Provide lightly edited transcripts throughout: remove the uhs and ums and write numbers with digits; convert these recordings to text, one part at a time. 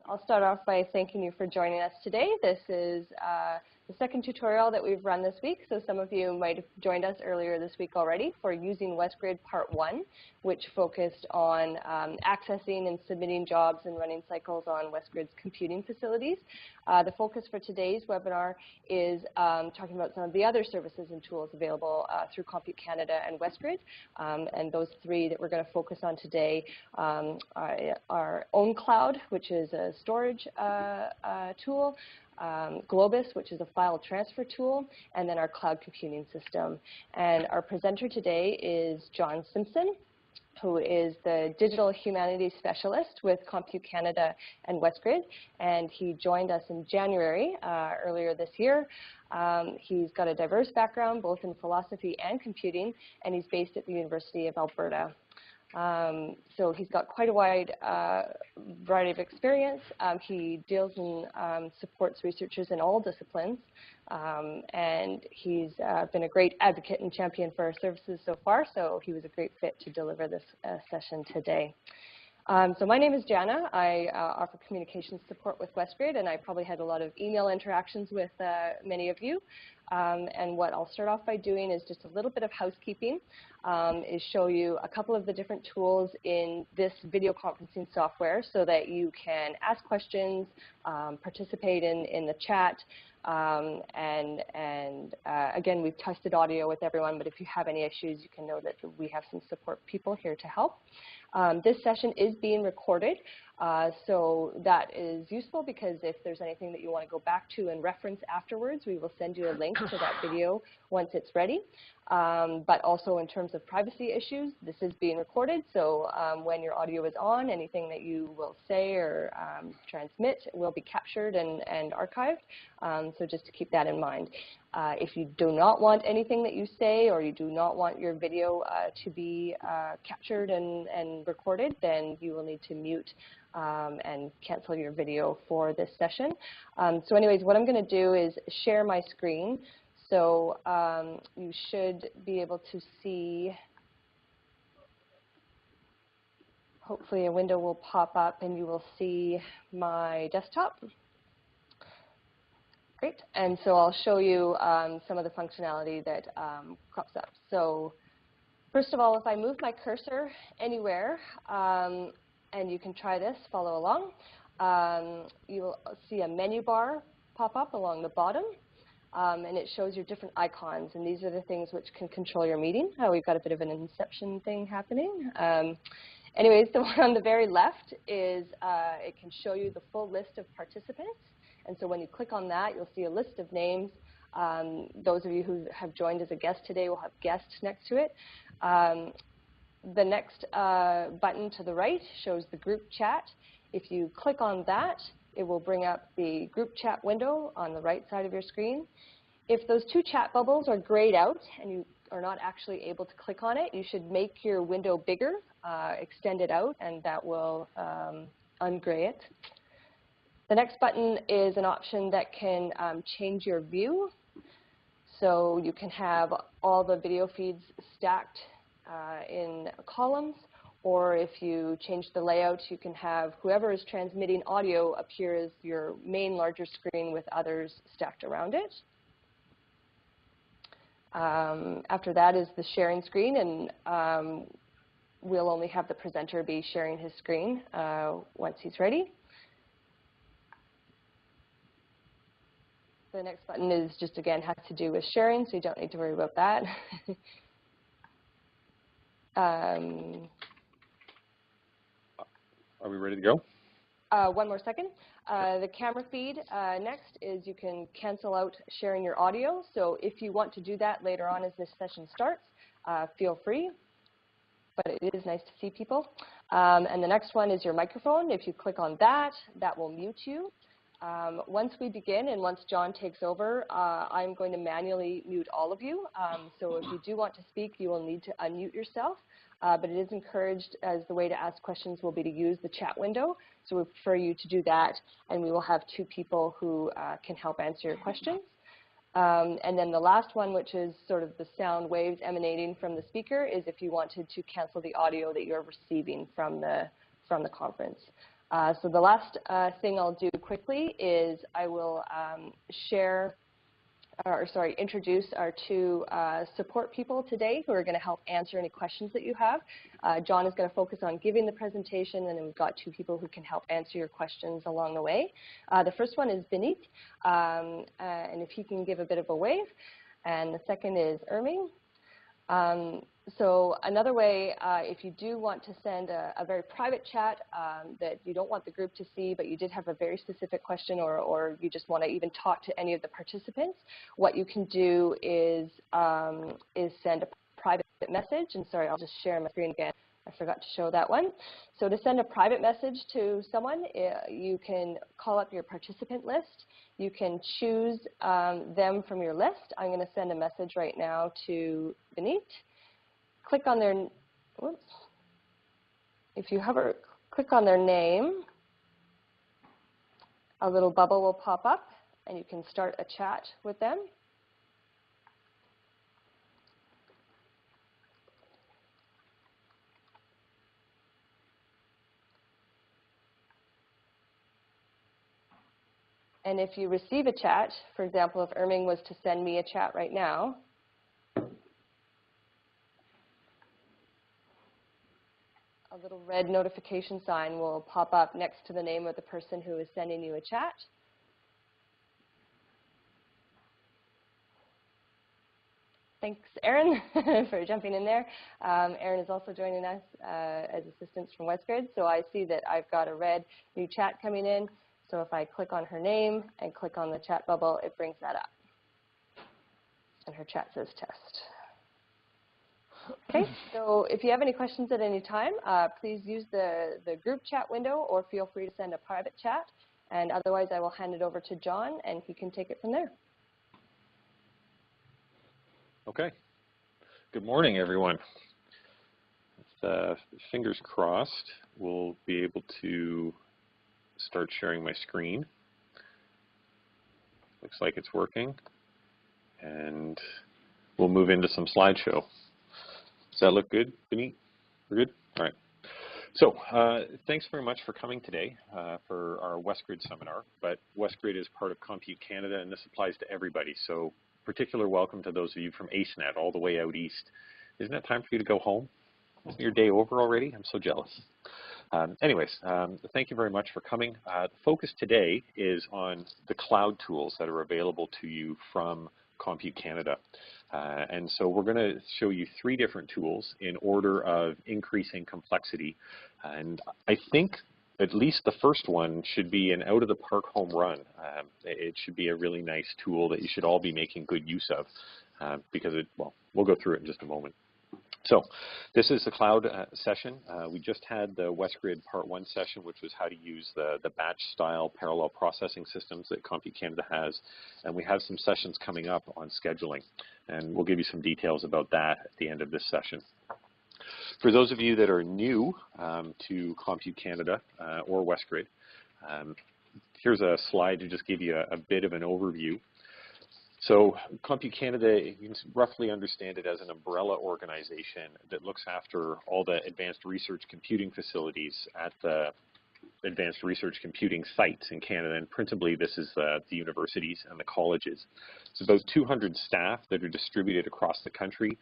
I'll start off by thanking you for joining us today. This is the second tutorial that we've run this week, so some of you might have joined us earlier this week already for using WestGrid Part 1, which focused on accessing and submitting jobs and running cycles on WestGrid's computing facilities. The focus for today's webinar is talking about some of the other services and tools available through Compute Canada and WestGrid, and those three that we're going to focus on today are ownCloud, which is a storage tool, Globus, which is a file transfer tool, and then our cloud computing system. And our presenter today is John Simpson, who is the Digital Humanities Specialist with Compute Canada and WestGrid, and he joined us in January earlier this year. He's got a diverse background, both in philosophy and computing, and he's based at the University of Alberta. So he's got quite a wide variety of experience. He deals and supports researchers in all disciplines, and he's been a great advocate and champion for our services so far, so he was a great fit to deliver this session today. So my name is Jana. I offer communications support with WestGrid, and I probably had a lot of email interactions with many of you. And what I'll start off by doing is just a little bit of housekeeping, is show you a couple of the different tools in this video conferencing software so that you can ask questions, participate in the chat, again, we've tested audio with everyone, but if you have any issues, you can know that we have some support people here to help. This session is being recorded, so that is useful because if there's anything that you want to go back to and reference afterwards, we will send you a link to that video once it's ready. But also in terms of privacy issues, this is being recorded, so when your audio is on, anything that you will say or transmit will be captured and archived, so just to keep that in mind. If you do not want anything that you say or you do not want your video to be captured and recorded, then you will need to mute and cancel your video for this session. So anyways, what I'm going to do is share my screen. So you should be able to see, hopefully a window will pop up and you will see my desktop. Great, and so I'll show you some of the functionality that crops up. So first of all, if I move my cursor anywhere, and you can try this, follow along, you'll see a menu bar pop up along the bottom. And it shows your different icons, and these are the things which can control your meeting. We've got a bit of an inception thing happening. Anyways, the one on the very left is it can show you the full list of participants. And so when you click on that, you'll see a list of names. Those of you who have joined as a guest today will have guests next to it. The next button to the right shows the group chat. If you click on that, it will bring up the group chat window on the right side of your screen. If those two chat bubbles are grayed out and you are not actually able to click on it, you should make your window bigger, extend it out, and that will ungray it. The next button is an option that can change your view. So you can have all the video feeds stacked in columns, or if you change the layout, you can have whoever is transmitting audio appear as your main larger screen with others stacked around it. After that is the sharing screen, and we'll only have the presenter be sharing his screen once he's ready. The next button is just, again, has to do with sharing, so you don't need to worry about that. Are we ready to go? One more second. The camera feed next is you can cancel out sharing your audio. So if you want to do that later on as this session starts, feel free. But it is nice to see people. And the next one is your microphone. If you click on that, that will mute you. Once we begin and once John takes over, I'm going to manually mute all of you. So if you do want to speak, you will need to unmute yourself. But it is encouraged, as the way to ask questions will be to use the chat window. So we prefer you to do that, and we will have two people who can help answer your questions. And then the last one, which is sort of the sound waves emanating from the speaker, is if you wanted to cancel the audio that you're receiving from the conference. So the last thing I'll do quickly is I will introduce our two support people today who are going to help answer any questions that you have. John is going to focus on giving the presentation, and then we've got two people who can help answer your questions along the way. The first one is Vineet, and if he can give a bit of a wave. And the second is Erming. So another way, if you do want to send a very private chat that you don't want the group to see, but you did have a very specific question, or you just want to even talk to any of the participants, what you can do is send a private message. And sorry, I'll just share my screen again. I forgot to show that one. So to send a private message to someone, you can call up your participant list. You can choose them from your list. I'm going to send a message right now to Vineet. Click on their, whoops. If you hover, click on their name, a little bubble will pop up, and you can start a chat with them. And if you receive a chat, for example, if Erming was to send me a chat right now, a little red notification sign will pop up next to the name of the person who is sending you a chat. Thanks, Aaron, for jumping in there. Aaron is also joining us as assistants from WestGrid. So I see that I've got a red new chat coming in. So if I click on her name and click on the chat bubble, it brings that up. And her chat says test. Okay, so if you have any questions at any time, please use the group chat window, or feel free to send a private chat. And otherwise, I will hand it over to John, and he can take it from there. Okay. Good morning, everyone. Fingers crossed, we'll be able to start sharing my screen. Looks like it's working. And we'll move into some slideshow. Does that look good, Beneath? We're good? All right. So thanks very much for coming today for our WestGrid seminar. But WestGrid is part of Compute Canada, and this applies to everybody. So particular welcome to those of you from AceNet all the way out east. Isn't it time for you to go home? Isn't your day over already? I'm so jealous. Anyways, thank you very much for coming. The focus today is on the cloud tools that are available to you from Compute Canada. And so we're going to show you 3 different tools in order of increasing complexity. And I think at least the first one should be an out-of-the-park home run. It should be a really nice tool that you should all be making good use of because, well, we'll go through it in just a moment. So this is the cloud session. We just had the WestGrid Part 1 session, which was how to use the batch-style parallel processing systems that Compute Canada has. And we have some sessions coming up on scheduling. And we'll give you some details about that at the end of this session. For those of you that are new to Compute Canada or WestGrid, here's a slide to just give you a bit of an overview. So Compute Canada, you can roughly understand it as an umbrella organization that looks after all the advanced research computing facilities at the advanced research computing sites in Canada, and principally this is the universities and the colleges. It's about 200 staff that are distributed across the country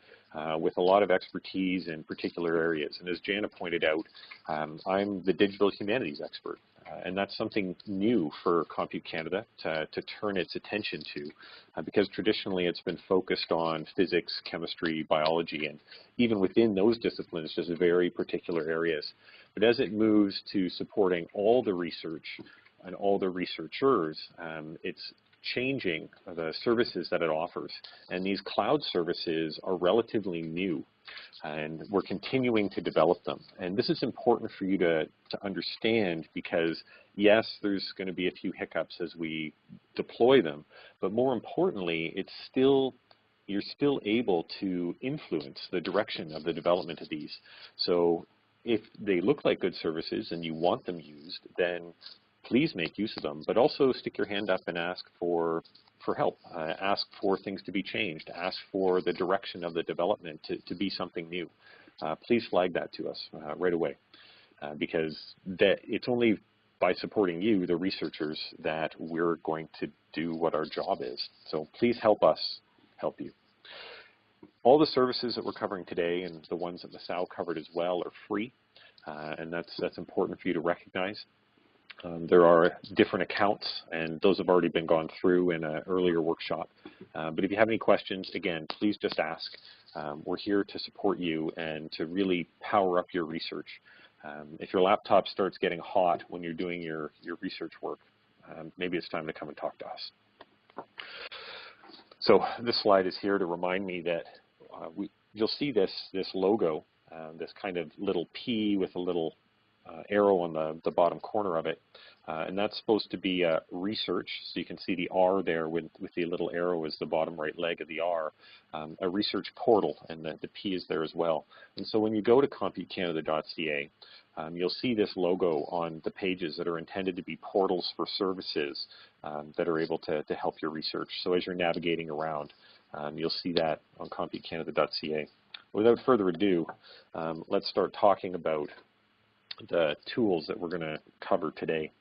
with a lot of expertise in particular areas. And as Jana pointed out, I'm the digital humanities expert. And that's something new for Compute Canada to turn its attention to, because traditionally it's been focused on physics, chemistry, biology, and even within those disciplines, just very particular areas. But as it moves to supporting all the research and all the researchers, it's changing the services that it offers. And these cloud services are relatively new, and we're continuing to develop them. And this is important for you to understand because, yes, there's going to be a few hiccups as we deploy them, but more importantly, you're still able to influence the direction of the development of these. So if they look like good services and you want them used, then please make use of them, but also stick your hand up and ask for help, ask for things to be changed, ask for the direction of the development to be something new. Please flag that to us right away because it's only by supporting you, the researchers, that we're going to do what our job is. So please help us help you. All the services that we're covering today and the ones that Masao covered as well are free, and that's important for you to recognize. There are different accounts, and those have already been gone through in an earlier workshop. But if you have any questions, again, please just ask. We're here to support you and to really power up your research. If your laptop starts getting hot when you're doing your research work, maybe it's time to come and talk to us. So this slide is here to remind me that you'll see this logo, this kind of little P with a little arrow on the bottom corner of it, and that's supposed to be research. So you can see the R there with the little arrow is the bottom right leg of the R, a research portal, and the P is there as well. And so when you go to computecanada.ca, you'll see this logo on the pages that are intended to be portals for services that are able to help your research. So as you're navigating around, you'll see that on computecanada.ca. Without further ado, let's start talking about the tools that we're going to cover today.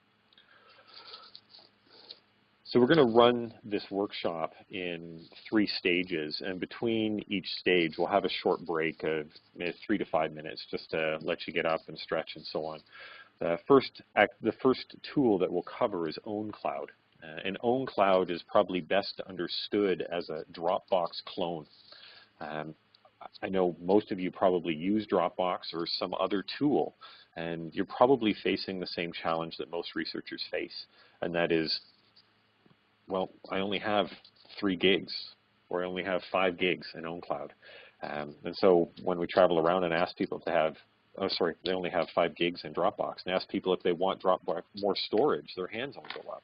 So we're going to run this workshop in 3 stages, and between each stage we'll have a short break of 3 to 5 minutes just to let you get up and stretch and so on. The first tool that we'll cover is ownCloud, and ownCloud is probably best understood as a Dropbox clone. I know most of you probably use Dropbox or some other tool, and you're probably facing the same challenge that most researchers face, and that is, well, I only have 3 gigs, or I only have 5 gigs in ownCloud. And so when we travel around and ask people if they have, they only have 5 gigs in Dropbox, and ask people if they want Dropbox more storage, their hands will go up.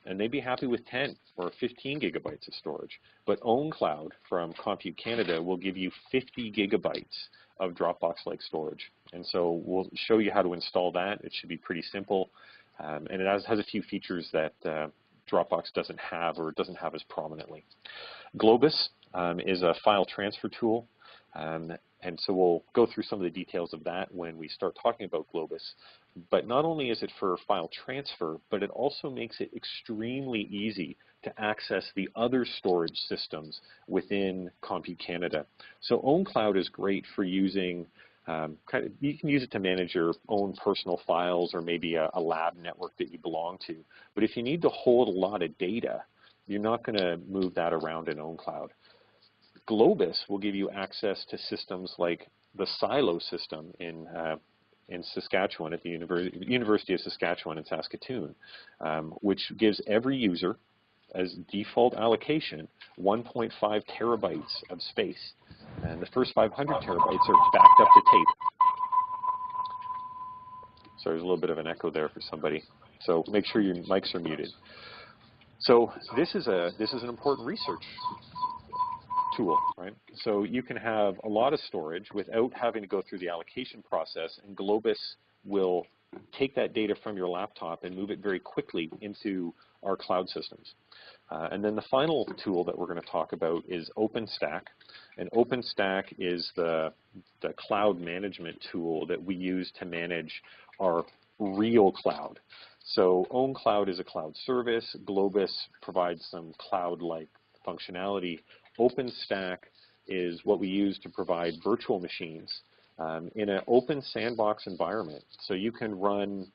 And they'd be happy with 10 or 15 gigabytes of storage. But ownCloud from Compute Canada will give you 50 gigabytes of Dropbox-like storage. And so we'll show you how to install that. It should be pretty simple. And it has a few features that Dropbox doesn't have, or doesn't have as prominently. Globus is a file transfer tool. And so we'll go through some of the details of that when we start talking about Globus. But not only is it for file transfer, but it also makes it extremely easy to access the other storage systems within Compute Canada. So ownCloud is great for using, you can use it to manage your own personal files or maybe a lab network that you belong to. But if you need to hold a lot of data, you're not going to move that around in ownCloud. Globus will give you access to systems like the Silo system in Saskatchewan, at the University of Saskatchewan in Saskatoon, which gives every user, as default allocation, 1.5 terabytes of space. And the first 500 terabytes are backed up to tape. So there's a little bit of an echo there for somebody. So make sure your mics are muted. So this is an important research tool, right? So you can have a lot of storage without having to go through the allocation process, and Globus will take that data from your laptop and move it very quickly into our cloud systems. And then the final tool that we're going to talk about is OpenStack. And OpenStack is the cloud management tool that we use to manage our real cloud. So ownCloud is a cloud service. Globus provides some cloud-like functionality. OpenStack is what we use to provide virtual machines in an open sandbox environment. So you can run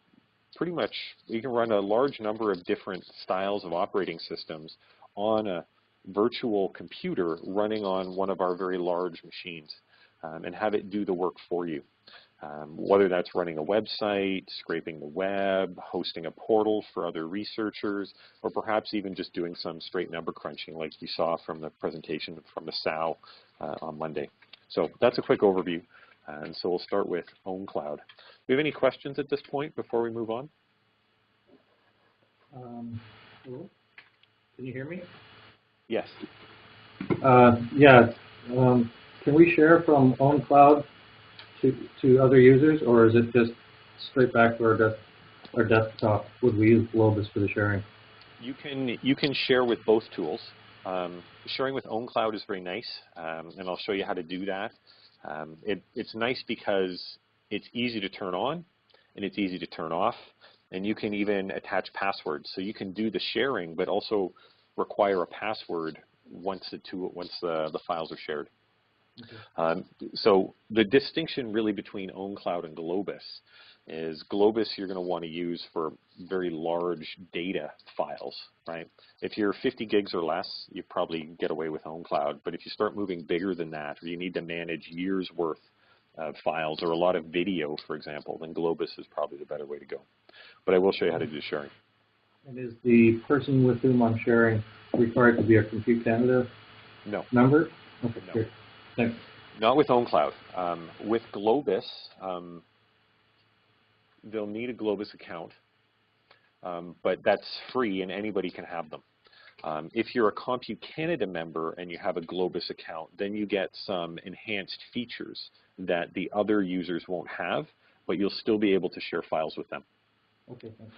a large number of different styles of operating systems on a virtual computer running on one of our very large machines and have it do the work for you. Whether that's running a website, scraping the web, hosting a portal for other researchers, or perhaps even just doing some straight number crunching like you saw from the presentation from Masao on Monday. So that's a quick overview. And so we'll start with ownCloud. Do we have any questions at this point before we move on? Hello? Can you hear me? Yes. Can we share from ownCloud to other users, or is it just straight back to our desktop? Would we use Globus for the sharing? You can share with both tools. Sharing with ownCloud is very nice, and I'll show you how to do that. It's nice because it's easy to turn on and it's easy to turn off. And you can even attach passwords. So you can do the sharing, but also require a password once the files are shared. Okay. So the distinction really between ownCloud and Globus is Globus you're going to want to use for very large data files, right? If you're 50 gigs or less, you probably get away with ownCloud. But if you start moving bigger than that, or you need to manage years worth of files or a lot of video, for example, then Globus is probably the better way to go. But I will show you how to do sharing. And is the person with whom I'm sharing required to be a Compute Canada member? Okay, no. Good. Thanks. Not with ownCloud. With Globus, they'll need a Globus account, but that's free and anybody can have them. If you're a Compute Canada member and you have a Globus account, then you get some enhanced features that the other users won't have, but you'll still be able to share files with them. Okay, thanks.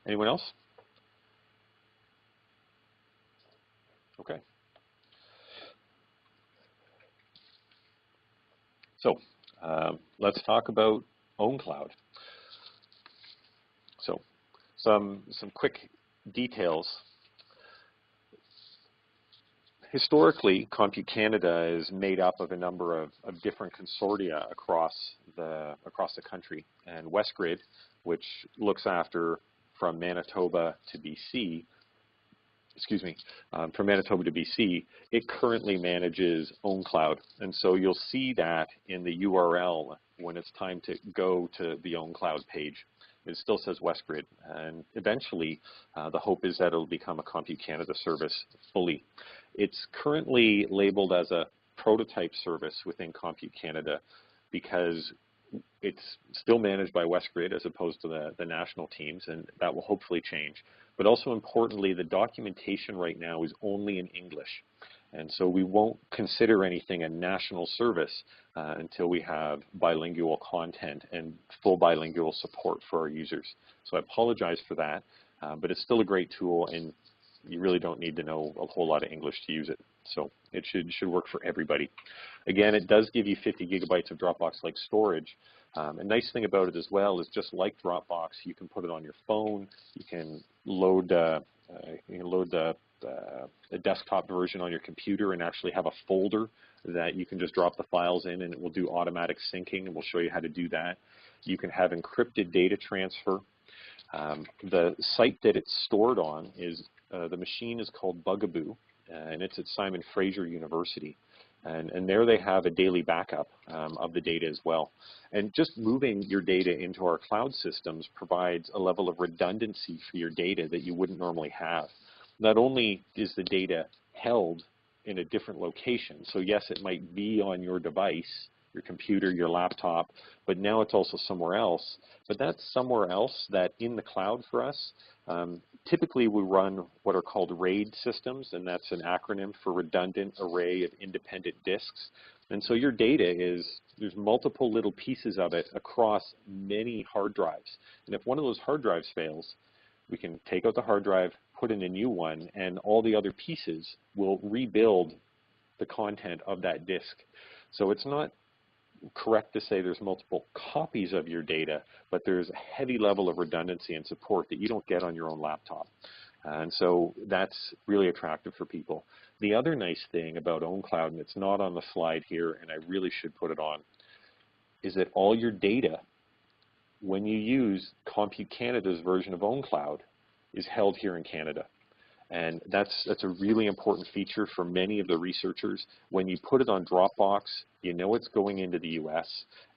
Anyone else? Okay. So let's talk about ownCloud. So some quick details. Historically, Compute Canada is made up of a number of different consortia across the country, and WestGrid, which looks after from Manitoba to BC, from Manitoba to BC, it currently manages ownCloud. And so you'll see that in the URL when it's time to go to the ownCloud page. It still says WestGrid, and eventually the hope is that it'll become a Compute Canada service fully. It's currently labeled as a prototype service within Compute Canada because it's still managed by WestGrid as opposed to the national teams, and that will hopefully change. But also importantly, the documentation right now is only in English. And so we won't consider anything a national service until we have bilingual content and full bilingual support for our users. So I apologize for that, but it's still a great tool, and you really don't need to know a whole lot of English to use it. So it should work for everybody. Again, it does give you 50 gigabytes of Dropbox-like storage. A nice thing about it as well is just like Dropbox, you can put it on your phone. You can load a desktop version on your computer and actually have a folder that you can just drop the files in, and it will do automatic syncing, and we'll show you how to do that. You can have encrypted data transfer. The site that it's stored on is, the machine is called Bugaboo, and it's at Simon Fraser University. And there they have a daily backup of the data as well. And just moving your data into our cloud systems provides a level of redundancy for your data that you wouldn't normally have. Not only is the data held in a different location, so yes, it might be on your device, your computer, your laptop, but now it's also somewhere else. But that's somewhere else that in the cloud for us, typically we run what are called RAID systems, and that's an acronym for Redundant Array of Independent Disks. And so your data there's multiple little pieces of it across many hard drives. And if one of those hard drives fails, we can take out the hard drive, put in a new one, and all the other pieces will rebuild the content of that disk. So it's not correct to say there's multiple copies of your data, but there's a heavy level of redundancy and support that you don't get on your own laptop. And so that's really attractive for people. The other nice thing about ownCloud, and it's not on the slide here, and I really should put it on, is that all your data, when you use Compute Canada's version of ownCloud, is held here in Canada. And that's a really important feature for many of the researchers. When you put it on Dropbox, you know it's going into the US,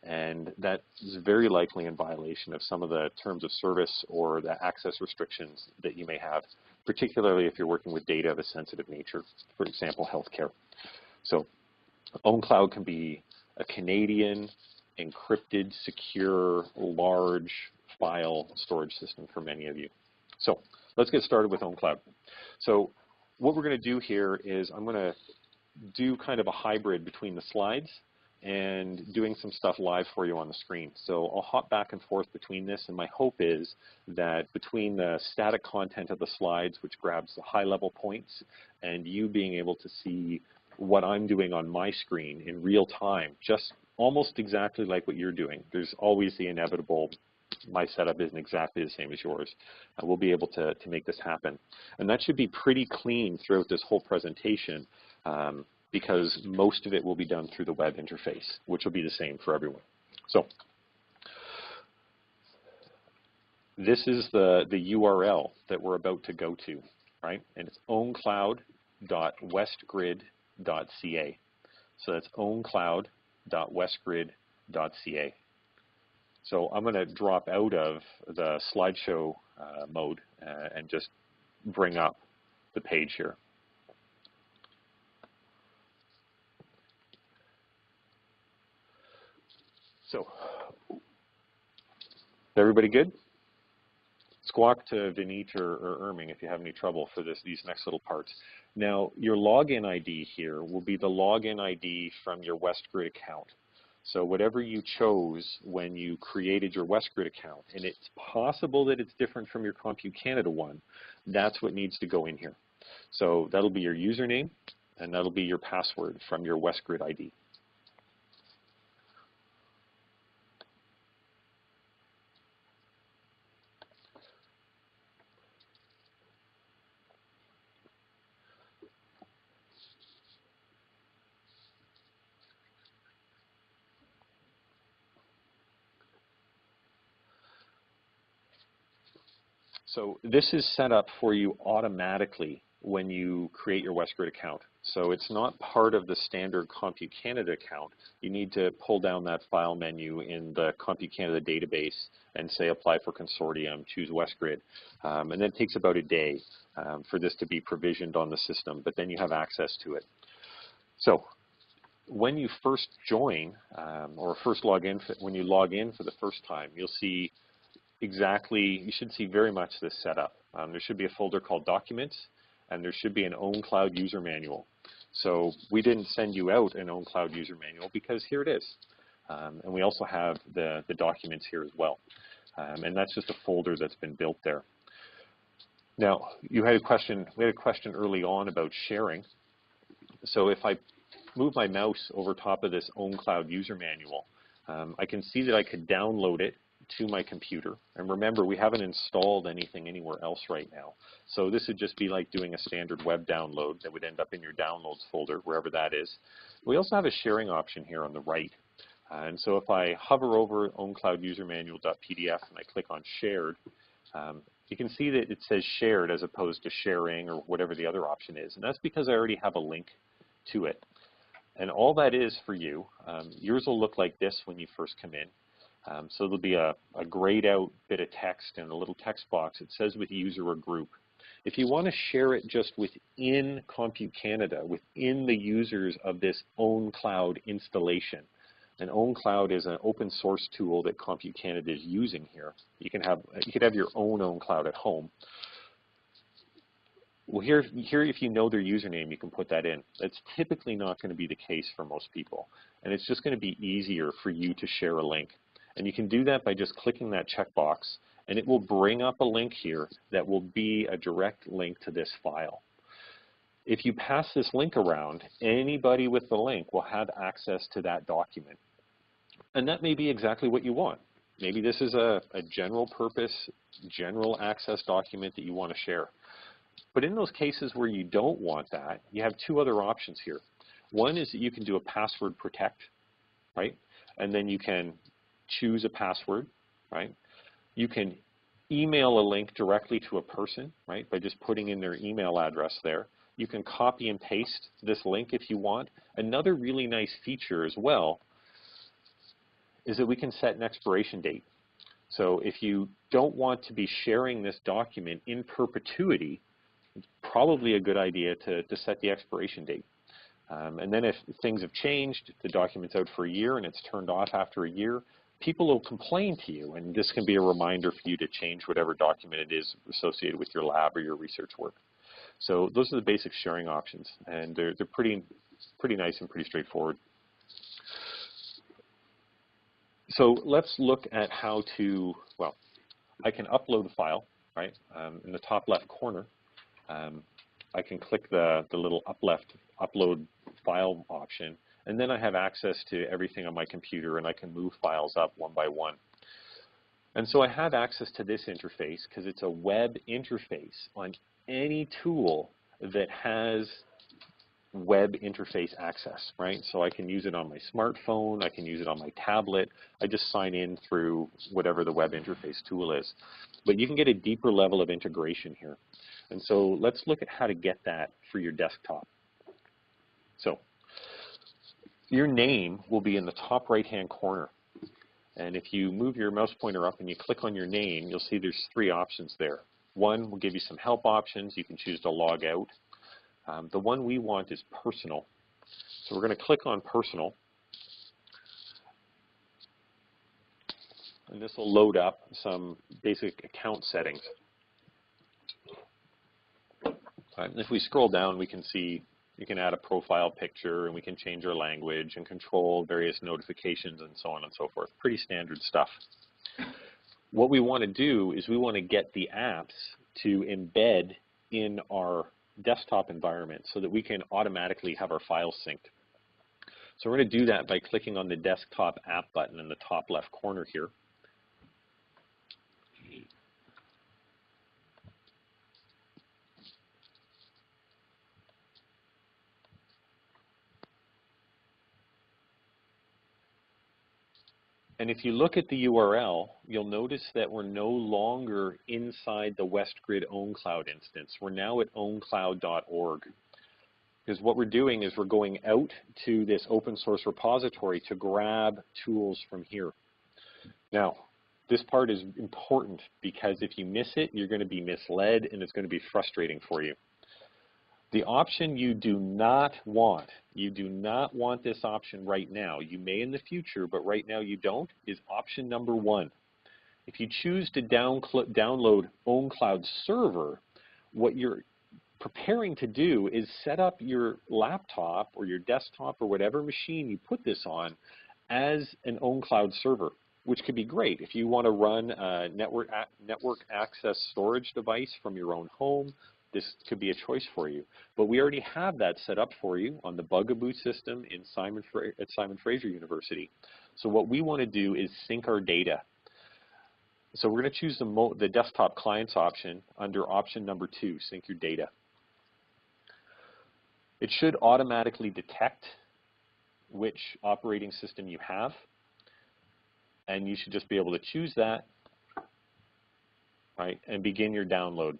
and that is very likely in violation of some of the terms of service or the access restrictions that you may have, particularly if you're working with data of a sensitive nature, for example, healthcare. So ownCloud can be a Canadian, encrypted, secure, large file storage system for many of you. So let's get started with ownCloud. So what we're going to do here is I'm going to do kind of a hybrid between the slides and doing some stuff live for you on the screen. So I'll hop back and forth between this, and my hope is that between the static content of the slides, which grabs the high-level points, and you being able to see what I'm doing on my screen in real time, just almost exactly like what you're doing. There's always the inevitable my setup isn't exactly the same as yours. We'll be able to make this happen. And that should be pretty clean throughout this whole presentation because most of it will be done through the web interface, which will be the same for everyone. So this is the URL that we're about to go to, right? And it's ownCloud.westgrid.ca. So that's ownCloud.westgrid.ca. So I'm going to drop out of the slideshow mode and just bring up the page here. So, is everybody good? Squawk to Vineet or Erming if you have any trouble for these next little parts. Now, your login ID here will be the login ID from your WestGrid account. So whatever you chose when you created your WestGrid account, and it's possible that it's different from your Compute Canada one, that's what needs to go in here. So that'll be your username, and that'll be your password from your WestGrid ID. So this is set up for you automatically when you create your WestGrid account. So it's not part of the standard Compute Canada account. You need to pull down that file menu in the Compute Canada database and say apply for consortium, choose WestGrid. And then it takes about a day for this to be provisioned on the system, but then you have access to it. So when you first join or first log in, when you log in for the first time, you'll see you should see very much this setup. There should be a folder called Documents, and there should be an ownCloud user manual. So we didn't send you out an ownCloud user manual because here it is. And we also have the documents here as well. And that's just a folder that's been built there. Now, we had a question early on about sharing. So if I move my mouse over top of this ownCloud user manual, I can see that I could download it to my computer. And remember, we haven't installed anything anywhere else right now. So this would just be like doing a standard web download that would end up in your downloads folder, wherever that is. We also have a sharing option here on the right. And so if I hover over ownCloudUserManual.pdf and I click on shared, you can see that it says shared as opposed to sharing or whatever the other option is. And that's because I already have a link to it. And all that is for you, yours will look like this when you first come in. So there'll be a grayed out bit of text and a little text box. It says with user or group. If you want to share it just within Compute Canada, within the users of this ownCloud installation, and ownCloud is an open source tool that Compute Canada is using here. You could have your own ownCloud at home. Well, here, if you know their username, you can put that in. That's typically not going to be the case for most people. And it's just going to be easier for you to share a link. And you can do that by just clicking that checkbox, and it will bring up a link here that will be a direct link to this file. If you pass this link around, anybody with the link will have access to that document. And that may be exactly what you want. Maybe this is a general purpose, general access document that you want to share. But in those cases where you don't want that, you have two other options here. One is that you can do a password protect, right? And then you can choose a password, right? You can email a link directly to a person, right, by just putting in their email address there. You can copy and paste this link if you want. Another really nice feature as well is that we can set an expiration date. So if you don't want to be sharing this document in perpetuity, it's probably a good idea to set the expiration date. And then if things have changed, the document's out for a year and it's turned off after a year, people will complain to you, and this can be a reminder for you to change whatever document it is associated with your lab or your research work. So those are the basic sharing options, and they're pretty nice and pretty straightforward. So let's look at how to, well, I can upload a file, right? In the top left corner, I can click the little upload file option, and then I have access to everything on my computer, and I can move files up one by one. And so I have access to this interface because it's a web interface on any tool that has web interface access, right? So I can use it on my smartphone, I can use it on my tablet. I just sign in through whatever the web interface tool is. But you can get a deeper level of integration here. And so let's look at how to get that for your desktop. So your name will be in the top right-hand corner. And if you move your mouse pointer up and you click on your name, you'll see there's 3 options there. One will give you some help options. You can choose to log out. The one we want is personal. So we're going to click on personal. And this will load up some basic account settings. And if we scroll down, we can see you can add a profile picture, and we can change our language and control various notifications and so on and so forth. Pretty standard stuff. What we want to do is we want to get the apps to embed in our desktop environment so that we can automatically have our files synced. So we're going to do that by clicking on the desktop app button in the top left corner here. And if you look at the URL, you'll notice that we're no longer inside the WestGrid ownCloud instance. We're now at owncloud.org. Because what we're doing is we're going out to this open source repository to grab tools from here. Now, this part is important because if you miss it, you're going to be misled and it's going to be frustrating for you. The option you do not want this option right now. You may in the future, but right now you don't, is option number 1. If you choose to download ownCloud server, what you're preparing to do is set up your laptop or your desktop or whatever machine you put this on as an ownCloud server, which could be great if you want to run a network access storage device from your own home. This could be a choice for you. But we already have that set up for you on the Bugaboo system at Simon Fraser University. So what we want to do is sync our data. So we're going to choose the desktop clients option under option number 2, sync your data. It should automatically detect which operating system you have, and you should just be able to choose that, right, and begin your download.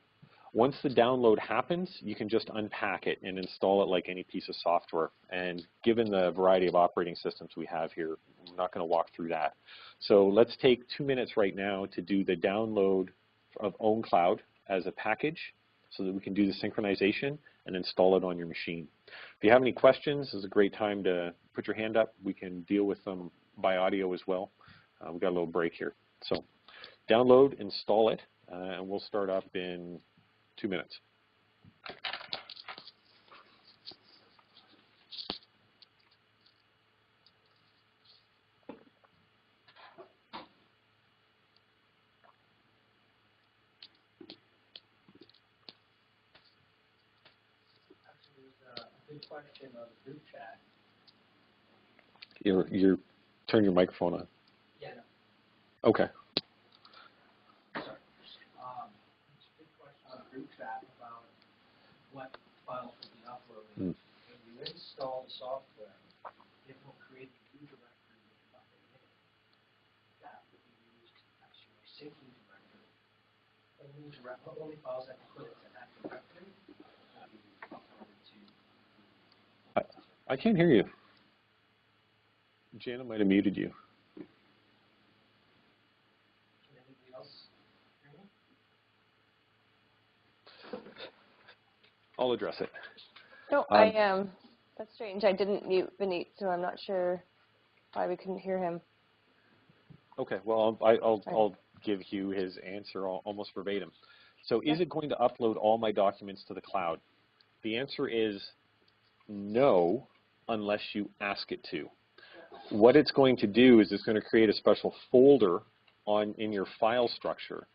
Once the download happens, you can just unpack it and install it like any piece of software. And given the variety of operating systems we have here, I'm not going to walk through that. So let's take 2 minutes right now to do the download of ownCloud as a package so that we can do the synchronization and install it on your machine. If you have any questions, this is a great time to put your hand up. We can deal with them by audio as well. We've got a little break here. So download, install it, and we'll start up in 2 minutes. Good question on the group chat. You turn your microphone on. Yeah. No. Okay. Sorry. It's a good question on the group chat about what files will be uploaded. When you install the software, it will create a new directory with nothing in it. That will be used as your syncing directory. Only files that can put it in that directory will be uploaded to. I can't hear you. Jana might have muted you. Can anybody else hear me? I'll address it. No, that's strange. I didn't mute Vineet, so I'm not sure why we couldn't hear him. Okay, well, I'll give you his answer almost verbatim. So is it going to upload all my documents to the cloud? The answer is no, unless you ask it to. What it's going to do is it's going to create a special folder in your file structure,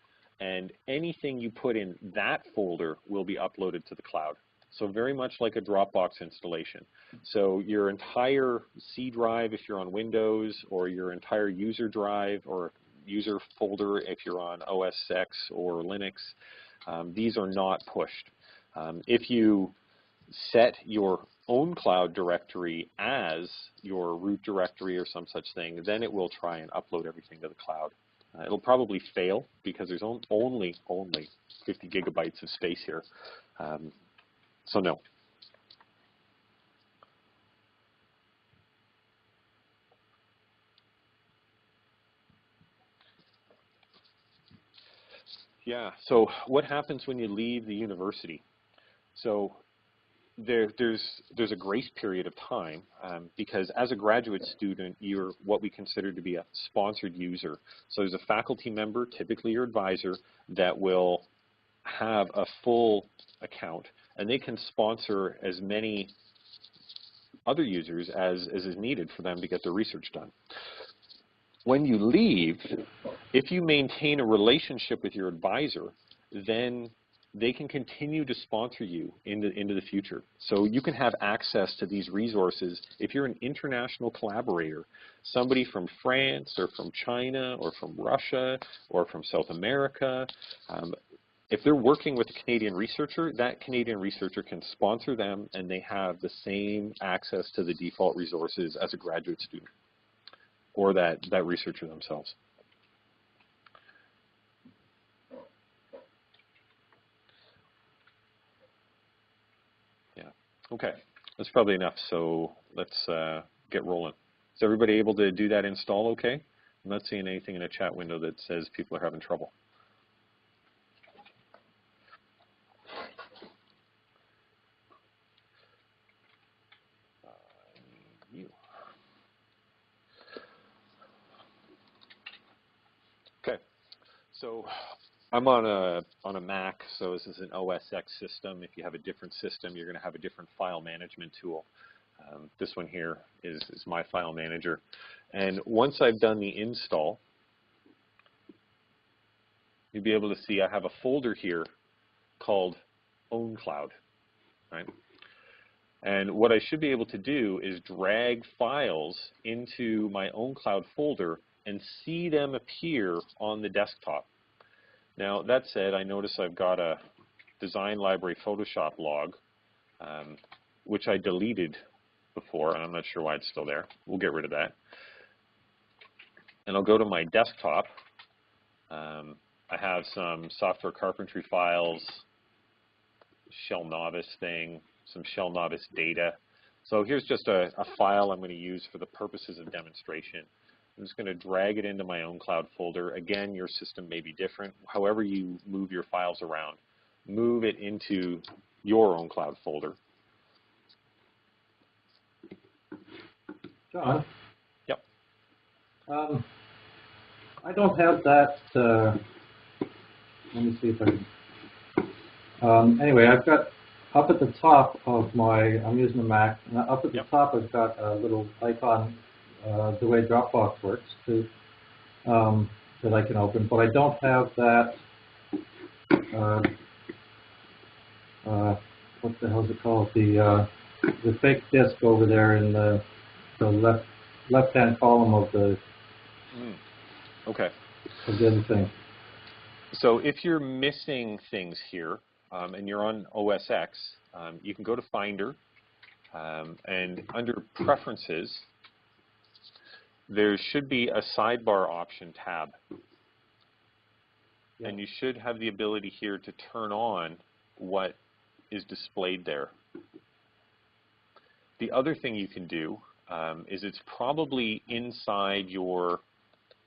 and anything you put in that folder will be uploaded to the cloud. So very much like a Dropbox installation. So your entire C drive, if you're on Windows, or your entire user drive, or user folder if you're on OS X or Linux. These are not pushed. If you set your ownCloud directory as your root directory or some such thing, then it will try and upload everything to the cloud. It'll probably fail because there's only 50 gigabytes of space here. So no. Yeah, so what happens when you leave the university? So there's a grace period of time because as a graduate student, you're what we consider to be a sponsored user. So there's a faculty member, typically your advisor, that will have a full account, and they can sponsor as many other users as is needed for them to get their research done. When you leave, if you maintain a relationship with your advisor, then they can continue to sponsor you into the future. So you can have access to these resources. If you're an international collaborator, somebody from France or from China or from Russia or from South America, if they're working with a Canadian researcher, that Canadian researcher can sponsor them, and they have the same access to the default resources as a graduate student or that researcher themselves. Yeah, okay, that's probably enough, so let's get rolling. Is everybody able to do that install okay? I'm not seeing anything in a chat window that says people are having trouble. Okay, so I'm on a Mac, so this is an OS X system. If you have a different system, you're going to have a different file management tool. This one here is my file manager. And once I've done the install, you'll be able to see I have a folder here called ownCloud, right? And what I should be able to do is drag files into my ownCloud folder and see them appear on the desktop. Now, that said, I notice I've got a design library Photoshop log, which I deleted before, and I'm not sure why it's still there. We'll get rid of that. And I'll go to my desktop. I have some software carpentry files, Shell Novice thing, some Shell Novice data. So here's just a file I'm going to use for the purposes of demonstration. I'm just going to drag it into my ownCloud folder. Again, your system may be different. However you move your files around, move it into your ownCloud folder. John? Yep. I don't have that. Let me see if I can. Anyway, I've got up at the top of my, I'm using a Mac, and up at the top I've got a little icon, the way Dropbox works, that I can open, but I don't have that, what the hell is it called, the fake disk over there in the left-hand column of the, okay. of the other thing. So if you're missing things here, and you're on OS X, you can go to Finder, and under Preferences, there should be a sidebar option tab. Yeah. And you should have the ability here to turn on what is displayed there. The other thing you can do is it's probably inside your,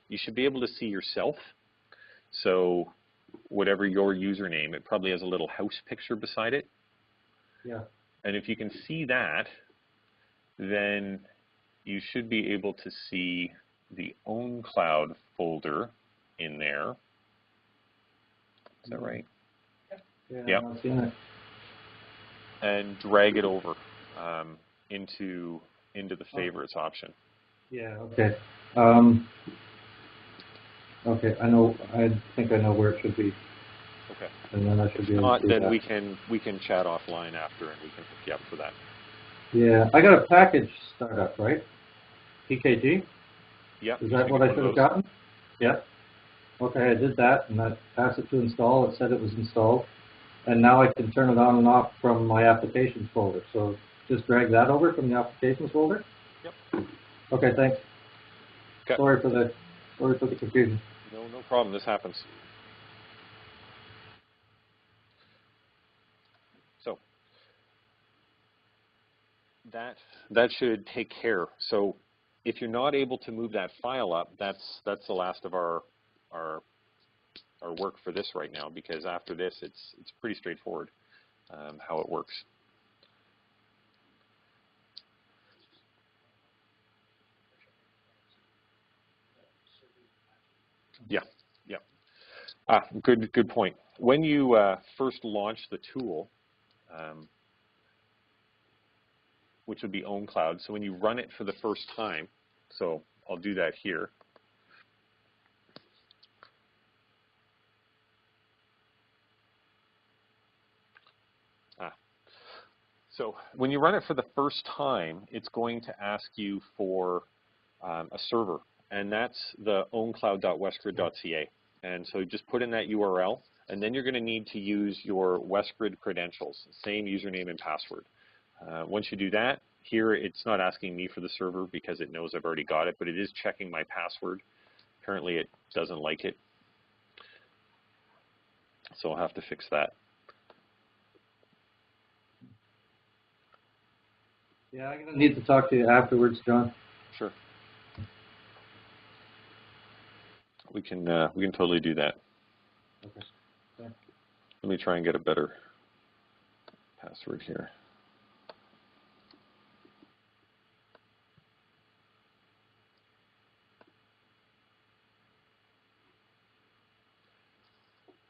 you should be able to see yourself. So whatever your username, it probably has a little house picture beside it. Yeah. And if you can see that, then you should be able to see the ownCloud folder in there. Is that right? Yeah. Yep. I've seen it. And drag it over into the favorites option. Yeah. Okay. Okay. I think I know where it should be. Okay. And then I should be able to do then that. we can chat offline after, and we can hook you up for that. Yeah. I got a package startup, right? PKG. Yeah. Is that what I should have gotten? Yeah. Okay, I did that, and I passed it to install. It said it was installed. And now I can turn it on and off from my applications folder. So just drag that over from the applications folder? Yep. Okay, thanks. Okay. Sorry for the confusion. No problem. This happens. So that should take care. So if you're not able to move that file up, that's the last of our work for this right now, because after this it's pretty straightforward how it works. Yeah. Good point. When you first launch the tool, which would be ownCloud, so when you run it for the first time, so I'll do that here. So when you run it for the first time, it's going to ask you for a server, and that's the ownCloud.westgrid.ca. And so just put in that URL, and then you're going to need to use your WestGrid credentials, same username and password. Once you do that, here it's not asking me for the server because it knows I've already got it, but it is checking my password. Apparently it doesn't like it, so I'll have to fix that. Yeah, I'm going to need to talk to you afterwards, John. Sure. We can totally do that. Okay. Yeah. Let me try and get a better password here.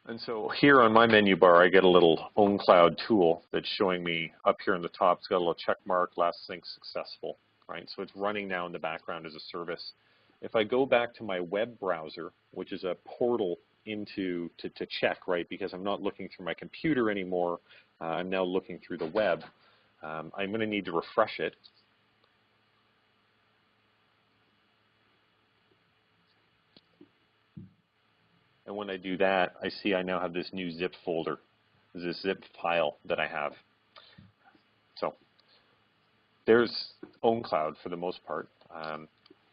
And so here on my menu bar, I get a little ownCloud tool that's showing me up here on the top. It's got a little check mark, last sync successful, right? So it's running now in the background as a service. If I go back to my web browser, which is a portal to check, right, because I'm not looking through my computer anymore, I'm now looking through the web, I'm going to need to refresh it. And when I do that, I see I now have this new zip folder, this zip file that I have. So there's ownCloud for the most part.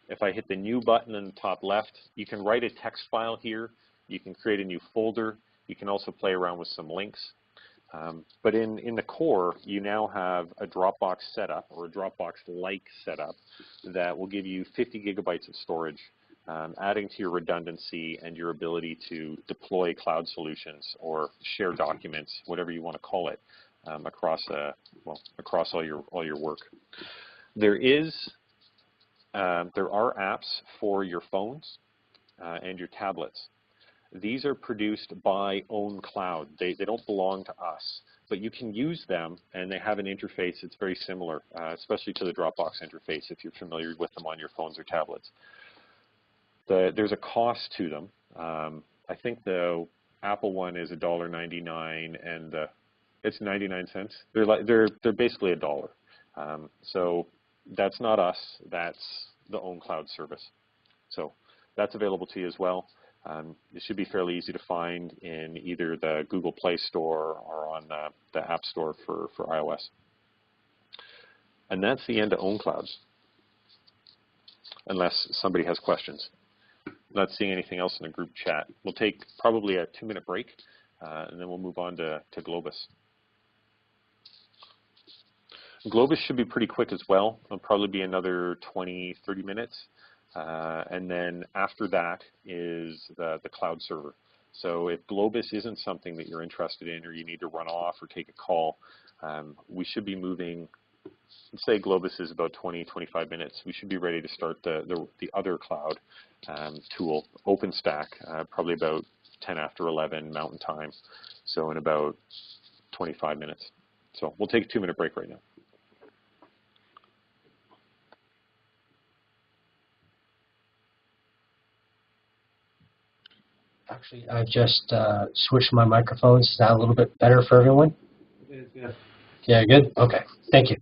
If I hit the new button in the top left, you can write a text file here. You can create a new folder. You can also play around with some links. But in the core, you now have a Dropbox setup or a Dropbox-like setup that will give you 50 gigabytes of storage, adding to your redundancy and your ability to deploy cloud solutions or share documents, whatever you want to call it, across all your work. There are apps for your phones and your tablets. These are produced by ownCloud. They don't belong to us, but you can use them, and they have an interface that's very similar, especially to the Dropbox interface if you're familiar with them on your phones or tablets. There's a cost to them. I think the Apple one is $1.99, and it's 99 cents. They're basically $1. So that's not us. That's the ownCloud service. So that's available to you as well. It should be fairly easy to find in either the Google Play Store or on the App Store for iOS. And that's the end of ownCloud, unless somebody has questions. Not seeing anything else in the group chat. We'll take probably a 2-minute break, and then we'll move on to Globus. Globus should be pretty quick as well. It'll probably be another 20, 30 minutes. And then after that is the cloud server. So if Globus isn't something that you're interested in or you need to run off or take a call, we should be moving. Let's say Globus is about 20, 25 minutes. We should be ready to start the other cloud tool, OpenStack, probably about 10 after 11 Mountain Time. So in about 25 minutes. So we'll take a 2-minute break right now. Actually, I've just switched my microphones. Is that a little bit better for everyone? It is, yes. Yeah, good? Okay, thank you.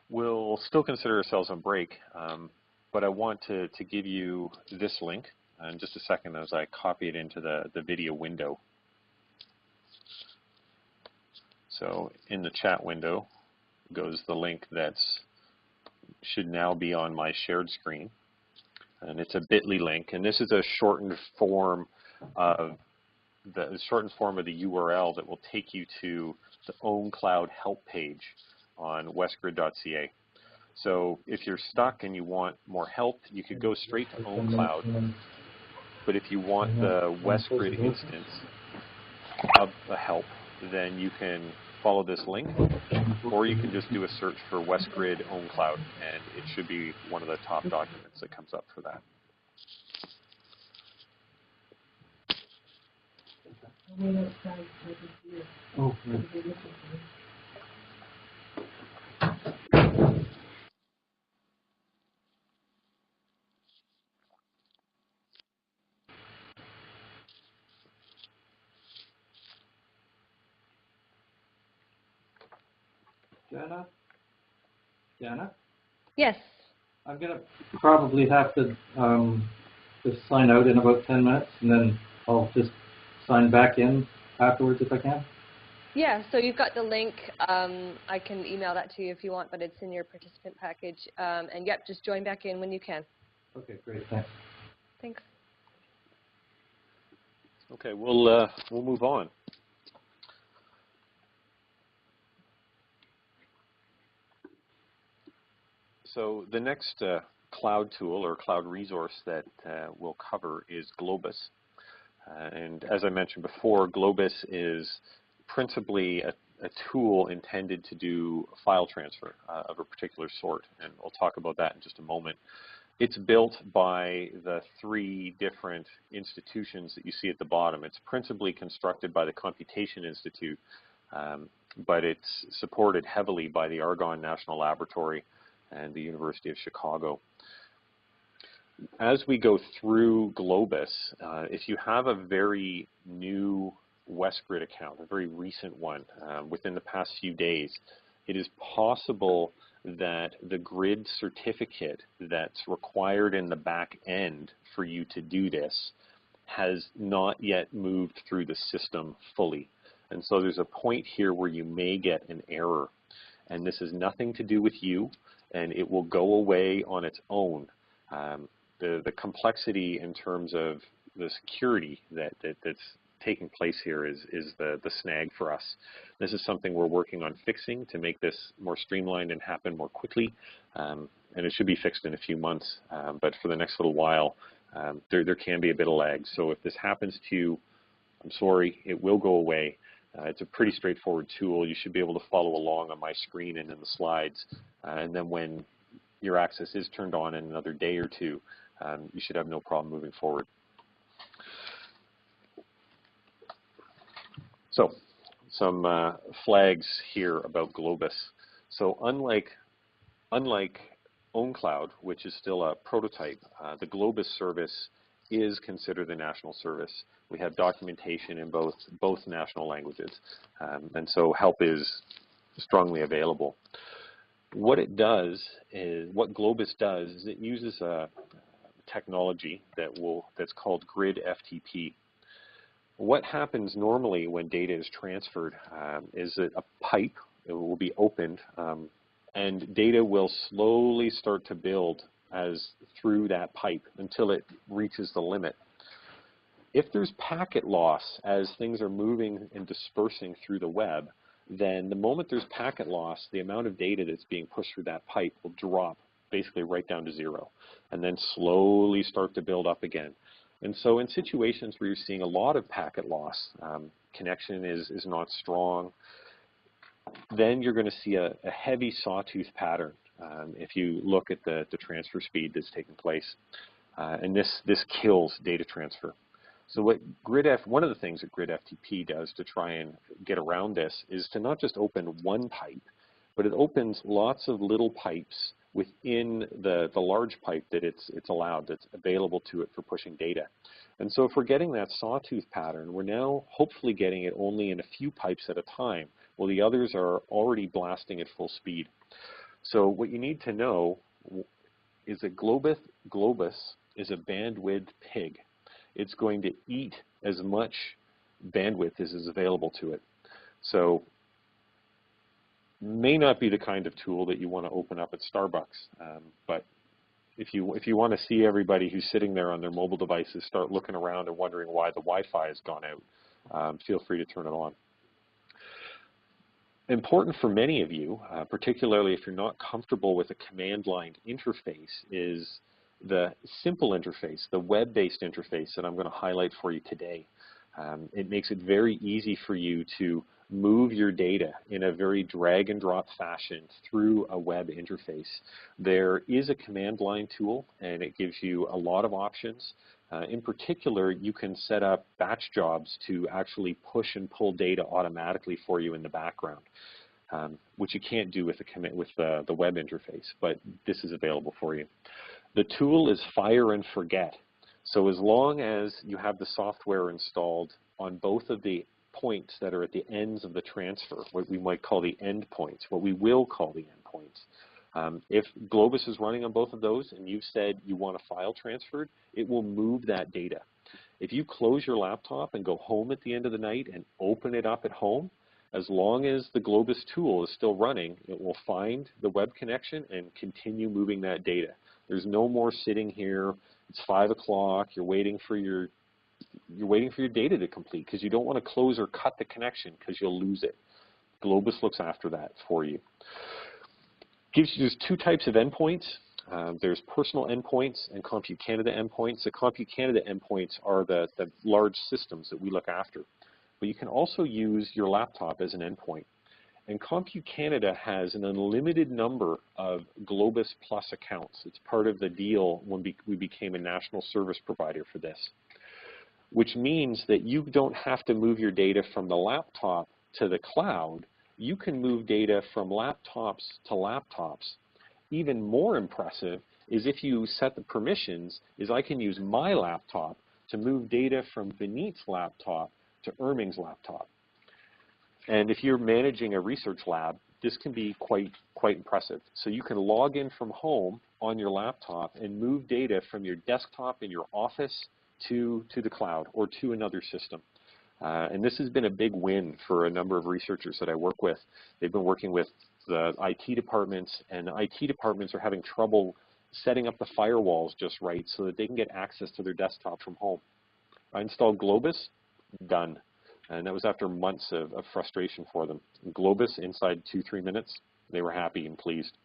we'll still consider ourselves on break, but I want to give you this link in just a second as I copy it into the video window. So in the chat window goes the link that's should now be on my shared screen. And it's a bit.ly link, and this is a shortened form of the URL that will take you to the ownCloud help page on westgrid.ca. So if you're stuck and you want more help, you could go straight to ownCloud. But if you want the WestGrid instance of the help, then you can follow this link, or you can just do a search for WestGrid ownCloud, and it should be one of the top documents that comes up for that. Oh, Jana? Yes. I'm going to probably have to just sign out in about 10 minutes, and then I'll just sign back in afterwards if I can. Yeah, so you've got the link. I can email that to you if you want, but it's in your participant package. And yep, just join back in when you can. Okay, great, thanks. Thanks. Okay, we'll move on. So the next cloud tool or cloud resource that we'll cover is Globus. And as I mentioned before, Globus is principally a tool intended to do file transfer of a particular sort, and we'll talk about that in just a moment. It's built by the 3 different institutions that you see at the bottom. It's principally constructed by the Computation Institute, but it's supported heavily by the Argonne National Laboratory and the University of Chicago. As we go through Globus, if you have a very new WestGrid account, a very recent one, within the past few days, it is possible that the grid certificate that's required in the back end for you to do this has not yet moved through the system fully. And so there's a point here where you may get an error. And this has nothing to do with you, and it will go away on its own. The complexity in terms of the security that's taking place here is the snag for us. This is something we're working on fixing to make this more streamlined and happen more quickly, and it should be fixed in a few months. But for the next little while, there can be a bit of lag. So if this happens to you, I'm sorry, it will go away. It's a pretty straightforward tool. You should be able to follow along on my screen and in the slides. And then when your access is turned on in another day or two, you should have no problem moving forward. So some flags here about Globus. So unlike ownCloud, which is still a prototype, the Globus service is considered a national service. We have documentation in both national languages, and so help is strongly available. What Globus does is it uses a technology that's called Grid FTP. What happens normally when data is transferred is that a pipe will be opened, and data will slowly start to build through that pipe until it reaches the limit. If there's packet loss as things are moving and dispersing through the web, then the moment there's packet loss, the amount of data that's being pushed through that pipe will drop basically right down to 0, and then slowly start to build up again. And so in situations where you're seeing a lot of packet loss, connection is not strong, then you're going to see a heavy sawtooth pattern if you look at the transfer speed that's taking place. And this kills data transfer. So one of the things that Grid FTP does to try and get around this is to not just open one pipe, but it opens lots of little pipes within the large pipe that it's allowed, that's available to it for pushing data. And so if we're getting that sawtooth pattern, we're now hopefully getting it only in a few pipes at a time, while the others are already blasting at full speed. So what you need to know is that Globus is a bandwidth pig. It's going to eat as much bandwidth as is available to it. So may not be the kind of tool that you want to open up at Starbucks, but if you want to see everybody who's sitting there on their mobile devices start looking around and wondering why the Wi-Fi has gone out, feel free to turn it on. Important for many of you, particularly if you're not comfortable with a command line interface, is the simple interface, the web-based interface that I'm going to highlight for you today. It makes it very easy for you to move your data in a very drag and drop fashion through a web interface. There is a command line tool, and it gives you a lot of options. In particular, you can set up batch jobs to actually push and pull data automatically for you in the background, which you can't do with the web interface, but this is available for you. The tool is fire and forget. So as long as you have the software installed on both of the points that are at the ends of the transfer, what we might call the endpoints, what we will call the endpoints. If Globus is running on both of those and you've said you want a file transferred, it will move that data. If you close your laptop and go home at the end of the night and open it up at home, as long as the Globus tool is still running, it will find the web connection and continue moving that data. There's no more sitting here. It's 5 o'clock. You're waiting for your data to complete because you don't want to close or cut the connection because you'll lose it. Globus looks after that for you. There's two types of endpoints. There's personal endpoints and Compute Canada endpoints. The Compute Canada endpoints are the large systems that we look after. But you can also use your laptop as an endpoint. And Compute Canada has an unlimited number of Globus Plus accounts. It's part of the deal when we became a national service provider for this, which means that you don't have to move your data from the laptop to the cloud. You can move data from laptops to laptops. Even more impressive is if you set the permissions, is I can use my laptop to move data from Vinit's laptop to Erming's laptop. And if you're managing a research lab, this can be quite impressive. So you can log in from home on your laptop and move data from your desktop in your office to the cloud or to another system. And this has been a big win for a number of researchers that I work with. They've been working with the IT departments, and the IT departments are having trouble setting up the firewalls just right so that they can get access to their desktop from home. I installed Globus, done. And that was after months of frustration for them. Globus, inside 2-3 minutes, they were happy and pleased.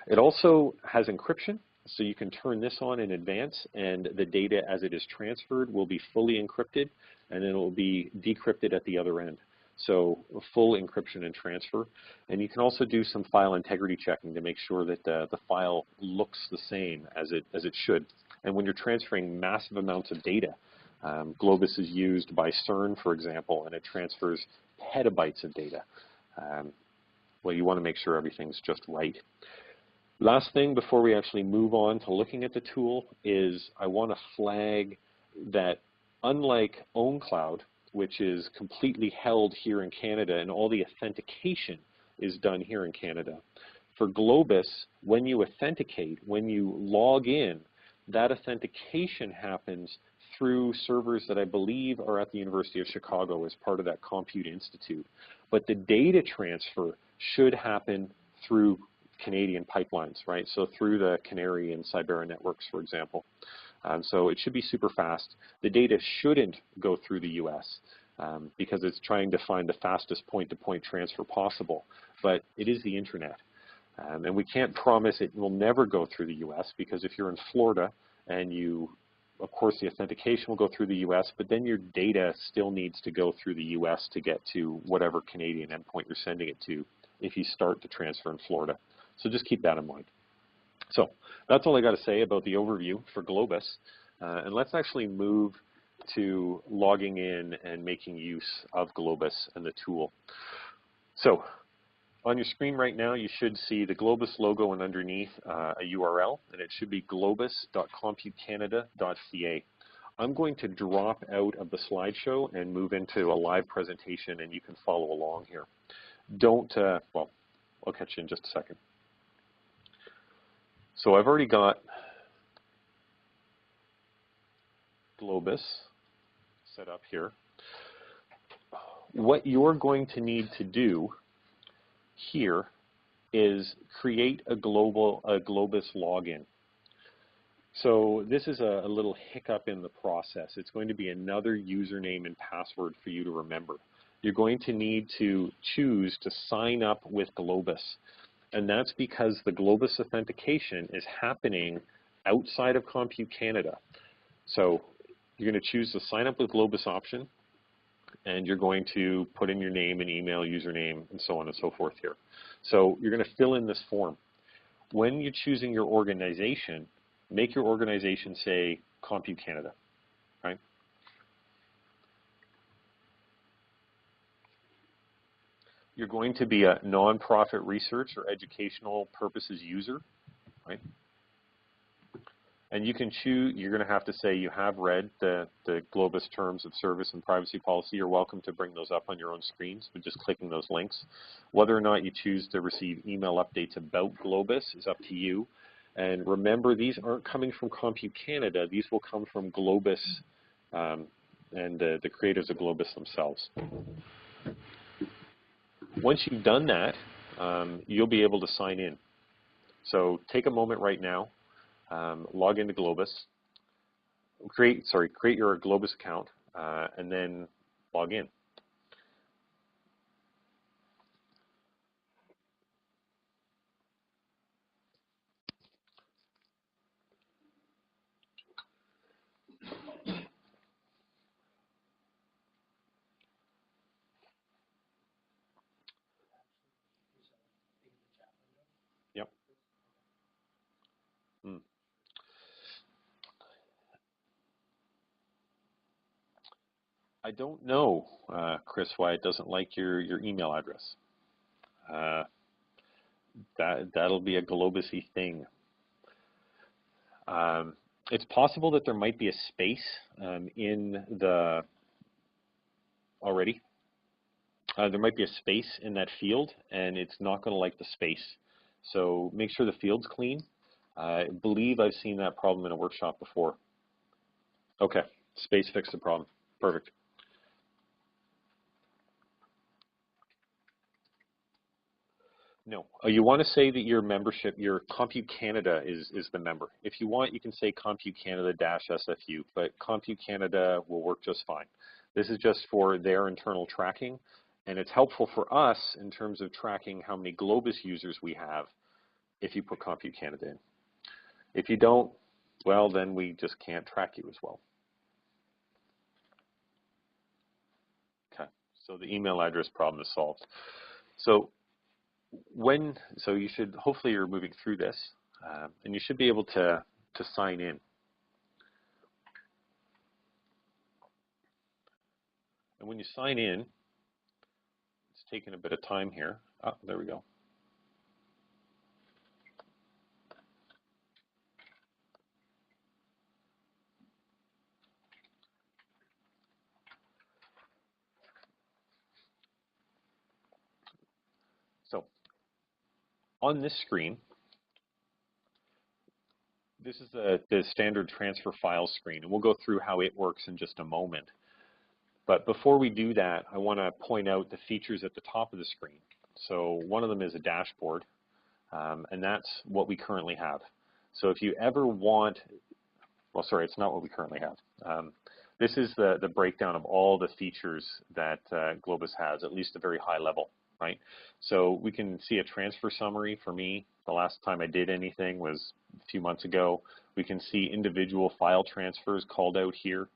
It also has encryption, so you can turn this on in advance, and the data as it is transferred will be fully encrypted, and then it will be decrypted at the other end. So full encryption and transfer. And you can also do some file integrity checking to make sure that the file looks the same as it should. And when you're transferring massive amounts of data, Globus is used by CERN, for example, and it transfers petabytes of data. Well, you want to make sure everything's just right. Last thing before we actually move on to looking at the tool is I want to flag that unlike ownCloud, which is completely held here in Canada and all the authentication is done here in Canada, for Globus, when you authenticate, when you log in, that authentication happens through servers that I believe are at the University of Chicago as part of that Compute Institute. But the data transfer should happen through Canadian pipelines, right? So through the Canary and Cybera networks, for example. So it should be super fast. The data shouldn't go through the US because it's trying to find the fastest point-to-point transfer possible. But it is the internet. And we can't promise it will never go through the US because if you're in Florida and of course, the authentication will go through the US, but then your data still needs to go through the US to get to whatever Canadian endpoint you're sending it to if you start the transfer in Florida. So just keep that in mind. So that's all I got to say about the overview for Globus. And let's actually move to logging in and making use of Globus and the tool. So on your screen right now, you should see the Globus logo and underneath a URL, and it should be globus.computecanada.ca. I'm going to drop out of the slideshow and move into a live presentation, and you can follow along here. Well, I'll catch you in just a second. So I've already got Globus set up here. What you're going to need to do here is create a Globus login. So this is a little hiccup in the process. It's going to be another username and password for you to remember. You're going to need to choose to sign up with Globus. And that's because the Globus authentication is happening outside of Compute Canada. So you're going to choose the sign up with Globus option, and you're going to put in your name and email, username, and so on and so forth here. So you're going to fill in this form. When you're choosing your organization, make your organization say Compute Canada, right? You're going to be a nonprofit research or educational purposes user, right? And you can choose, you're going to have to say you have read the Globus Terms of Service and Privacy Policy. You're welcome to bring those up on your own screens with just clicking those links. Whether or not you choose to receive email updates about Globus is up to you. And remember, these aren't coming from Compute Canada. These will come from Globus and the creators of Globus themselves. Once you've done that, you'll be able to sign in. So take a moment right now. Log into Globus, create your Globus account, and then log in. Yep. I don't know, Chris, why it doesn't like your email address. That'll be a Globus-y thing. It's possible that there might be a space in the already. There might be a space in that field, and it's not going to like the space. So make sure the field's clean. I believe I've seen that problem in a workshop before. Okay, space fixed the problem. Perfect. No, you want to say that your membership, your Compute Canada is the member. If you want, you can say Compute Canada-SFU, but Compute Canada will work just fine. This is just for their internal tracking, and it's helpful for us in terms of tracking how many Globus users we have if you put Compute Canada in. If you don't, well, then we just can't track you as well. Okay, so the email address problem is solved. So you should, hopefully you're moving through this, and you should be able to sign in. And when you sign in, it's taking a bit of time here. Oh, there we go. So on this screen, this is the standard transfer file screen, and we'll go through how it works in just a moment. But before we do that, I want to point out the features at the top of the screen. So one of them is a dashboard, and that's what we currently have. So if you ever want, well, sorry, it's not what we currently have. This is the breakdown of all the features that Globus has, at least a very high level, right? So we can see a transfer summary. For me, the last time I did anything was a few months ago. We can see individual file transfers called out here.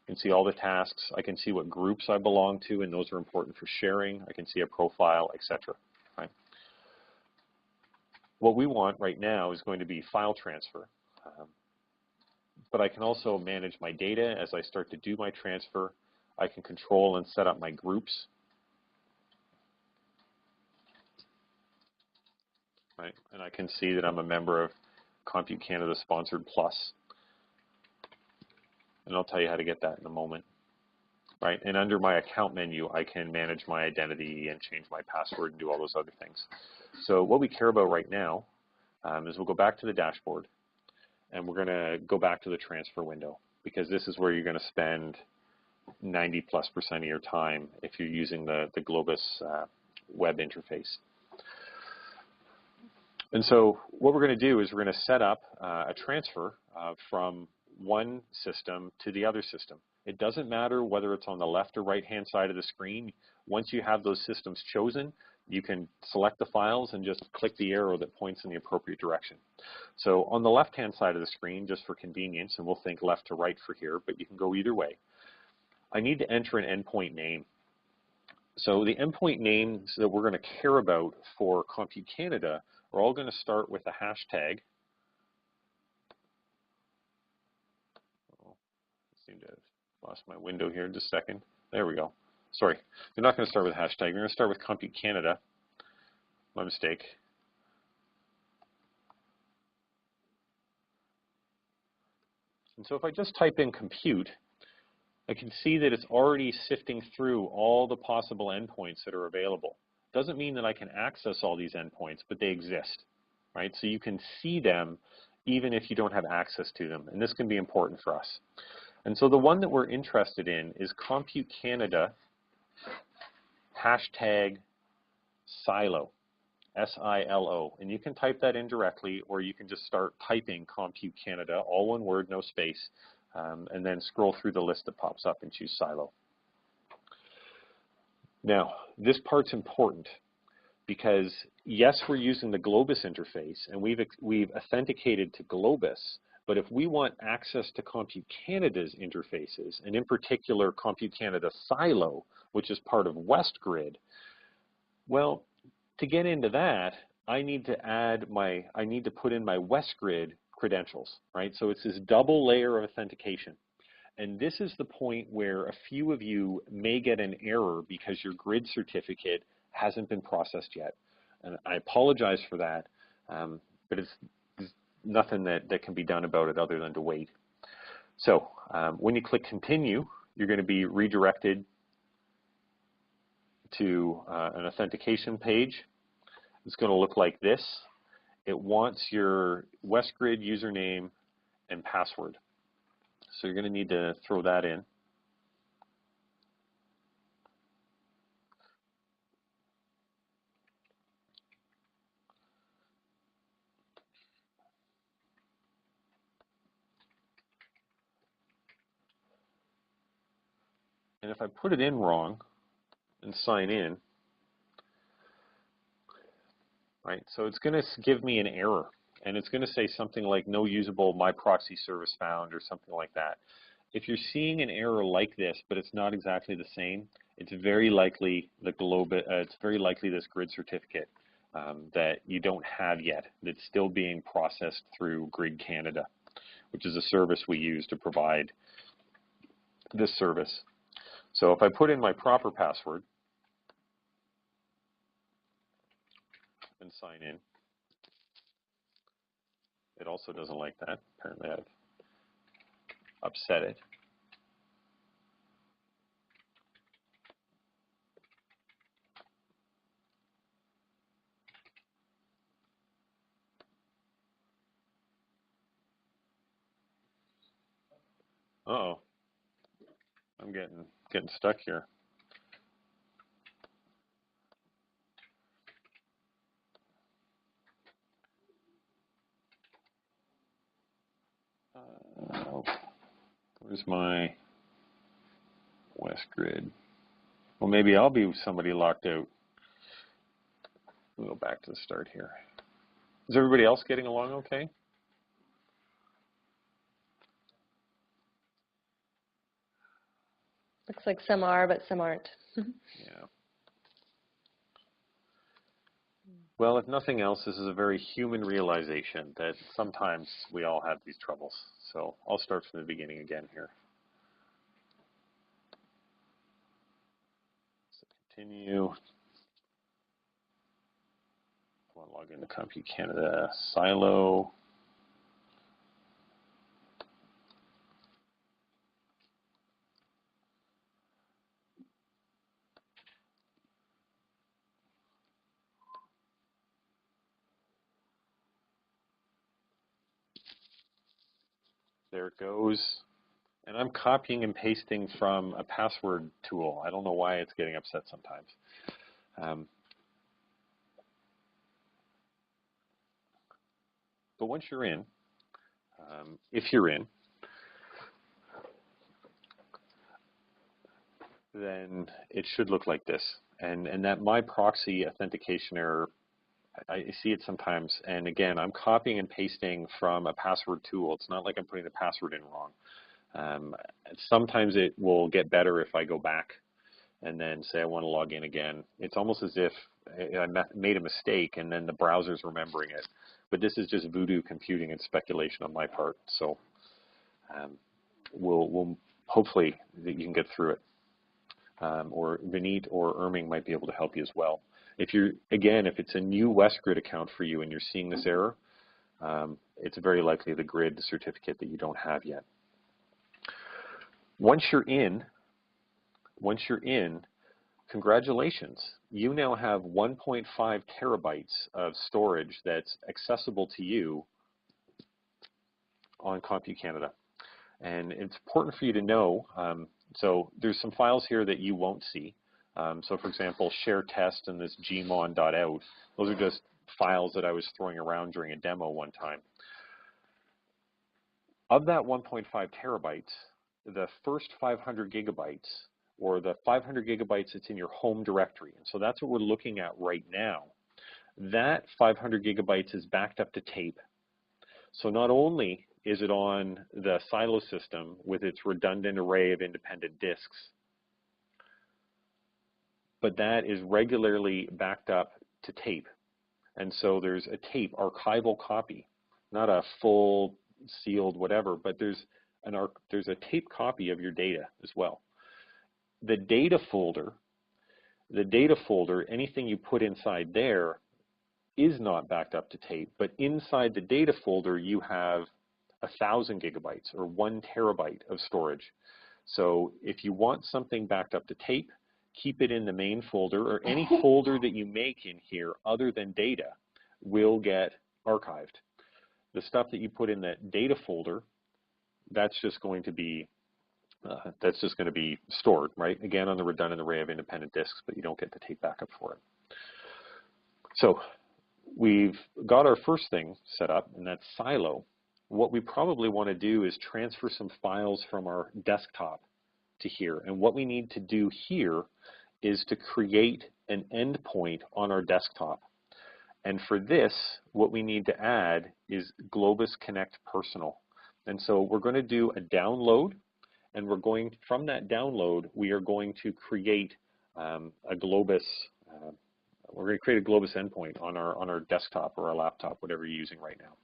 I can see all the tasks. I can see what groups I belong to, and those are important for sharing. I can see a profile, etc. Right? What we want right now is going to be file transfer. But I can also manage my data as I start to do my transfer. I can control and set up my groups. Right? And I can see that I'm a member of Compute Canada Sponsored Plus. And I'll tell you how to get that in a moment. Right? And under my account menu, I can manage my identity and change my password and do all those other things. So what we care about right now is we'll go back to the dashboard, and we're going to go back to the transfer window, because this is where you're going to spend 90+% of your time if you're using the Globus web interface. And so what we're going to do is we're going to set up a transfer from one system to the other system. It doesn't matter whether it's on the left or right-hand side of the screen. Once you have those systems chosen, you can select the files and just click the arrow that points in the appropriate direction. So on the left-hand side of the screen, just for convenience, and we'll think left to right for here, but you can go either way, I need to enter an endpoint name. So the endpoint names that we're going to care about for Compute Canada are all going to start with a hashtag. Oh, I seem to have lost my window here just a second. There we go. Sorry, they're not going to start with a hashtag. They're going to start with Compute Canada. My mistake. And so if I just type in compute, I can see that it's already sifting through all the possible endpoints that are available. Doesn't mean that I can access all these endpoints, but they exist, right? So you can see them even if you don't have access to them, and this can be important for us. And so the one that we're interested in is Compute Canada hashtag silo, S-I-L-O, and you can type that in directly, or you can just start typing Compute Canada, all one word, no space, and then scroll through the list that pops up and choose silo. Now, this part's important because, yes, we're using the Globus interface, and we've authenticated to Globus, but if we want access to Compute Canada's interfaces, and in particular Compute Canada Silo, which is part of WestGrid, well, to get into that, I need to put in my WestGrid credentials, right? So it's this double layer of authentication. And this is the point where a few of you may get an error because your grid certificate hasn't been processed yet. And I apologize for that, but it's nothing that can be done about it other than to wait. So when you click continue, you're going to be redirected to an authentication page. It's going to look like this. It wants your WestGrid username and password. So you're going to need to throw that in. And if I put it in wrong and sign in, right, so it's going to give me an error. And it's going to say something like no usable my proxy service found or something like that. If you're seeing an error like this, but it's not exactly the same, it's very likely it's very likely this grid certificate that you don't have yet. That's still being processed through Grid Canada, which is a service we use to provide this service. So if I put in my proper password and sign in, it also doesn't like that. Apparently I've upset it. Uh-oh. I'm getting stuck here. Where's my WestGrid? Well, maybe I'll be somebody locked out. We'll go back to the start here. Is everybody else getting along okay? Looks like some are, but some aren't. Yeah. Well, if nothing else, this is a very human realization that sometimes we all have these troubles. So I'll start from the beginning again here. So continue. I want to log into Compute Canada Silo. There it goes. And I'm copying and pasting from a password tool. I don't know why it's getting upset sometimes. But once you're in, if you're in, then it should look like this. And that my proxy authentication error, I see it sometimes. And again, I'm copying and pasting from a password tool. It's not like I'm putting the password in wrong. Sometimes it will get better if I go back and then say I want to log in again. It's almost as if I made a mistake and then the browser's remembering it. But this is just voodoo computing and speculation on my part. So we'll hopefully that you can get through it. Or Vineet or Erming might be able to help you as well. If it's a new WestGrid account for you and you're seeing this error, it's very likely the grid certificate that you don't have yet. Once you're in, congratulations. You now have 1.5 terabytes of storage that's accessible to you on CompuCanada. And it's important for you to know, so there's some files here that you won't see. So for example, share test and this gmon.out, those are just files that I was throwing around during a demo one time. Of that 1.5 terabytes, the first 500 gigabytes, or the 500 gigabytes that's in your home directory, and so that's what we're looking at right now, that 500 gigabytes is backed up to tape. So not only is it on the silo system with its redundant array of independent disks, but that is regularly backed up to tape. And so there's a tape archival copy, not a full sealed whatever, but there's a tape copy of your data as well. The data folder, anything you put inside there is not backed up to tape, but inside the data folder you have 1,000 gigabytes or 1 terabyte of storage. So if you want something backed up to tape, keep it in the main folder, or any folder that you make in here other than data will get archived. The stuff that you put in that data folder, that's just going to be stored, right? Again, on the redundant array of independent disks, but you don't get the tape backup for it. So we've got our first thing set up, and that's Silo. What we probably want to do is transfer some files from our desktop to here. And what we need to do here is to create an endpoint on our desktop. And for this, what we need to add is Globus Connect Personal. And so we're going to do a download, and from that download, we are going to create a Globus. We're going to create a Globus endpoint on our desktop or our laptop, whatever you're using right now.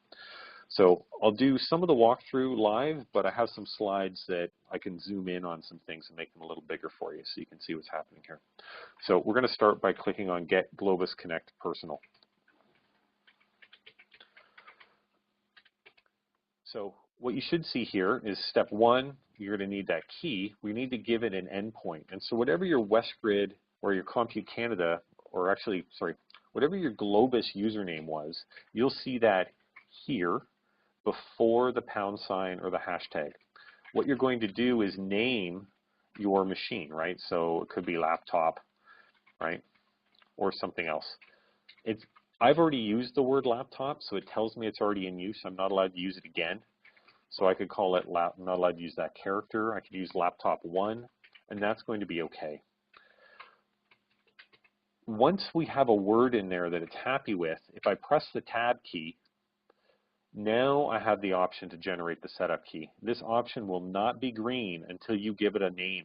So I'll do some of the walkthrough live, but I have some slides that I can zoom in on some things and make them a little bigger for you so you can see what's happening here. So we're going to start by clicking on Get Globus Connect Personal. So what you should see here is step one, you're going to need that key. We need to give it an endpoint. And so whatever your WestGrid or your CompuCanada, or actually, sorry, whatever your Globus username was, you'll see that here before the # or the hashtag. What you're going to do is name your machine, right? So it could be laptop, right? Or something else. I've already used the word laptop, so it tells me it's already in use. I'm not allowed to use it again. So I could call it, I'm not allowed to use that character. I could use laptop 1, and that's going to be okay. Once we have a word in there that it's happy with, if I press the tab key, now I have the option to generate the setup key. This option will not be green until you give it a name.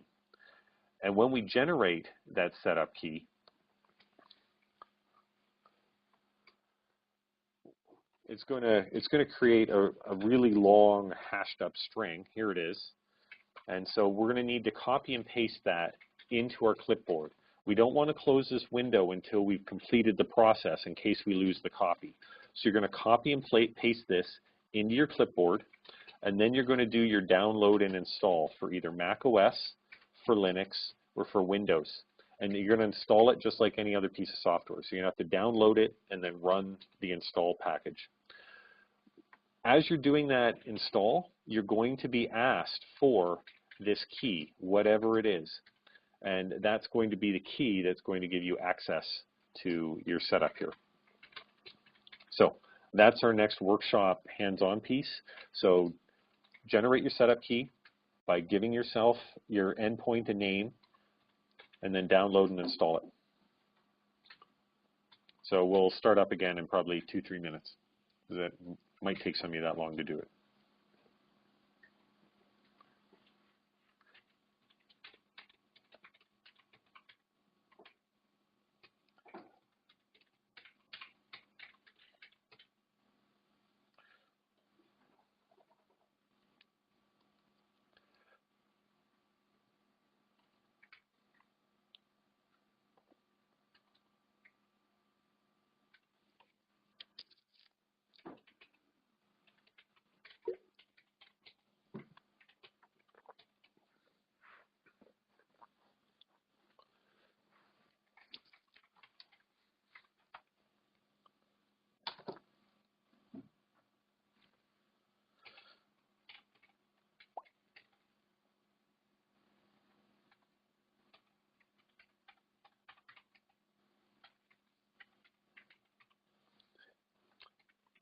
And when we generate that setup key, it's going to create a really long hashed up string. Here it is. And so we're going to need to copy and paste that into our clipboard. We don't want to close this window until we've completed the process in case we lose the copy. So you're going to copy and paste this into your clipboard, and then you're going to do your download and install for either Mac OS, for Linux, or for Windows. And you're going to install it just like any other piece of software. So you're going to have to download it and then run the install package. as you're doing that install, you're going to be asked for this key, whatever it is. And that's going to be the key that's going to give you access to your setup here. So that's our next workshop hands-on piece. So generate your setup key by giving yourself your endpoint a name, and then download and install it. So we'll start up again in probably 2-3 minutes. That might take some of you that long to do it.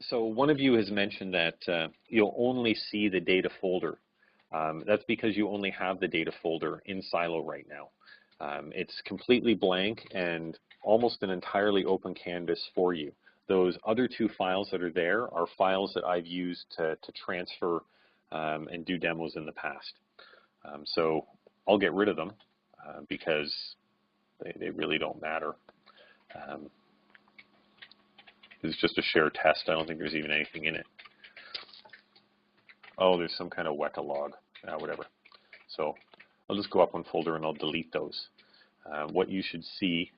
So one of you has mentioned that you'll only see the data folder. That's because you only have the data folder in Silo right now. It's completely blank and almost an entirely open canvas for you. Those other 2 files that are there are files that I've used to transfer and do demos in the past. So I'll get rid of them because they really don't matter. It's just a shared test. I don't think there's even anything in it. Oh, there's some kind of Weka log, whatever. So I'll just go up one folder and I'll delete those. What you should see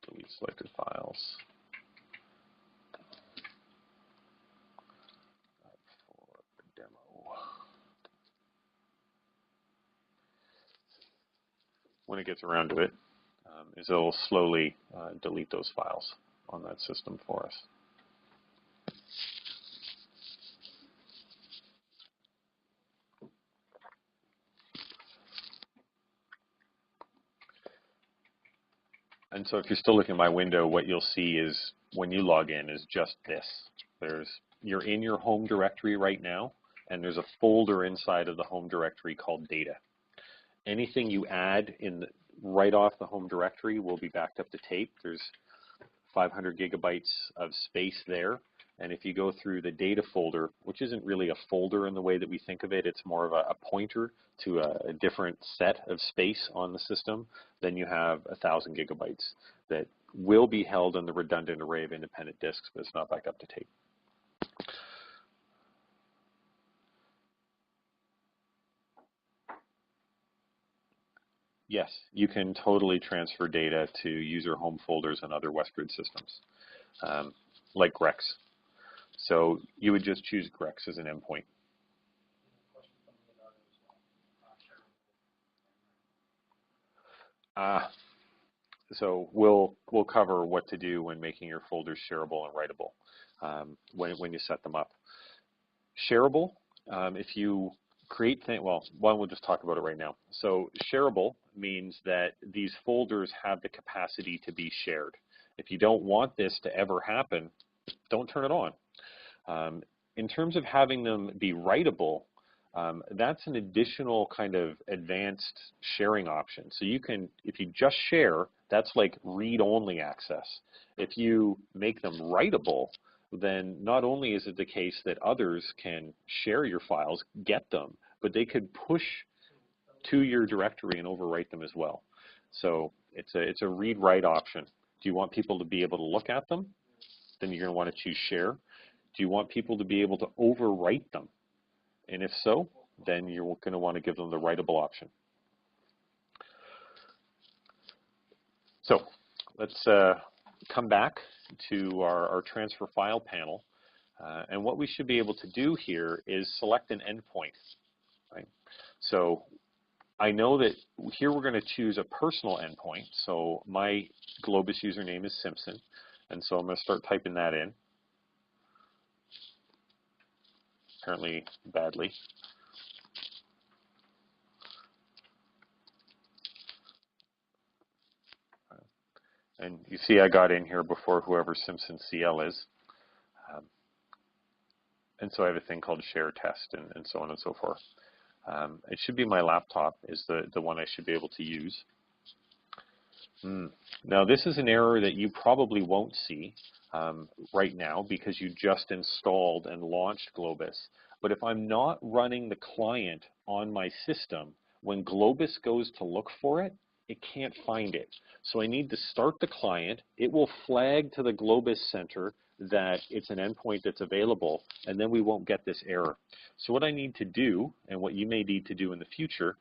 delete selected files. For the demo. When it gets around to it, is it'll slowly delete those files on that system for us. And so if you're still looking at my window, what you'll see is when you log in is just this. You're in your home directory right now, and there's a folder inside of the home directory called data. Anything you add right off the home directory will be backed up to tape. There's 500 gigabytes of space there. And if you go through the data folder, which isn't really a folder in the way that we think of it, it's more of a pointer to a different set of space on the system, then you have 1,000 gigabytes that will be held in the redundant array of independent disks, but it's not backed up to tape. Yes, you can totally transfer data to user home folders and other WestGrid systems, like Grex. So you would just choose Grex as an endpoint. So we'll cover what to do when making your folders shareable and writable when you set them up. Shareable, if you create things, well, we'll just talk about it right now. So shareable means that these folders have the capacity to be shared. If you don't want this to ever happen, don't turn it on. In terms of having them be writable, that's an additional kind of advanced sharing option. So you can, if you just share, that's like read-only access. If you make them writable, then not only is it the case that others can share your files, get them, but they could push to your directory and overwrite them as well. So it's a read-write option. Do you want people to be able to look at them? Then you're going to want to choose share. Do you want people to be able to overwrite them? And if so, then you're going to want to give them the writable option. So let's come back to our transfer file panel. And what we should be able to do here is select an endpoint. Right? So I know that here we're going to choose a personal endpoint. So my Globus username is Simpson. And so I'm going to start typing that in. Apparently badly. And you see I got in here before whoever Simpson CL is. And so I have a thing called share test and so on and so forth. It should be my laptop is the one I should be able to use. Now this is an error that you probably won't see right now because you just installed and launched Globus. But if I'm not running the client on my system, when Globus goes to look for it, it can't find it. So I need to start the client. It will flag to the Globus center that it's an endpoint that's available, and then we won't get this error. So what I need to do, and what you may need to do in the future,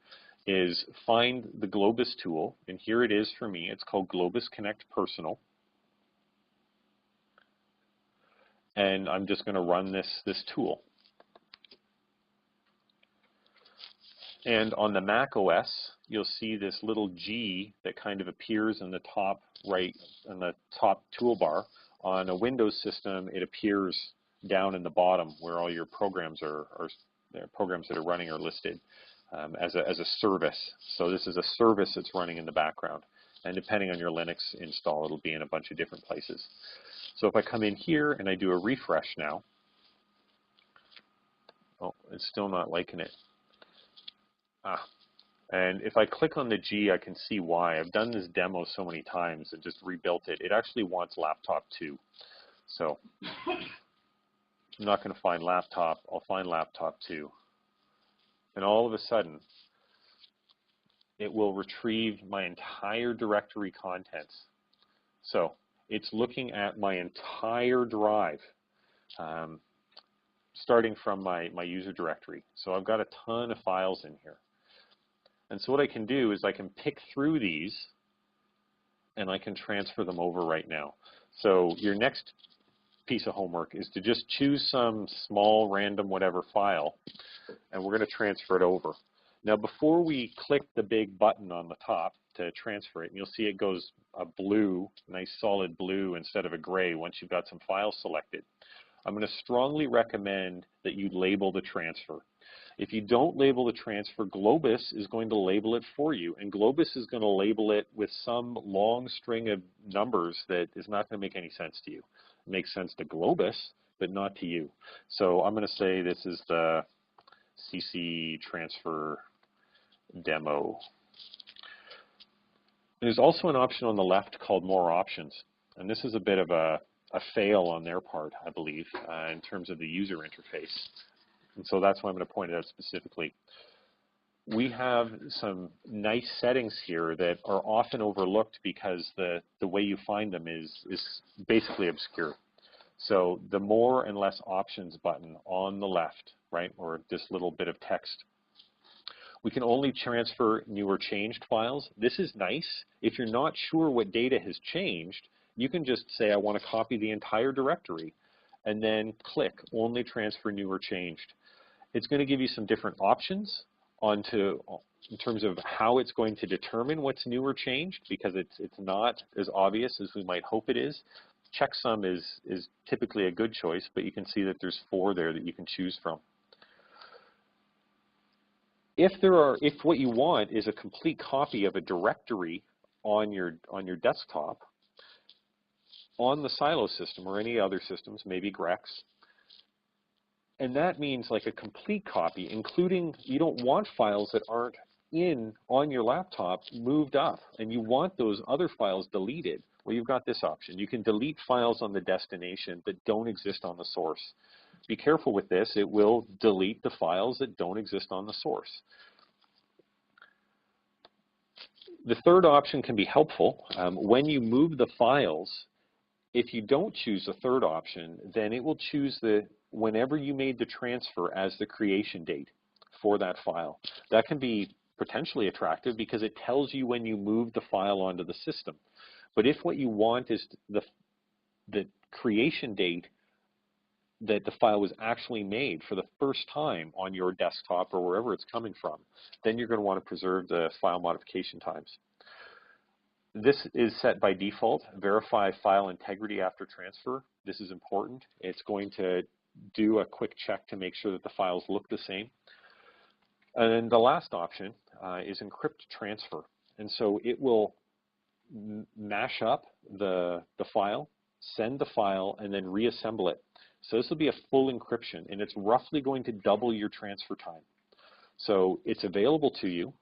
is find the Globus tool, and here it is for me. It's called Globus Connect Personal. And I'm just going to run this tool. And on the Mac OS, you'll see this little G that kind of appears in the top right, in the top toolbar. On a Windows system, it appears down in the bottom where all your programs programs that are running are listed as a service. So this is a service that's running in the background. And depending on your Linux install, it'll be in a bunch of different places. So if I come in here and I do a refresh now, oh, it's still not liking it. And if I click on the G, I can see why. I've done this demo so many times and just rebuilt it. It actually wants laptop 2. So I'm not going to find laptop. I'll find laptop 2. And all of a sudden, it will retrieve my entire directory contents. So it's looking at my entire drive, starting from my user directory. So I've got a ton of files in here. And so what I can do is I can pick through these and I can transfer them over right now. So your next piece of homework is to just choose some small random whatever file and we're going to transfer it over. Now before we click the big button on the top to transfer it, and you'll see it goes a blue, nice solid blue instead of a gray once you've got some files selected. I'm going to strongly recommend that you label the transfer. If you don't label the transfer, Globus is going to label it for you, and Globus is going to label it with some long string of numbers that is not going to make any sense to you. It makes sense to Globus, but not to you. So I'm going to say this is the CC transfer demo. There's also an option on the left called More Options, and this is a bit of a fail on their part, I believe, in terms of the user interface. And so that's why I'm going to point it out specifically. We have some nice settings here that are often overlooked because the way you find them is basically obscure. So the more and less options button on the left, right, or this little bit of text. We can only transfer new or changed files. This is nice. If you're not sure what data has changed, you can just say, I want to copy the entire directory, and then click Only Transfer New or Changed. It's going to give you some different options in terms of how it's going to determine what's new or changed, because it's not as obvious as we might hope it is. Checksum is typically a good choice, but you can see that there's 4 there that you can choose from. If what you want is a complete copy of a directory on your desktop, on the Silo system or any other systems, maybe Grex, and that means like a complete copy, including you don't want files that aren't on your laptop moved up, and you want those other files deleted. Well, you've got this option. You can delete files on the destination that don't exist on the source. Be careful with this. It will delete the files that don't exist on the source. The third option can be helpful. When you move the files, if you don't choose the third option, then it will choose whenever you made the transfer as the creation date for that file. That can be potentially attractive because it tells you when you moved the file onto the system. But if what you want is the creation date that the file was actually made for the first time on your desktop or wherever it's coming from, then you're going to want to preserve the file modification times. This is set by default. Verify file integrity after transfer. This is important. It's going to do a quick check to make sure that the files look the same. And then the last option is encrypt transfer. And so it will mash up the file, send the file, and then reassemble it. So this will be a full encryption, and it's roughly going to double your transfer time. So it's available to you.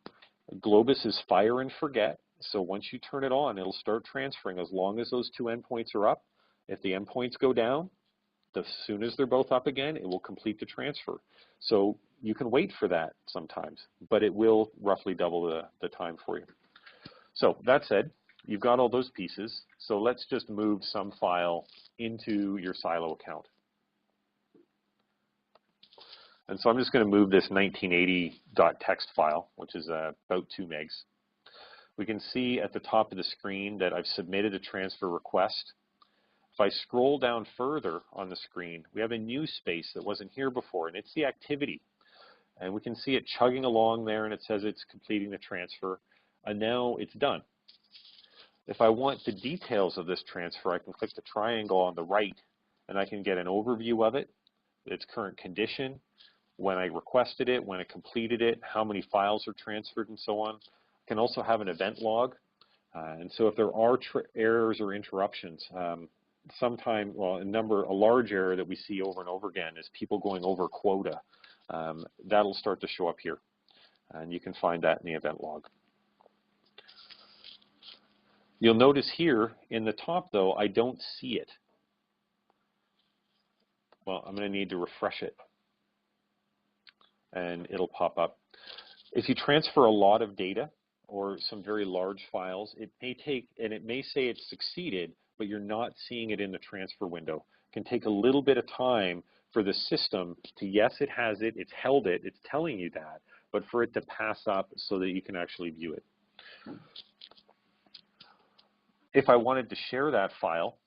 Globus is fire and forget. So once you turn it on, it'll start transferring as long as those two endpoints are up. If the endpoints go down, as soon as they're both up again, it will complete the transfer. So you can wait for that sometimes, but it will roughly double the time for you. So that said, you've got all those pieces. So let's just move some file into your silo account. And so I'm just going to move this 1980.txt file, which is about 2 megs. We can see at the top of the screen that I've submitted a transfer request. If I scroll down further on the screen, we have a new space that wasn't here before, and it's the activity. And we can see it chugging along there, and it says it's completing the transfer, and now it's done. If I want the details of this transfer, I can click the triangle on the right, and I can get an overview of it, its current condition, when I requested it, when it completed it, how many files are transferred, and so on. I can also have an event log. And so if there are errors or interruptions, a large error that we see over and over again is people going over quota. That'll start to show up here. And you can find that in the event log. You'll notice here in the top, though, I don't see it. Well, I'm going to need to refresh it, and it'll pop up. If you transfer a lot of data or some very large files, it may take, and it may say it's succeeded, but you're not seeing it in the transfer window. It can take a little bit of time for the system to, yes, it has it, it's held it, it's telling you that, but for it to pass up so that you can actually view it. If I wanted to share that file,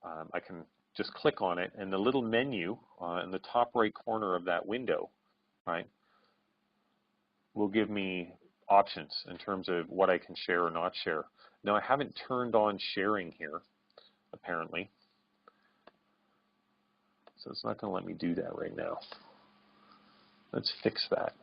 I can just click on it, and the little menu in the top right corner of that window, right, will give me options in terms of what I can share or not share. Now, I haven't turned on sharing here, apparently, so it's not going to let me do that right now. Let's fix that.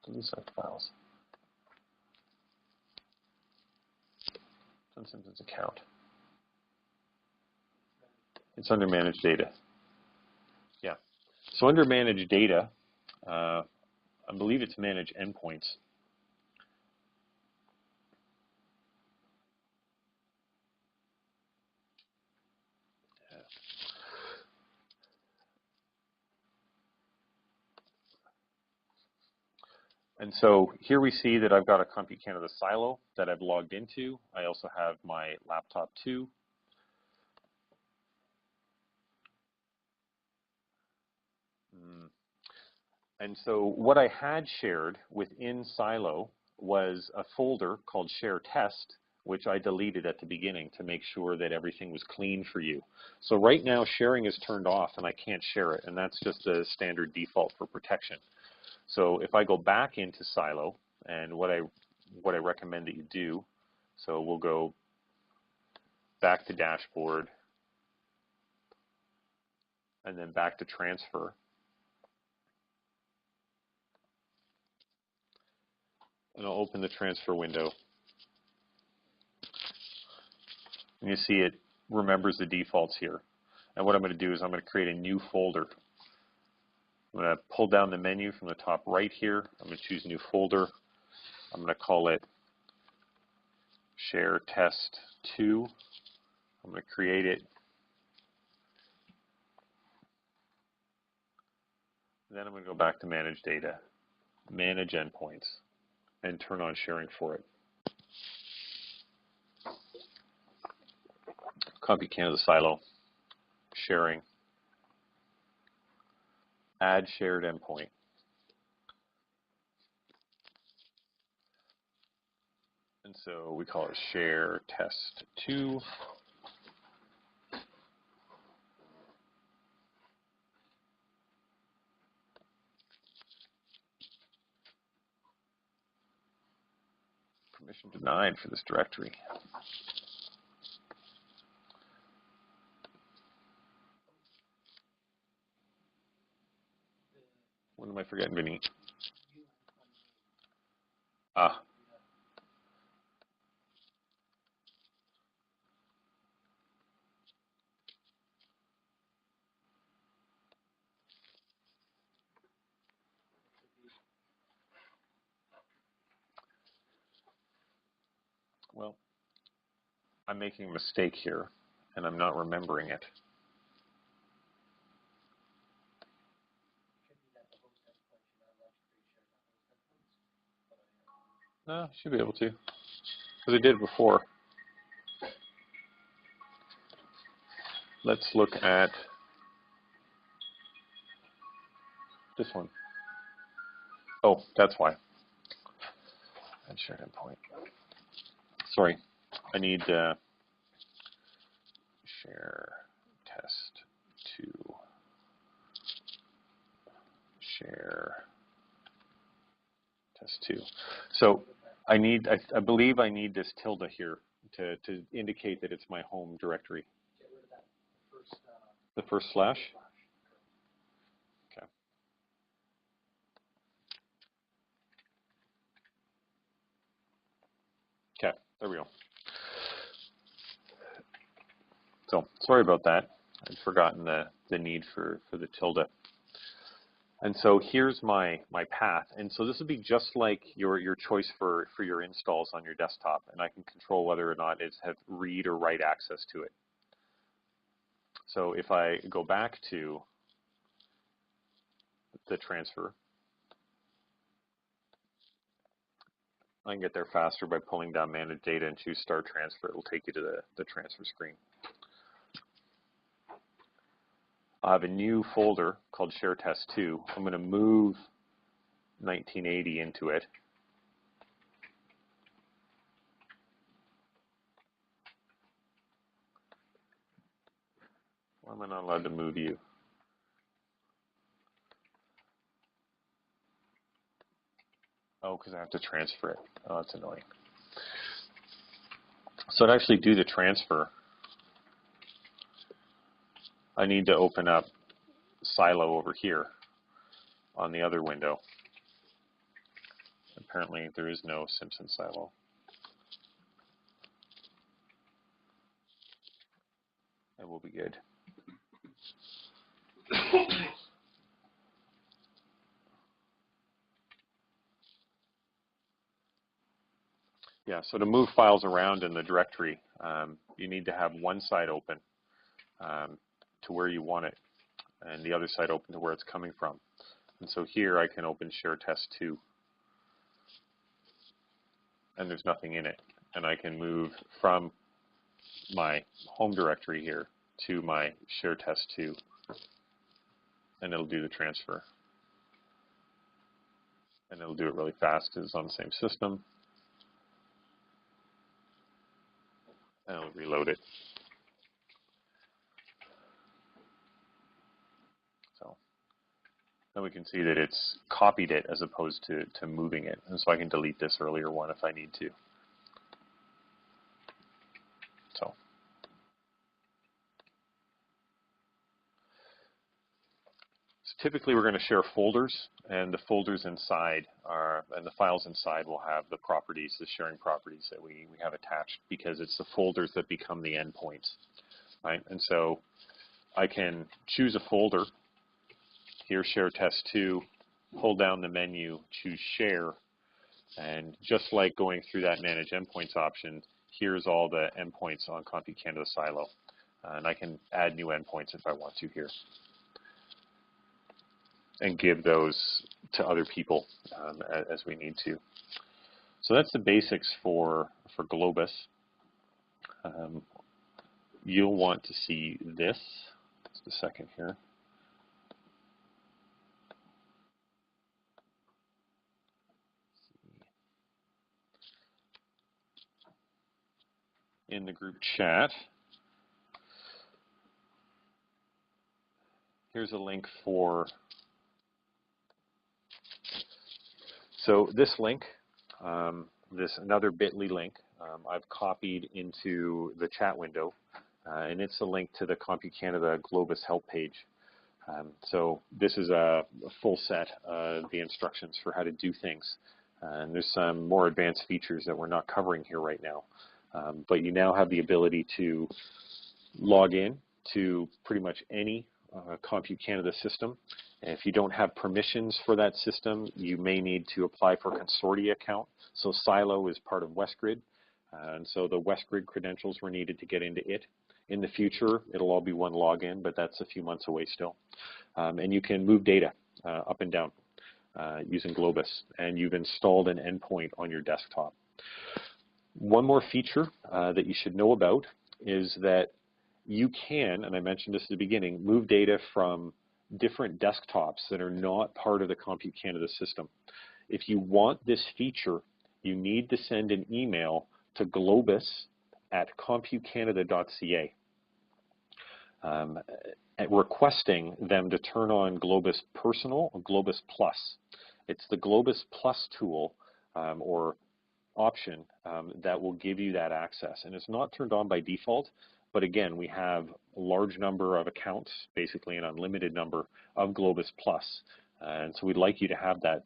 Delete select files. On Simpson's account. It's under Manage Data. Yeah. So under Manage Data, I believe it's Manage Endpoints. Yeah. And so here we see that I've got a Compute Canada silo that I've logged into. I also have my laptop 2. And so what I had shared within Silo was a folder called Share Test, which I deleted at the beginning to make sure that everything was clean for you. So right now sharing is turned off and I can't share it, and that's just the standard default for protection. So if I go back into Silo, and what I recommend that you do, so we'll go back to Dashboard, and then back to Transfer. And I'll open the transfer window. And you see it remembers the defaults here. And what I'm going to do is I'm going to create a new folder. I'm going to pull down the menu from the top right here. I'm going to choose New Folder. I'm going to call it Share Test 2. I'm going to create it. Then I'm going to go back to Manage Data, Manage Endpoints, and turn on sharing for it. Compute Canada silo, sharing, add shared endpoint. And so we call it share test 2. Permission denied for this directory. What am I forgetting, Vinny? Ah. Well, I'm making a mistake here, and I'm not remembering it. No, should be able to, because I did it before. Let's look at this one. Oh, that's why. And shared endpoint. Sorry, I need share test 2. Share test 2. So I believe I need this tilde here to indicate that it's my home directory. Get rid of that first, The first slash? Okay. Okay, there we go. So sorry about that. I'd forgotten the need for the tilde. And so here's my path. And so this would be just like your choice for your installs on your desktop. And I can control whether or not it's have read or write access to it. So if I go back to the transfer, I can get there faster by pulling down Manage Data and choose Start Transfer. It will take you to the transfer screen. I have a new folder called Share Test 2. I'm going to move 1980 into it. Why am I not allowed to move you? Oh, because I have to transfer it. Oh, that's annoying. So to actually do the transfer, I need to open up Silo over here on the other window. Apparently, there is no Simpson silo. And we'll be good. Yeah, so to move files around in the directory, you need to have one side open to where you want it, and the other side open to where it's coming from. And so here I can open Share Test 2, and there's nothing in it. And I can move from my home directory here to my Share Test 2, and it'll do the transfer. And it'll do it really fast because it's on the same system. And it'll reload it. So then we can see that it's copied it as opposed to moving it. And so I can delete this earlier one if I need to. So typically we're going to share folders, and the folders inside and the files inside will have the properties, the sharing properties that we have attached, because it's the folders that become the endpoints, right? And so I can choose a folder, here Share Test 2, hold down the menu, choose Share, and just like going through that Manage Endpoints option, here's all the endpoints on Config Canada Silo. And I can add new endpoints if I want to here, and give those to other people as we need to. So that's the basics for Globus. You'll want to see this. Just a second here. in the group chat. Here's a link for, so this link, this another bit.ly link, I've copied into the chat window, and it's a link to the CompuCanada Globus help page. So this is a full set of the instructions for how to do things. And there's some more advanced features that we're not covering here right now. But you now have the ability to log in to pretty much any CompuCanada system. And if you don't have permissions for that system, you may need to apply for a consortia account. So Silo is part of WestGrid, and so the WestGrid credentials were needed to get into it. In the future, it'll all be one login, but that's a few months away still. And you can move data up and down using Globus, and you've installed an endpoint on your desktop. One more feature that you should know about is that you can, and I mentioned this at the beginning, move data from different desktops that are not part of the CompuCanada system. If you want this feature, you need to send an email to globus@compucanada.ca requesting them to turn on Globus Personal or Globus Plus. It's the Globus Plus tool or option that will give you that access. And it's not turned on by default, but again, we have a large number of accounts, basically an unlimited number of Globus Plus. And so we'd like you to have that.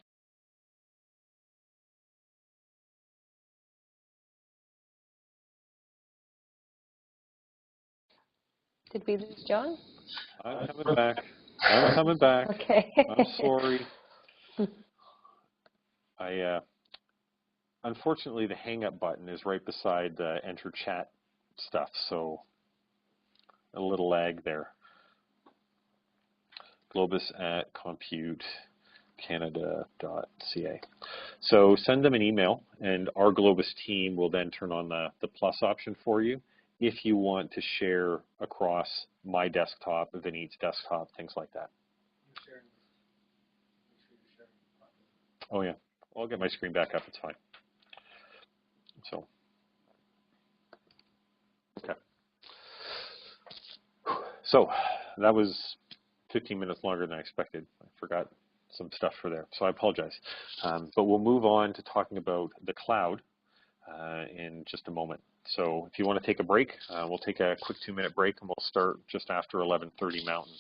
Did we lose John? I'm coming back. I'm coming back. Okay. I'm sorry. Unfortunately, the hang up button is right beside the enter chat stuff, so a little lag there. globus@compucanada.ca. So send them an email, and our Globus team will then turn on the plus option for you if you want to share across my desktop, Vineet's desktop, things like that. Oh yeah, I'll get my screen back up, it's fine. So, okay. So that was 15 minutes longer than I expected. I forgot some stuff for there, so I apologize. But we'll move on to talking about the cloud in just a moment. So if you want to take a break, we'll take a quick 2-minute break, and we'll start just after 11:30 Mountain,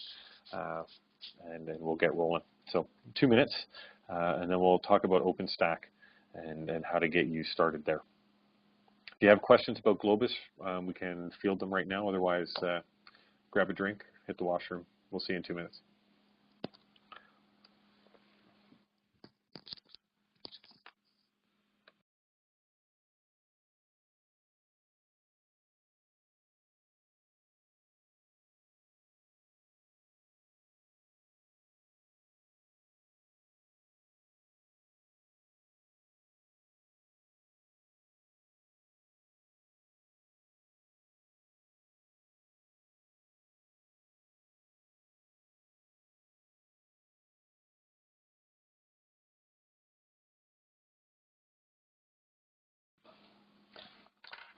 and then we'll get rolling. So 2 minutes, and then we'll talk about OpenStack and how to get you started there. If you have questions about Globus, we can field them right now. Otherwise, grab a drink, hit the washroom. We'll see you in 2 minutes.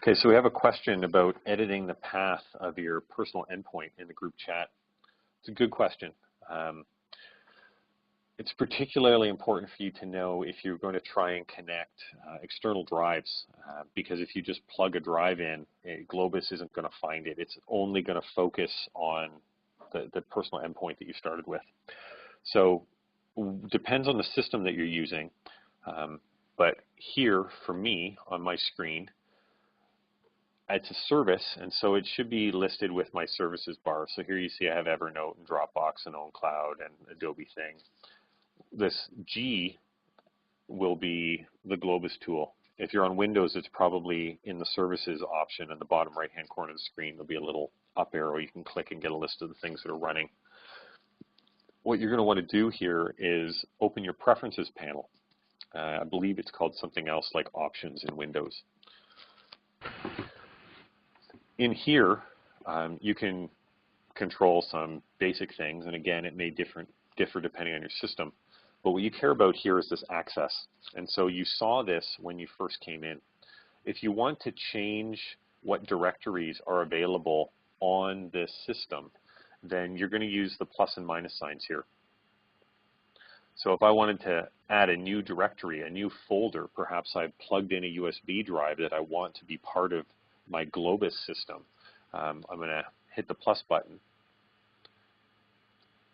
Okay, so we have a question about editing the path of your personal endpoint in the group chat. It's a good question. It's particularly important for you to know if you're going to try and connect external drives, because if you just plug a drive in, Globus isn't going to find it. It's only going to focus on the personal endpoint that you started with. So depends on the system that you're using, but here for me on my screen, it's a service, and so it should be listed with my services bar. So here you see I have Evernote and Dropbox and ownCloud and Adobe thing. This G will be the Globus tool. If you're on Windows, it's probably in the services option in the bottom right-hand corner of the screen. There'll be a little up arrow you can click and get a list of the things that are running. What you're going to want to do here is open your preferences panel. I believe it's called something else like options in Windows. In here, you can control some basic things, and again, it may differ depending on your system. But what you care about here is this access. And so you saw this when you first came in. If you want to change what directories are available on this system, then you're going to use the plus and minus signs here. So if I wanted to add a new directory, a new folder, perhaps I've plugged in a USB drive that I want to be part of my Globus system, I'm going to hit the plus button.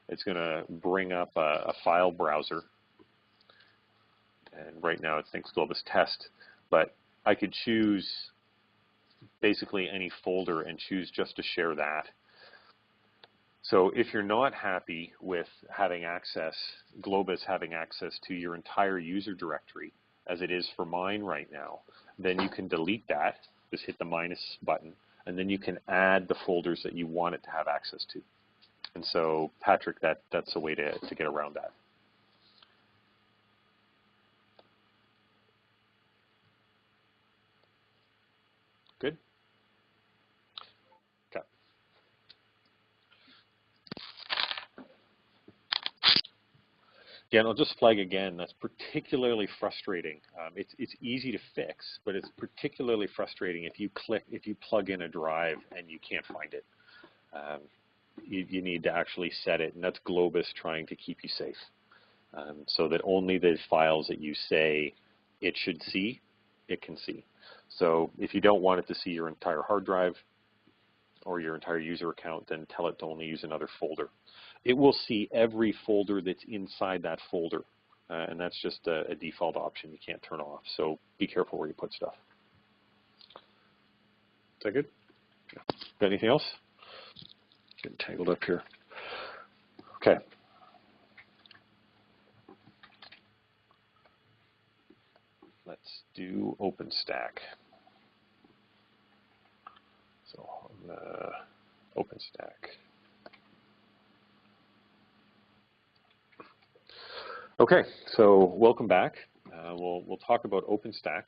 It's going to bring up a file browser. And right now it thinks Globus test, but I could choose basically any folder and choose just to share that. So if you're not happy with having access, Globus having access to your entire user directory, as it is for mine right now, then you can delete that, just hit the minus button, and then you can add the folders that you want it to have access to. And so, Patrick, that's a way to get around that. Good? Okay. Again, I'll just flag again, that's particularly frustrating. It's easy to fix, but it's particularly frustrating if you plug in a drive and you can't find it. You need to actually set it, and that's Globus trying to keep you safe, so that only the files that you say it should see, it can see. So if you don't want it to see your entire hard drive or your entire user account, then tell it to only use another folder. It will see every folder that's inside that folder, and that's just a default option you can't turn off. So be careful where you put stuff. Is that good? Got anything else? Getting tangled up here. Okay. Let's do OpenStack. So on OpenStack. Okay, so welcome back. We'll talk about OpenStack.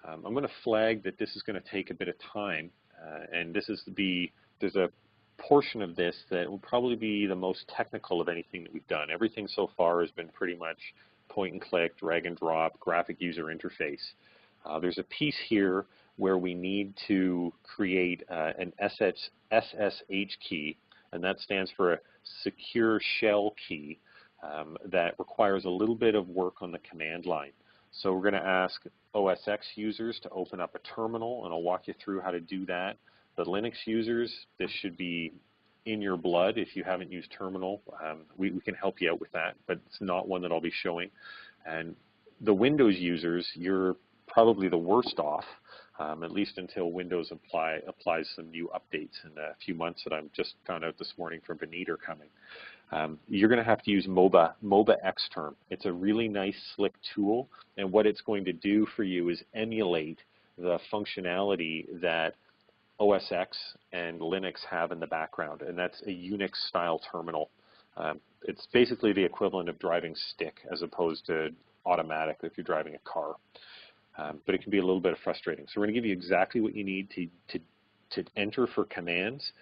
I'm going to flag that this is going to take a bit of time, and there's a portion of this that will probably be the most technical of anything that we've done. Everything so far has been pretty much point and click, drag and drop, graphic user interface. There's a piece here where we need to create an SSH key, and that stands for a secure shell key that requires a little bit of work on the command line. So we're going to ask OS X users to open up a terminal, and I'll walk you through how to do that. The Linux users, this should be in your blood if you haven't used terminal. We can help you out with that, but it's not one that I'll be showing. And the Windows users, you're probably the worst off, at least until Windows applies some new updates in a few months that I'm just found out this morning from Benit are coming. You're going to have to use MOBA Xterm. It's a really nice, slick tool, and what it's going to do for you is emulate the functionality that OS X and Linux have in the background, and that's a Unix-style terminal. It's basically the equivalent of driving stick as opposed to automatic if you're driving a car. But it can be a little bit frustrating. So we're going to give you exactly what you need to enter for commands,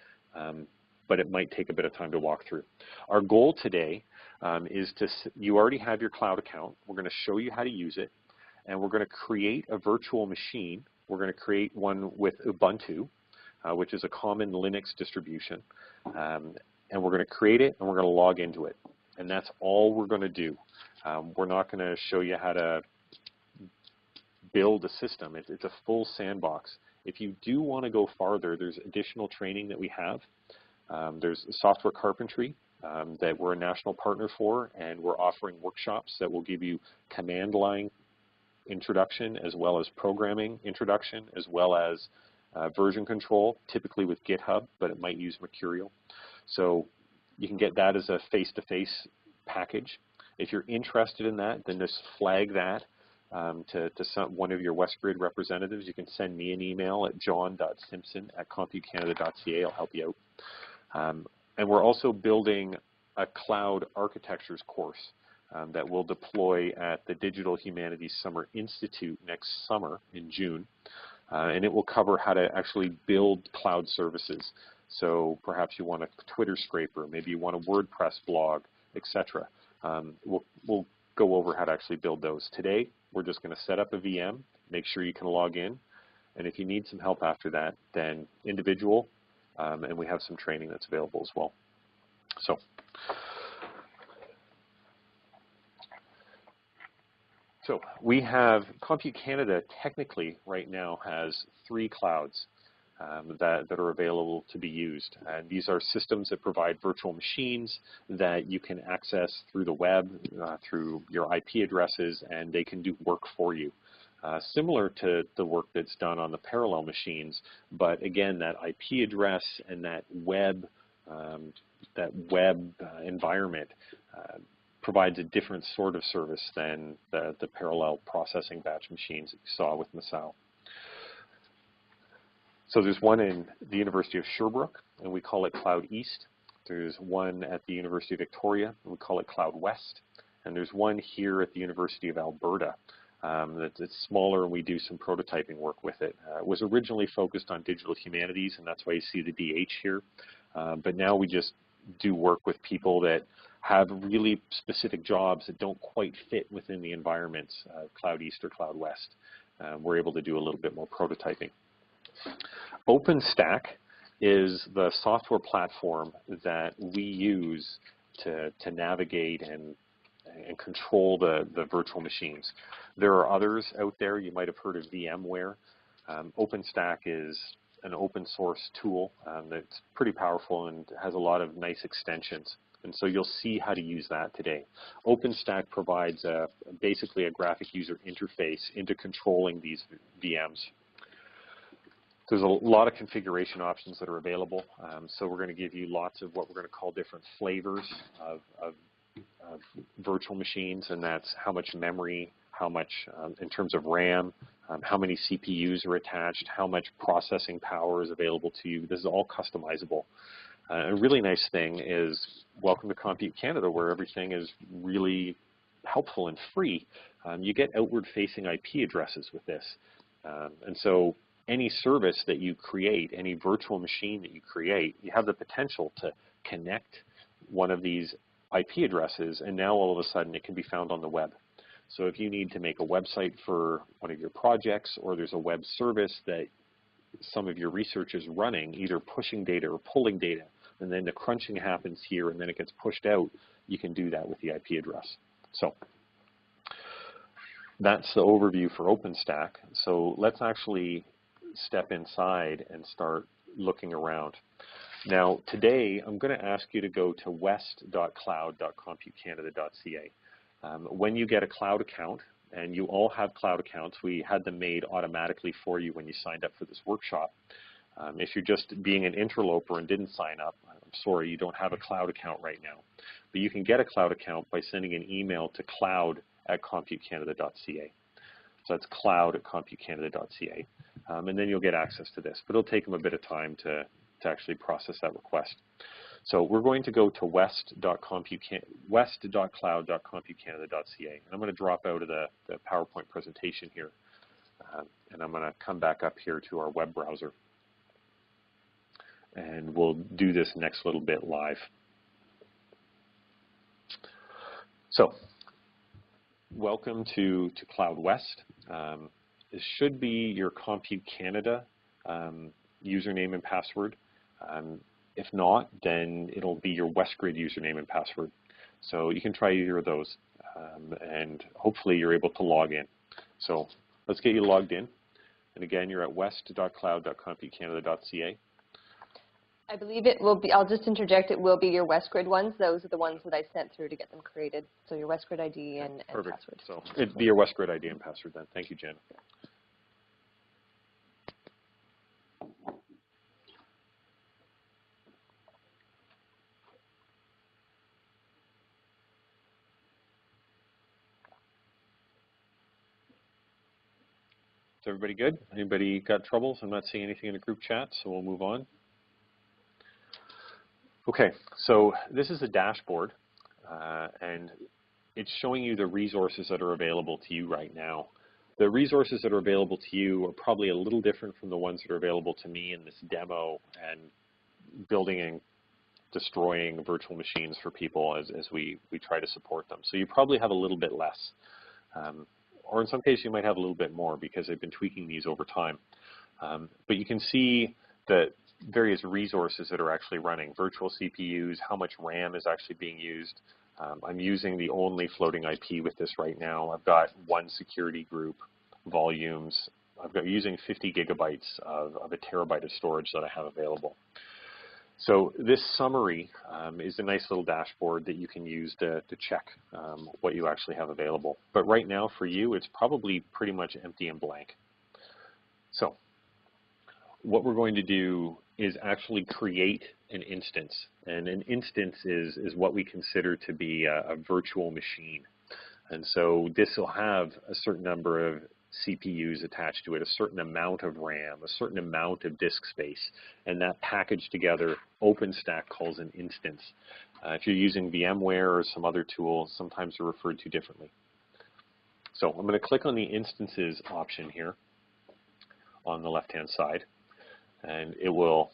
but it might take a bit of time to walk through. Our goal today is you already have your cloud account. We're going to show you how to use it, and we're going to create a virtual machine. We're going to create one with Ubuntu, which is a common Linux distribution, and we're going to create it and we're going to log into it, and that's all we're going to do. We're not going to show you how to build a system. It's a full sandbox. If you do want to go farther, there's additional training that we have. There's software carpentry that we're a national partner for, and we're offering workshops that will give you command line introduction as well as programming introduction as well as version control, typically with GitHub, but it might use Mercurial. So you can get that as a face-to-face package. If you're interested in that, then just flag that to one of your WestGrid representatives. You can send me an email at john.simpson@compucanada.ca. I'll help you out. And we're also building a cloud architectures course that we'll deploy at the Digital Humanities Summer Institute next summer in June. And it will cover how to actually build cloud services. So perhaps you want a Twitter scraper, maybe you want a WordPress blog, etc. We'll go over how to actually build those. Today, we're just going to set up a VM, make sure you can log in, And if you need some help after that, then individual, and we have some training that's available as well. So we have, Compute Canada technically right now has 3 clouds that are available to be used. And these are systems that provide virtual machines that you can access through the web, through your IP addresses, and they can do work for you. Similar to the work that's done on the parallel machines, but again, that IP address and that web environment provides a different sort of service than the parallel processing batch machines that you saw with Masao. So there's one in the University of Sherbrooke, and we call it Cloud East. There's one at the University of Victoria, and we call it Cloud West. And there's one here at the University of Alberta that's smaller, and we do some prototyping work with it. It was originally focused on digital humanities, and that's why you see the DH here. But now we just do work with people that have really specific jobs that don't quite fit within the environments of Cloud East or Cloud West. We're able to do a little bit more prototyping. OpenStack is the software platform that we use to navigate and control the virtual machines. There are others out there. You might have heard of VMware. OpenStack is an open source tool that's pretty powerful and has a lot of nice extensions. And so you'll see how to use that today. OpenStack provides basically a graphic user interface into controlling these VMs. There's a lot of configuration options that are available. So we're going to give you lots of what we're going to call different flavors of virtual machines, and that's how much memory, how much in terms of RAM, how many CPUs are attached, how much processing power is available to you. This is all customizable. A really nice thing is, welcome to Compute Canada, where everything is really helpful and free. You get outward-facing IP addresses with this. And so any service that you create, any virtual machine that you create, you have the potential to connect one of these IP addresses, and now all of a sudden it can be found on the web. So if you need to make a website for one of your projects, or there's a web service that some of your research is running, either pushing data or pulling data, and then the crunching happens here and then it gets pushed out, you can do that with the IP address. So that's the overview for OpenStack. So let's actually step inside and start looking around. Now today I'm going to ask you to go to west.cloud.computecanada.ca. When you get a cloud account, and you all have cloud accounts, we had them made automatically for you when you signed up for this workshop. If you're just being an interloper and didn't sign up, I'm sorry, you don't have a cloud account right now. But you can get a cloud account by sending an email to cloud@computecanada.ca. So that's cloud@computecanada.ca. And then you'll get access to this. But it'll take them a bit of time to actually process that request. So we're going to go to west.cloud.computecanada.ca. And I'm going to drop out of the PowerPoint presentation here. And I'm going to come back up here to our web browser. And we'll do this next little bit live. So welcome to Cloud West. This should be your Compute Canada username and password. If not, then it'll be your WestGrid username and password. So you can try either of those, and hopefully you're able to log in. So let's get you logged in. And again, you're at west.cloud.computecanada.ca. I believe it will be, I'll just interject, it will be your WestGrid ones. Those are the ones that I sent through to get them created. So your WestGrid ID and password. So it'd be your WestGrid ID and password then. Thank you, Jen. Is everybody good? Anybody got troubles? I'm not seeing anything in the group chat, so we'll move on. Okay, so this is a dashboard, and it's showing you the resources that are available to you right now. The resources that are available to you are probably a little different from the ones that are available to me in this demo and building and destroying virtual machines for people as we try to support them. So you probably have a little bit less. Or in some cases, you might have a little bit more because they've been tweaking these over time. But you can see the various resources that are actually running, virtual CPUs, how much RAM is actually being used. I'm using the only floating IP with this right now. I've got one security group, volumes. I've got using 50 gigabytes of a terabyte of storage that I have available. So this summary is a nice little dashboard that you can use to check what you actually have available. But right now for you, it's probably pretty much empty and blank. So what we're going to do is actually create an instance. And an instance is what we consider to be a virtual machine. And so this will have a certain number of CPUs attached to it, a certain amount of RAM, a certain amount of disk space, and that packaged together OpenStack calls an instance. If you're using VMware or some other tool, sometimes they're referred to differently. So I'm going to click on the instances option here on the left-hand side, and it will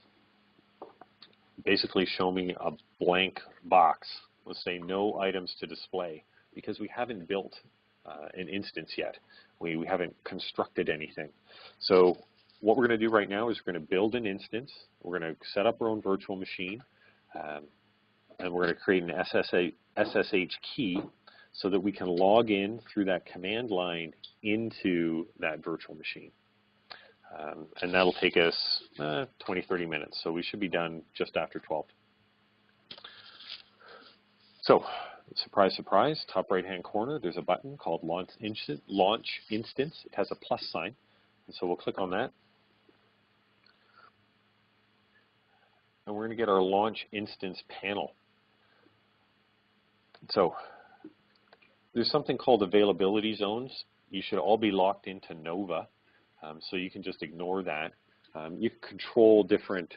basically show me a blank box. Let's say no items to display, because we haven't built an instance yet. We haven't constructed anything. So what we're going to do right now is we're going to build an instance. We're going to set up our own virtual machine, and we're going to create an SSH key so that we can log in through that command line into that virtual machine. And that'll take us 20, 30 minutes. So we should be done just after 12. So surprise, surprise, top right-hand corner, there's a button called Launch Instance. It has a plus sign, and so we'll click on that. And we're going to get our Launch Instance panel. So there's something called availability zones. You should all be locked into Nova, so you can just ignore that. You can control different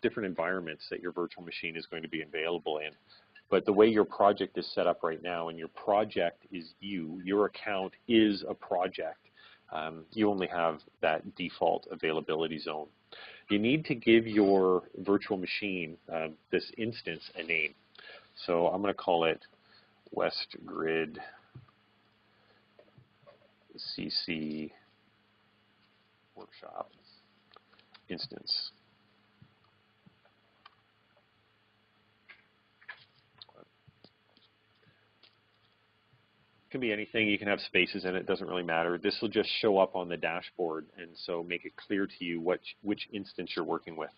environments that your virtual machine is going to be available in. But the way your project is set up right now, and your project is you, your account is a project, you only have that default availability zone. You need to give your virtual machine, this instance, a name. So I'm going to call it WestGrid CC Workshop Instance. Can be anything. You can have spaces in it. It doesn't really matter. This will just show up on the dashboard, and so make it clear to you which instance you're working with.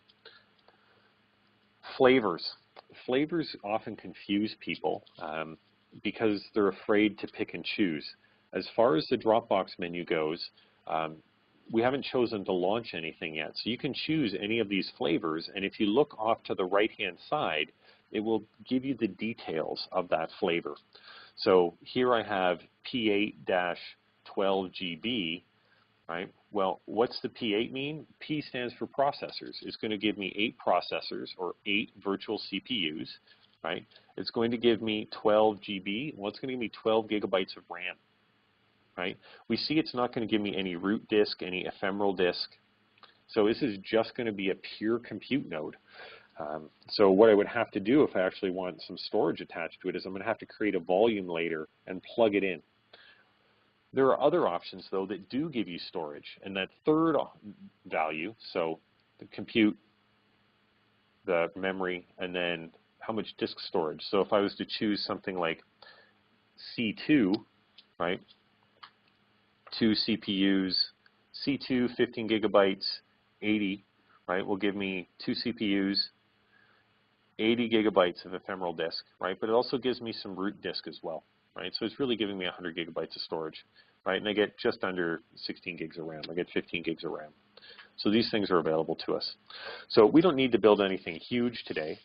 Flavors. Flavors often confuse people because they're afraid to pick and choose. As far as the Dropbox menu goes, we haven't chosen to launch anything yet. So you can choose any of these flavors, and if you look off to the right-hand side, it will give you the details of that flavor. So here I have P8-12GB, right? Well, what's the P8 mean? P stands for processors. It's going to give me 8 processors, or 8 virtual CPUs, right? It's going to give me 12 GB. Well, it's going to give me 12 gigabytes of RAM, right? We see it's not going to give me any root disk, any ephemeral disk. So this is just going to be a pure compute node. So what I would have to do if I actually want some storage attached to it is I'm going to have to create a volume later and plug it in. There are other options, though, that do give you storage. And that third value, so the compute, the memory, and then how much disk storage. So if I was to choose something like C2, right, 2 CPUs, C2, 15 gigabytes, 80, right, will give me 2 CPUs, 80 gigabytes of ephemeral disk, right? But it also gives me some root disk as well, right? So it's really giving me 100 gigabytes of storage, right? And I get just under 16 gigs of RAM. I get 15 gigs of RAM. So these things are available to us. So we don't need to build anything huge today.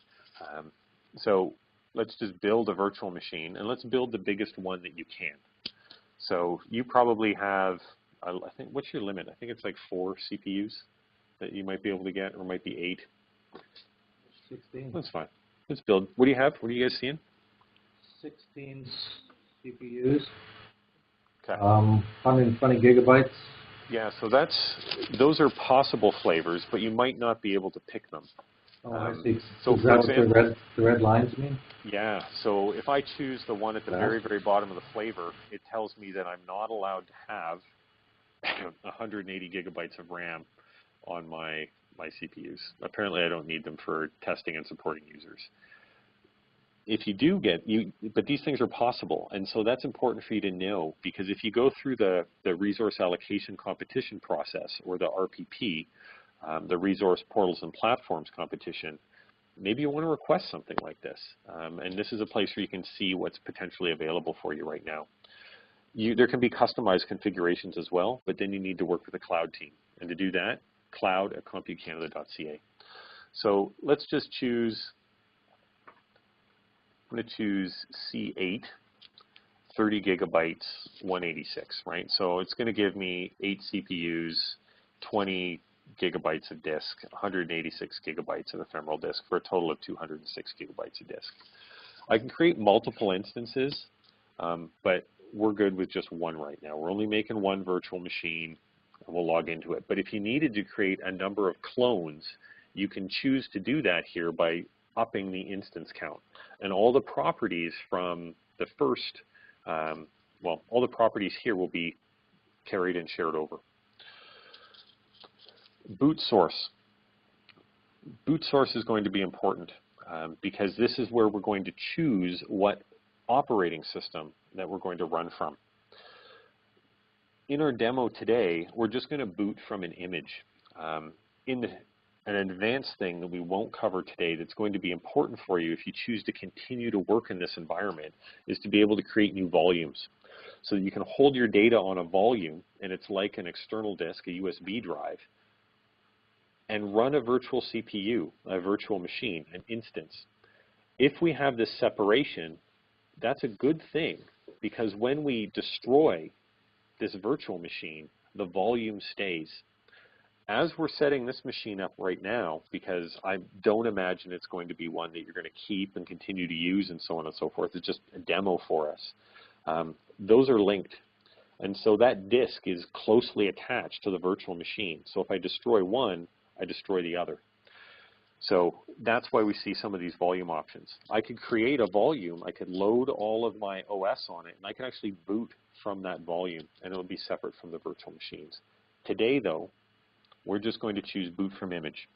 So let's just build a virtual machine, and let's build the biggest one that you can. So you probably have, I think, what's your limit? I think it's like 4 CPUs that you might be able to get, or might be 8. 16. That's fine. Let's build. What do you have? What are you guys seeing? 16 CPUs. Okay. 120 gigabytes. Yeah, so those are possible flavors, but you might not be able to pick them. Oh, I see. So is that what the red lines mean? Yeah, so if I choose the one at the very, very bottom of the flavor, it tells me that I'm not allowed to have 180 gigabytes of RAM. on my CPUs. Apparently I don't need them for testing and supporting users. If you do but these things are possible, and so that's important for you to know, because if you go through the resource allocation competition process, or the RPP, the Resource Portals and Platforms competition, maybe you want to request something like this. And this is a place where you can see what's potentially available for you right now. There can be customized configurations as well, but then you need to work with the cloud team. And to do that, cloud@compucanada.ca. So let's just choose, I'm going to choose C8, 30 gigabytes, 186, right? So it's going to give me 8 CPUs, 20 gigabytes of disk, 186 gigabytes of ephemeral disk, for a total of 206 gigabytes of disk. I can create multiple instances, but we're good with just one right now. We're only making one virtual machine, and we'll log into it. But if you needed to create a number of clones, you can choose to do that here by upping the instance count. And all the properties from the first, well, all the properties here will be carried and shared over. Boot source. Boot source is going to be important because this is where we're going to choose what operating system that we're going to run from. In our demo today, we're just going to boot from an image. An advanced thing that we won't cover today that's going to be important for you if you choose to continue to work in this environment is to be able to create new volumes. So that you can hold your data on a volume, and it's like an external disk, a USB drive, and run a virtual CPU, a virtual machine, an instance. If we have this separation, that's a good thing, because when we destroy this virtual machine, the volume stays. As we're setting this machine up right now, because I don't imagine it's going to be one that you're going to keep and continue to use and so on and so forth, it's just a demo for us. Those are linked. And so that disk is closely attached to the virtual machine. So if I destroy one, I destroy the other. So that's why we see some of these volume options. I could create a volume, I could load all of my OS on it, and I can actually boot from that volume, and it'll be separate from the virtual machines. Today, though, we're just going to choose boot from image.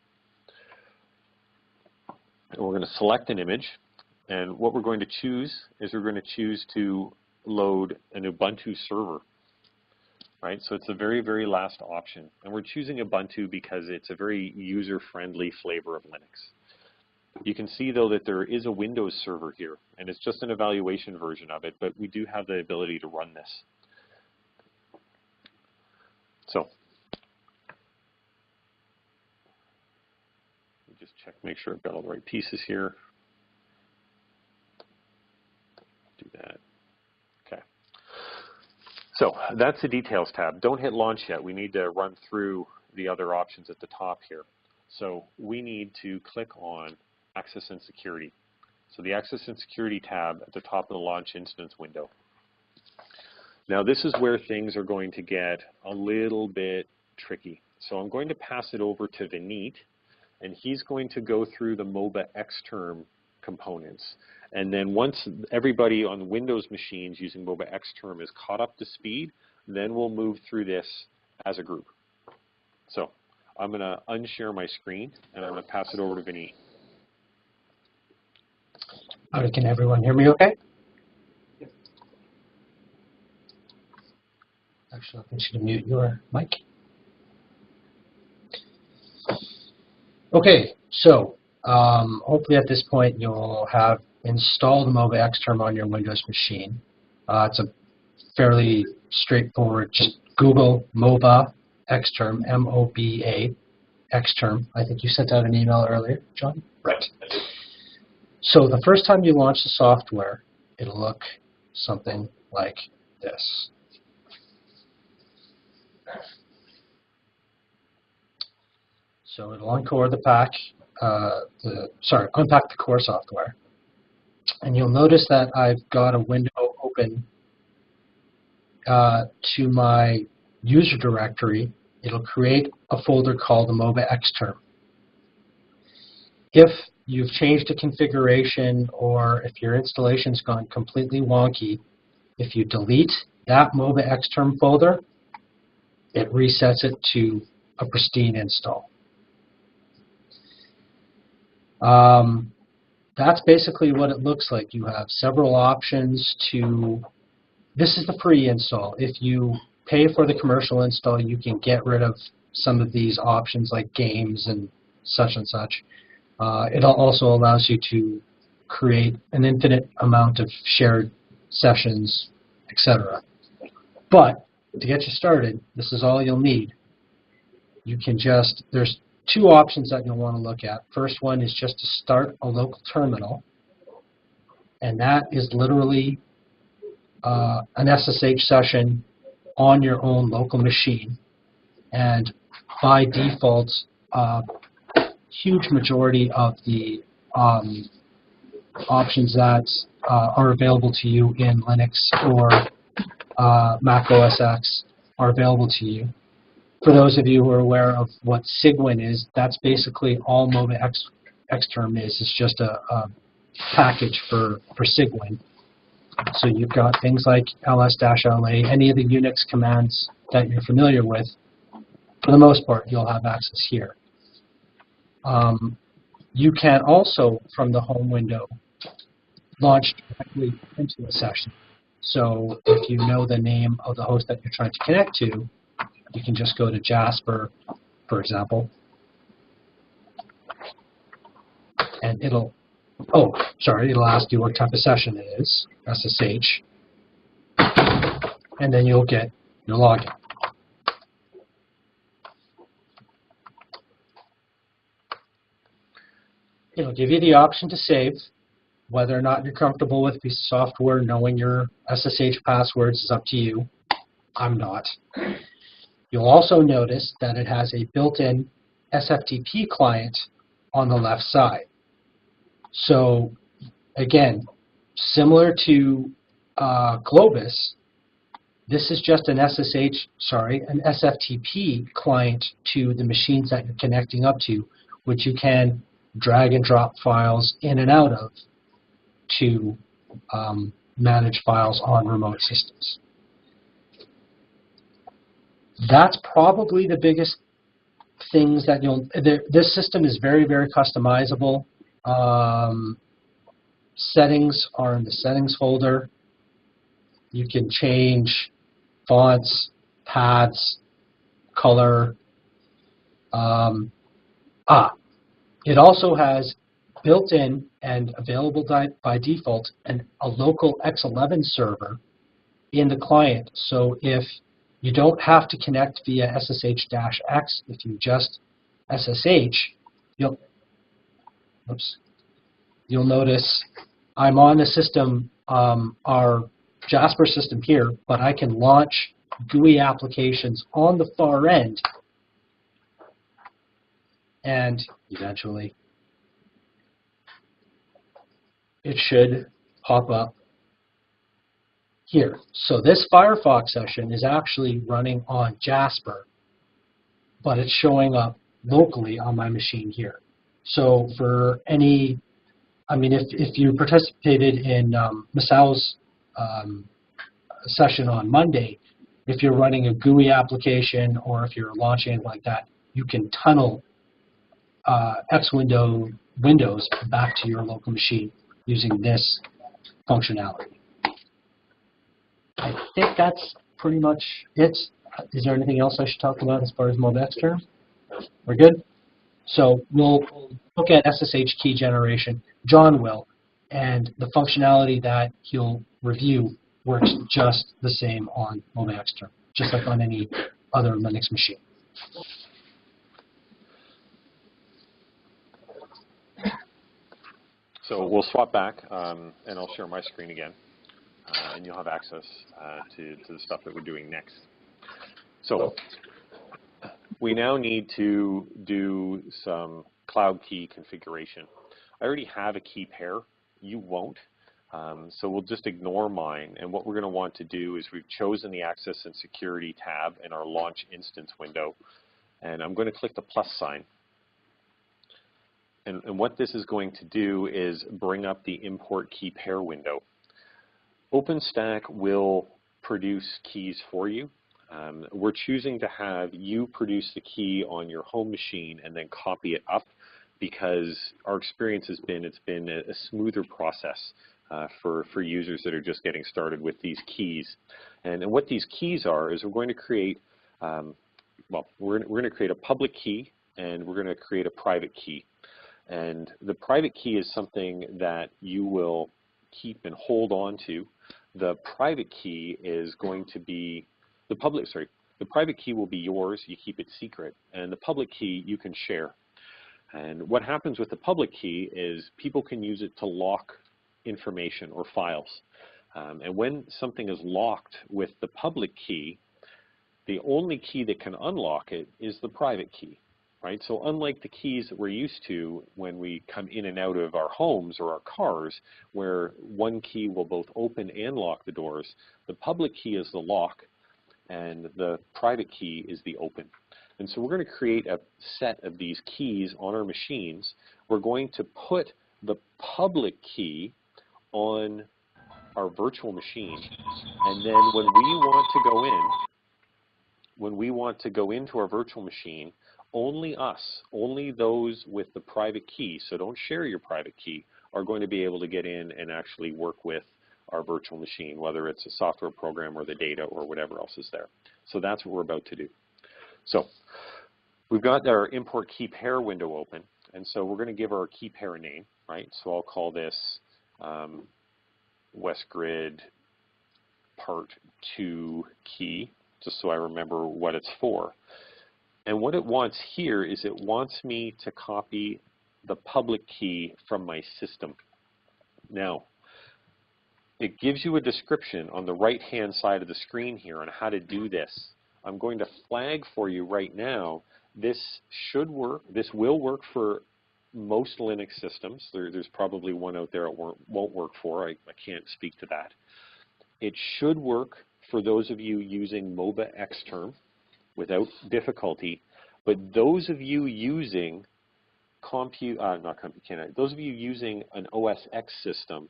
And we're going to select an image, and what we're going to choose is we're going to choose to load an Ubuntu server. Right? So it's the very, very last option. And we're choosing Ubuntu because it's a very user-friendly flavor of Linux. You can see, though, that there is a Windows server here, and it's just an evaluation version of it, but we do have the ability to run this. So let me just check, make sure I've got all the right pieces here. Do that. Okay. So that's the Details tab. Don't hit Launch yet. We need to run through the other options at the top here. So we need to click on Access and Security. So the Access and Security tab at the top of the Launch Instance window. Now this is where things are going to get a little bit tricky. So I'm going to pass it over to Vineet, and he's going to go through the MOBA Xterm components. And then once everybody on Windows machines using MOBA Xterm is caught up to speed, then we'll move through this as a group. So I'm going to unshare my screen, and I'm going to pass it over to Vineet. Can everyone hear me okay? Yep. Actually, I think you should mute your mic. Okay, so hopefully at this point you'll have installed MOBA Xterm on your Windows machine. It's a fairly straightforward, just Google MOBA Xterm, M-O-B-A, Xterm. I think you sent out an email earlier, John? Right. So the first time you launch the software, it'll look something like this. So it'll uncore the pack, unpack the core software. And you'll notice that I've got a window open to my user directory. It'll create a folder called the MOBA Xterm. If you've changed a configuration or if your installation's gone completely wonky, if you delete that MOBA Xterm folder, it resets it to a pristine install. That's basically what it looks like. You have several options to, this is the free install. If you pay for the commercial install, you can get rid of some of these options like games and such and such. It also allows you to create an infinite amount of shared sessions, etc. But to get you started, this is all you'll need. You can just, there's two options that you'll want to look at. First one is just to start a local terminal, and that is literally an SSH session on your own local machine. And by default, huge majority of the options that are available to you in Linux or Mac OS X are available to you. For those of you who are aware of what Cygwin is, that's basically all MOBA Xterm is. It's just a package for Cygwin. So you've got things like ls-la, any of the Unix commands that you're familiar with. For the most part, you'll have access here. You can also, from the home window, launch directly into a session. So if you know the name of the host that you're trying to connect to, you can just go to Jasper, for example, and it'll ask you what type of session it is, SSH, and then you'll get your login. It'll give you the option to save. Whether or not you're comfortable with a piece of software, knowing your SSH passwords is up to you. I'm not. You'll also notice that it has a built-in SFTP client on the left side. So again, similar to Globus, this is just an SFTP client to the machines that you're connecting up to, which you can drag and drop files in and out of to manage files on remote systems. That's probably the biggest things that this system is very, very customizable. Settings are in the settings folder. You can change fonts, paths, color. It also has built-in and available by default a local X11 server in the client. So if you don't have to connect via SSH-X, if you just SSH, you'll notice I'm on the system, our Jasper system here, but I can launch GUI applications on the far end, and eventually it should pop up here. So this Firefox session is actually running on Jasper, but it's showing up locally on my machine here. So for any, if you participated in Masao's session on Monday, if you're running a GUI application or if you're launching it like that, you can tunnel Windows back to your local machine using this functionality. I think that's pretty much it. Is there anything else I should talk about as far as MOBA Xterm? We're good? So we'll look at SSH key generation. John will. And the functionality that he'll review works just the same on MOBA Xterm, just like on any other Linux machine. So we'll swap back, and I'll share my screen again, and you'll have access to the stuff that we're doing next. So we now need to do some cloud key configuration. I already have a key pair. You won't. So we'll just ignore mine. And what we're going to want to do is we've chosen the Access and Security tab in our Launch Instance window. And I'm going to click the plus sign. And what this is going to do is bring up the Import Key Pair window. OpenStack will produce keys for you. We're choosing to have you produce the key on your home machine and then copy it up because our experience has been it's been a smoother process for users that are just getting started with these keys. And what these keys are is we're going to create, we're going to create a public key and we're going to create a private key. And the private key is something that you will keep and hold on to. The private key is going to be the private key will be yours, you keep it secret, and the public key you can share. And what happens with the public key is people can use it to lock information or files. And when something is locked with the public key, the only key that can unlock it is the private key, right? So unlike the keys that we're used to when we come in and out of our homes or our cars, where one key will both open and lock the doors, the public key is the lock, and the private key is the open. And so we're going to create a set of these keys on our machines. We're going to put the public key on our virtual machine, and then when we want to go into our virtual machine, only those with the private key, so don't share your private key, are going to be able to get in and actually work with our virtual machine, whether it's a software program or the data or whatever else is there. So that's what we're about to do. So we've got our import key pair window open, and so we're going to give our key pair a name, right? So I'll call this WestGrid Part 2 key, just so I remember what it's for. And what it wants here is it wants me to copy the public key from my system. Now, it gives you a description on the right-hand side of the screen here on how to do this. I'm going to flag for you right now, this should work, this will work for most Linux systems. There's probably one out there it won't work for. I can't speak to that. It should work for those of you using MOBA Xterm without difficulty, but those of you using those of you using an OS X system,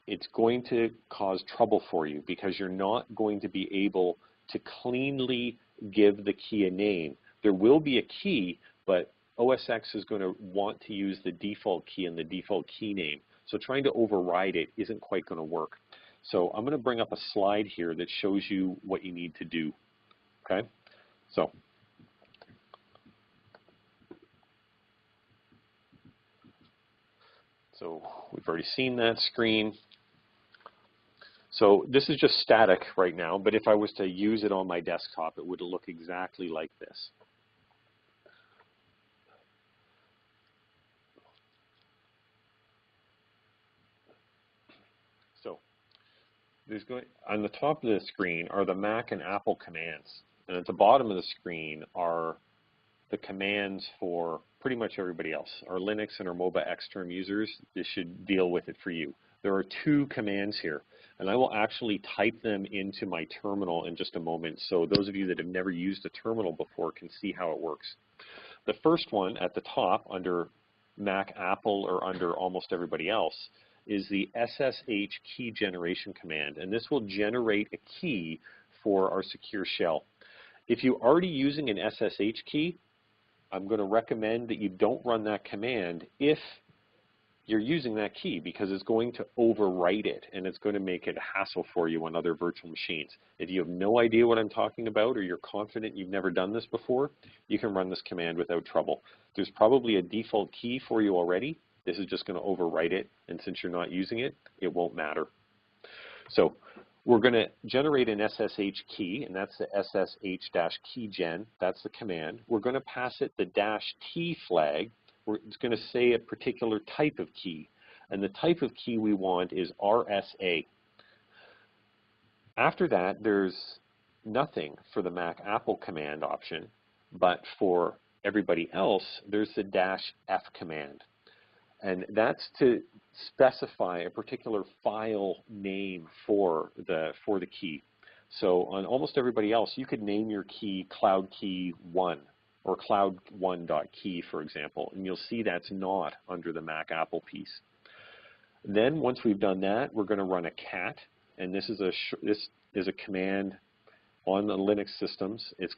it's going to cause trouble for you because you're not going to be able to cleanly give the key a name. There will be a key, but OS X is going to want to use the default key and the default key name. So trying to override it isn't quite going to work. So I'm going to bring up a slide here that shows you what you need to do. Okay? So we've already seen that screen. So this is just static right now, but if I was to use it on my desktop, it would look exactly like this. So on the top of the screen are the Mac and Apple commands, and at the bottom of the screen are the commands for pretty much everybody else. Our Linux and our MOBA Xterm users, this should deal with it for you. There are two commands here, and I will actually type them into my terminal in just a moment, so those of you that have never used a terminal before can see how it works. The first one at the top under Mac, Apple, or under almost everybody else is the SSH key generation command, and this will generate a key for our secure shell. If you're already using an SSH key, I'm going to recommend that you don't run that command if you're using that key, because it's going to overwrite it and it's going to make it a hassle for you on other virtual machines. If you have no idea what I'm talking about, or you're confident you've never done this before, you can run this command without trouble. There's probably a default key for you already. This is just going to overwrite it, and since you're not using it, it won't matter. So we're going to generate an SSH key, and that's the SSH-keygen. That's the command. We're going to pass it the -t flag. It's going to say a particular type of key, and the type of key we want is RSA. After that, there's nothing for the Mac Apple command option, but for everybody else, there's the -f command. And that's to specify a particular file name for the key. So on almost everybody else, you could name your key cloud key 1 or cloud1.key, for example, and you'll see that's not under the Mac Apple piece. Then once we've done that, we're going to run a cat, and this is a command on the Linux systems. It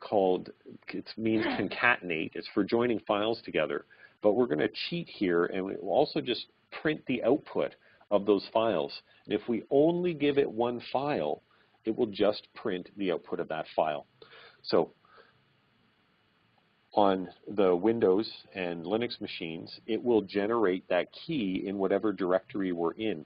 means concatenate. It's for joining files together. But we're going to cheat here, and we'll also just print the output of those files. And if we only give it one file, it will just print the output of that file. So on the Windows and Linux machines, it will generate that key in whatever directory we're in.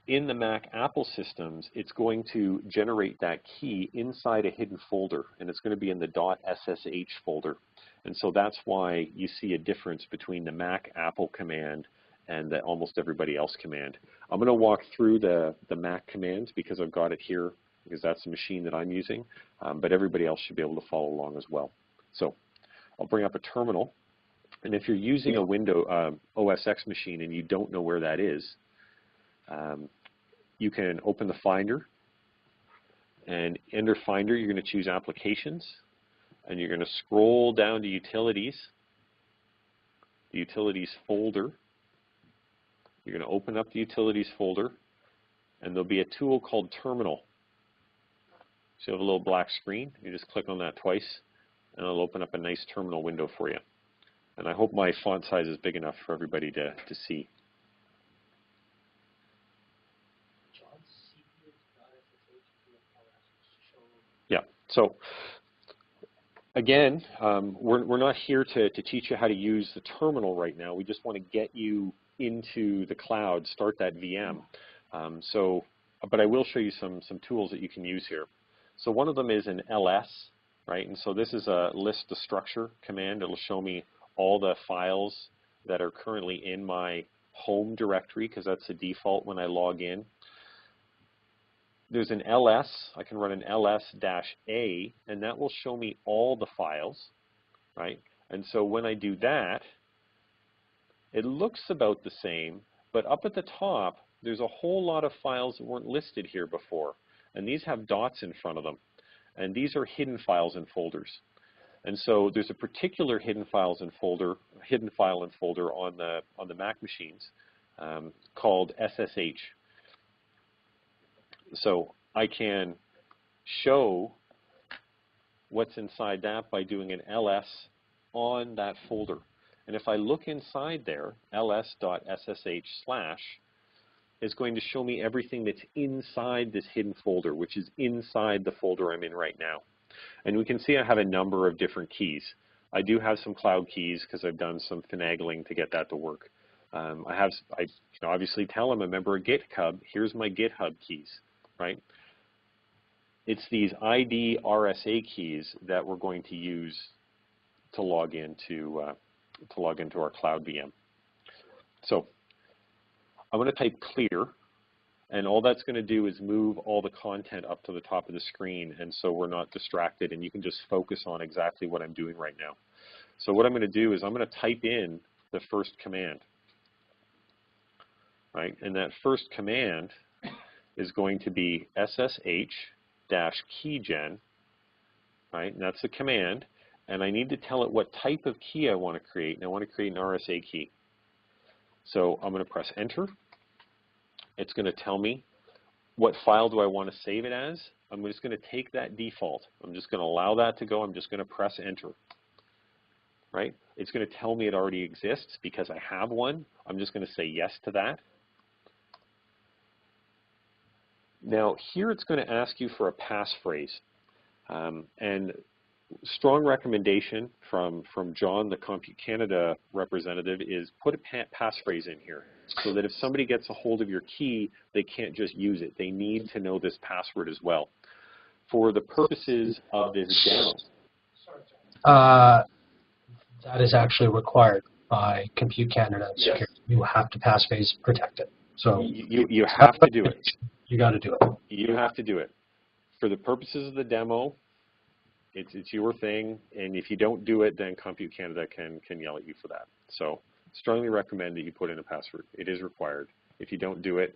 In the Mac Apple systems, it's going to generate that key inside a hidden folder, and it's going to be in the .ssh folder. And so that's why you see a difference between the Mac Apple command and the almost everybody else command. I'm going to walk through the Mac commands because I've got it here, because that's the machine that I'm using, but everybody else should be able to follow along as well. So I'll bring up a terminal, and if you're using a Windows OS X machine and you don't know where that is, you can open the Finder, and under Finder you're going to choose Applications, and you're going to scroll down to Utilities, the Utilities folder. You're going to open up the Utilities folder, and there'll be a tool called Terminal. So you have a little black screen. You just click on that twice, and it'll open up a nice terminal window for you. And I hope my font size is big enough for everybody to see. Yeah, so again, we're not here to teach you how to use the terminal right now. We just want to get you into the cloud, start that VM. But I will show you some tools that you can use here. So one of them is an ls, right? And so this is a list to structure command. It'll show me all the files that are currently in my home directory, because that's the default when I log in. There's an ls. I can run an ls-a, and that will show me all the files, right? And so when I do that, it looks about the same, but up at the top, there's a whole lot of files that weren't listed here before, and these have dots in front of them, and these are hidden files and folders. And so there's a particular hidden file and folder on the Mac machines called SSH. So I can show what's inside that by doing an ls on that folder. And if I look inside there, ls.ssh/ is going to show me everything that's inside this hidden folder, which is inside the folder I'm in right now. And we can see I have a number of different keys. I do have some cloud keys because I've done some finagling to get that to work. I obviously tell them I'm a member of GitHub. Here's my GitHub keys, right? It's these ID RSA keys that we're going to use to log into our cloud VM. So I'm going to type clear, and all that's going to do is move all the content up to the top of the screen, and so we're not distracted, and you can just focus on exactly what I'm doing right now. So what I'm going to do is I'm going to type in the first command, right? And that first command is going to be ssh-keygen, right? And that's the command, and I need to tell it what type of key I want to create, and I want to create an RSA key. So I'm going to press enter. It's going to tell me what file do I want to save it as. I'm just going to take that default. I'm just going to allow that to go. I'm just going to press enter, right? It's going to tell me it already exists because I have one. I'm just going to say yes to that. Now here it's going to ask you for a passphrase, and strong recommendation from John, the Compute Canada representative, is put a passphrase in here so that if somebody gets a hold of your key, they can't just use it. They need to know this password as well. For the purposes of this demo. That is actually required by Compute Canada security. Yes. You have to passphrase protect it. So you have to do it. You got to do it. You have to do it. For the purposes of the demo, it's your thing, and if you don't do it, then Compute Canada can yell at you for that. So strongly recommend that you put in a password. It is required. If you don't do it,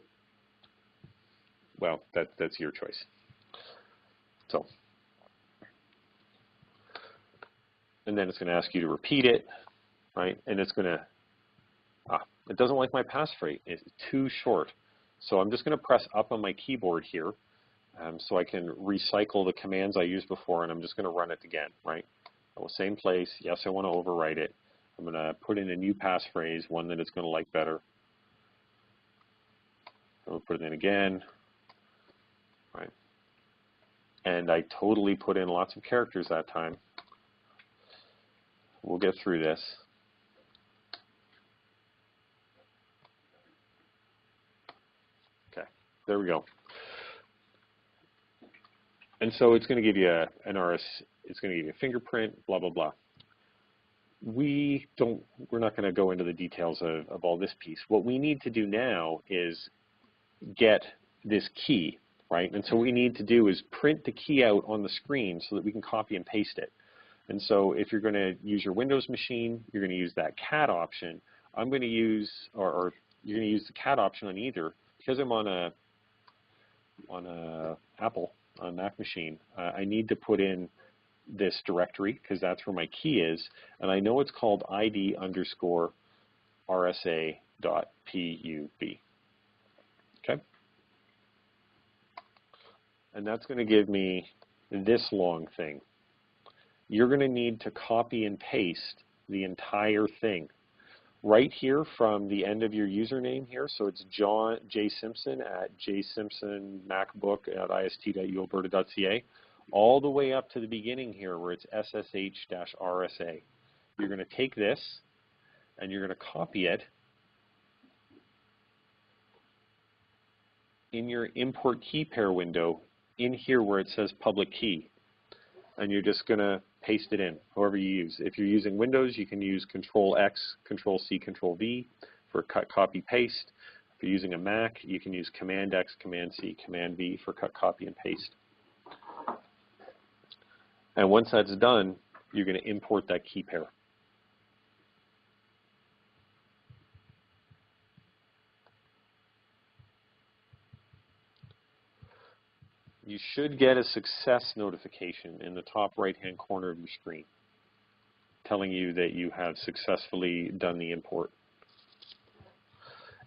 well, that's your choice. So, and then it's going to ask you to repeat it, right? And it's going to, it doesn't like my passphrase. It's too short. So I'm just going to press up on my keyboard here, so I can recycle the commands I used before, and I'm just going to run it again, right? Oh, same place. Yes, I want to overwrite it. I'm going to put in a new passphrase, one that it's going to like better. I'll put it in again, right? And I totally put in lots of characters that time. We'll get through this. Okay, there we go. And so it's going to give you an it's going to give you a fingerprint, blah, blah, blah. We're not going to go into the details of all this piece. What we need to do now is get this key, right? And so what we need to do is print the key out on the screen so that we can copy and paste it. And so if you're going to use your Windows machine, you're going to use that cat option. I'm going to use, or you're going to use the cat option on either. Because I'm on a Mac machine, I need to put in this directory because that's where my key is, and I know it's called ID_RSA.pub. Okay? And that's going to give me this long thing. You're going to need to copy and paste the entire thing. Right here from the end of your username here, so it's John J. Simpson at jsimpsonmacbook@ist.ualberta.ca, all the way up to the beginning here where it's SSH-RSA. You're going to take this and you're going to copy it in your import key pair window in here where it says public key. And you're just going to paste it in, however you use. If you're using Windows, you can use Control-X, Control-C, Control-V for cut, copy, paste. If you're using a Mac, you can use Command-X, Command-C, Command-V for cut, copy, and paste. And once that's done, you're going to import that key pair. You should get a success notification in the top right-hand corner of your screen telling you that you have successfully done the import.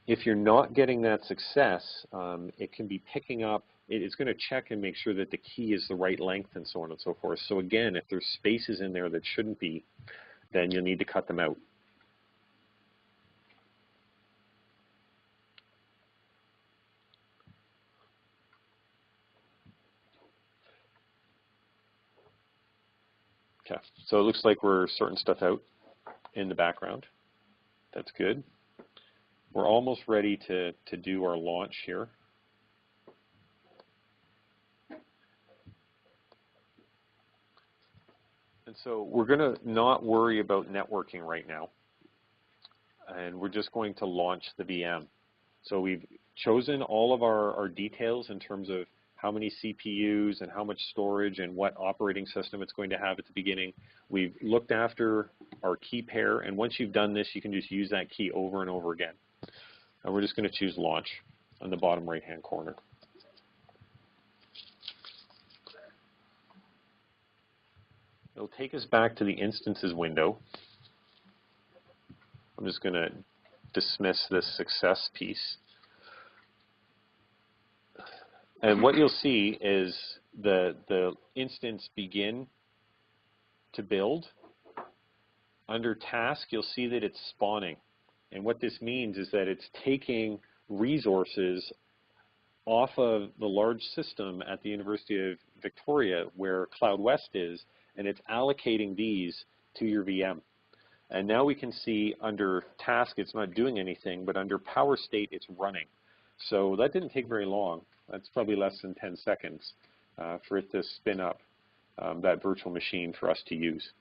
If you're not getting that success, it can be picking up, it's going to check and make sure that the key is the right length and so on and so forth. So again, if there's spaces in there that shouldn't be, then you'll need to cut them out. Okay, so it looks like we're sorting stuff out in the background. That's good. We're almost ready to do our launch here. And so we're going to not worry about networking right now. And we're just going to launch the VM. So we've chosen all of our details in terms of how many CPUs and how much storage and what operating system it's going to have at the beginning. We've looked after our key pair, and once you've done this, you can just use that key over and over again. And we're just going to choose Launch on the bottom right-hand corner. It'll take us back to the Instances window. I'm just going to dismiss this success piece. And what you'll see is the instance begin to build. Under task, you'll see that it's spawning. And what this means is that it's taking resources off of the large system at the University of Victoria where Cloud West is, and it's allocating these to your VM. And now we can see under task, it's not doing anything, but under power state, it's running. So that didn't take very long. That's probably less than 10 seconds for it to spin up that virtual machine for us to use.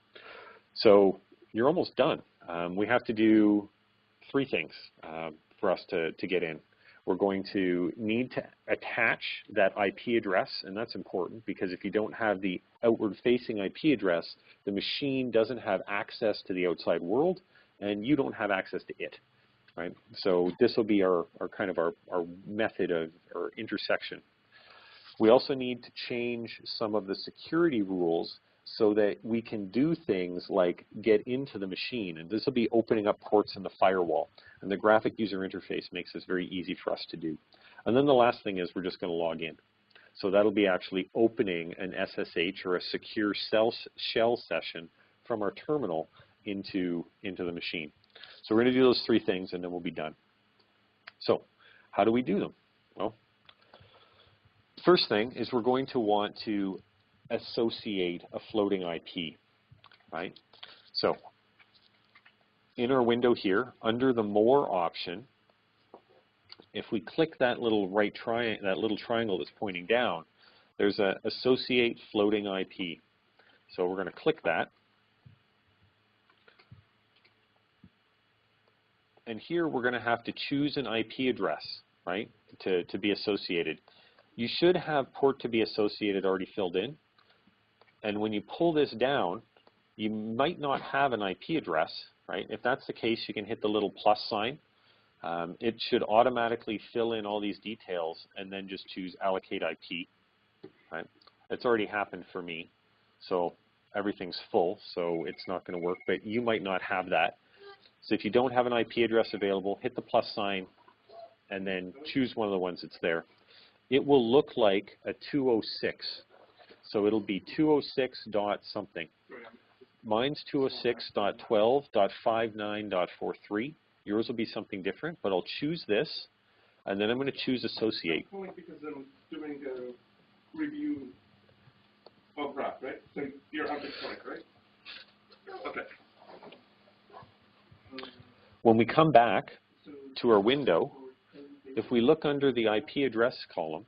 So you're almost done. We have to do 3 things for us to get in. We're going to need to attach that IP address, and that's important because if you don't have the outward-facing IP address, the machine doesn't have access to the outside world, and you don't have access to it. Right? So this will be our method of or intersection. We also need to change some of the security rules so that we can do things like get into the machine. And this will be opening up ports in the firewall. And the graphic user interface makes this very easy for us to do. And then the last thing is we're just going to log in. So that'll be actually opening an SSH or a secure shell session from our terminal into the machine. So we're going to do those three things and then we'll be done. So how do we do them? Well, first thing is we're going to want to associate a floating IP, right? So in our window here, under the More option, if we click that little triangle that's pointing down, there's a Associate Floating IP. So we're going to click that. And here we're going to have to choose an IP address, right, to be associated. You should have port to be associated already filled in. And when you pull this down, you might not have an IP address, right? If that's the case, you can hit the little plus sign. It should automatically fill in all these details and then just choose Allocate IP, right? It's already happened for me, so everything's full, so it's not going to work, but you might not have that. So if you don't have an IP address available, hit the plus sign and then choose one of the ones that's there. It will look like a 206, so it'll be 206 dot something. Mine's 206.12.59.43. Yours will be something different, but I'll choose this, and then I'm going to choose Associate. Only because I'm doing a review of that, right? So you're object point, right? Okay. When we come back to our window, if we look under the IP address column,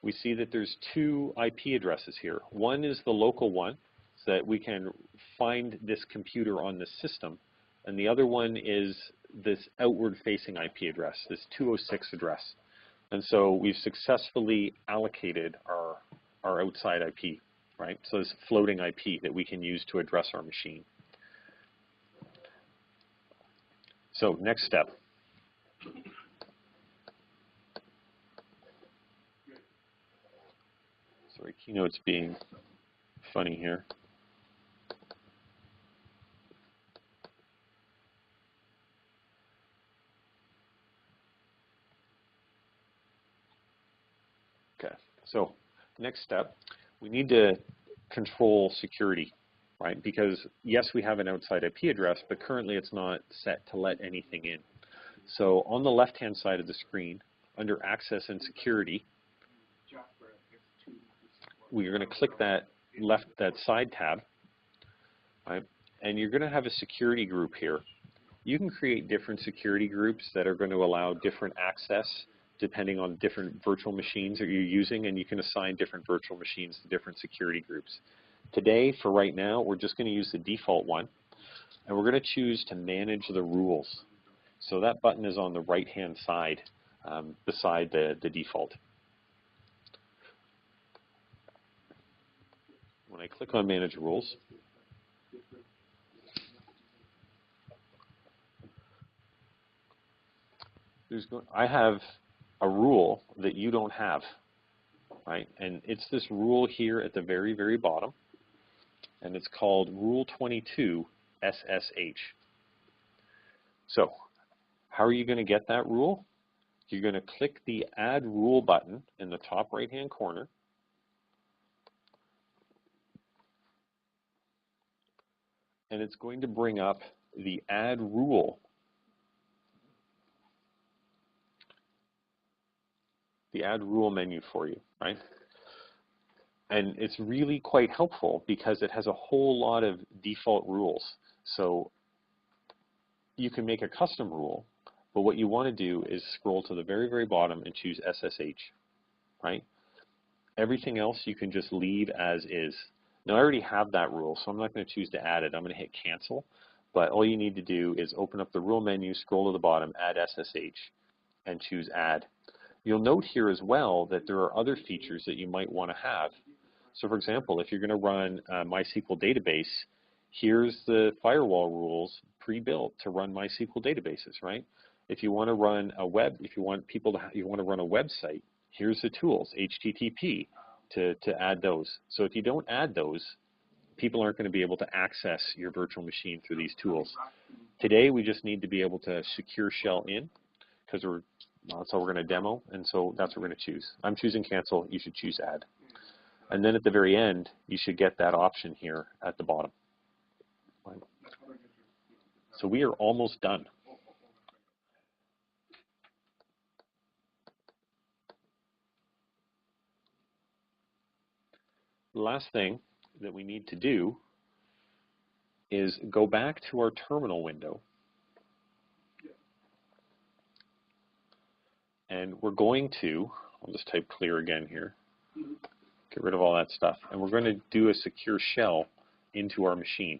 we see that there's two IP addresses here. One is the local one, so that we can find this computer on this system, and the other one is this outward-facing IP address, this 206 address. And so we've successfully allocated our outside IP, right? So this floating IP that we can use to address our machine. So next step. Sorry, Keynote's being funny here. Okay, so next step, we need to control security, right? Because yes, we have an outside IP address, but currently it's not set to let anything in. So on the left-hand side of the screen, under Access and Security, we're going to click that side tab, right? And you're going to have a security group here. You can create different security groups that are going to allow different access depending on different virtual machines that you're using, and you can assign different virtual machines to different security groups. Today, for right now, we're just going to use the default one, and we're going to choose to manage the rules. So that button is on the right-hand side beside the default. When I click on Manage Rules, I have a rule that you don't have, right? And it's this rule here at the very, very bottom, and it's called Rule 22 SSH. So how are you going to get that rule? You're going to click the Add Rule button in the top right-hand corner, and it's going to bring up the Add Rule. The Add Rule menu for you, right? And it's really quite helpful because it has a whole lot of default rules. So you can make a custom rule, but what you want to do is scroll to the very, very bottom and choose SSH, right? Everything else you can just leave as is. Now I already have that rule, so I'm not going to choose to add it. I'm going to hit cancel, but all you need to do is open up the rule menu, scroll to the bottom, add SSH, and choose add. You'll note here as well that there are other features that you might want to have. So for example, if you're going to run a MySQL database, here's the firewall rules pre-built to run MySQL databases, right? If you want to run a you want to run a website, here's the tools, HTTP, to add those. So if you don't add those, people aren't going to be able to access your virtual machine through these tools. Today, we just need to be able to secure shell in, because we're That's how we're going to demo, and so that's what we're going to choose. I'm choosing cancel. You should choose add. And then at the very end, you should get that option here at the bottom. Right. So we are almost done. The last thing that we need to do is go back to our terminal window. And we're going to, I'll just type clear again here, get rid of all that stuff. And we're going to do a secure shell into our machine.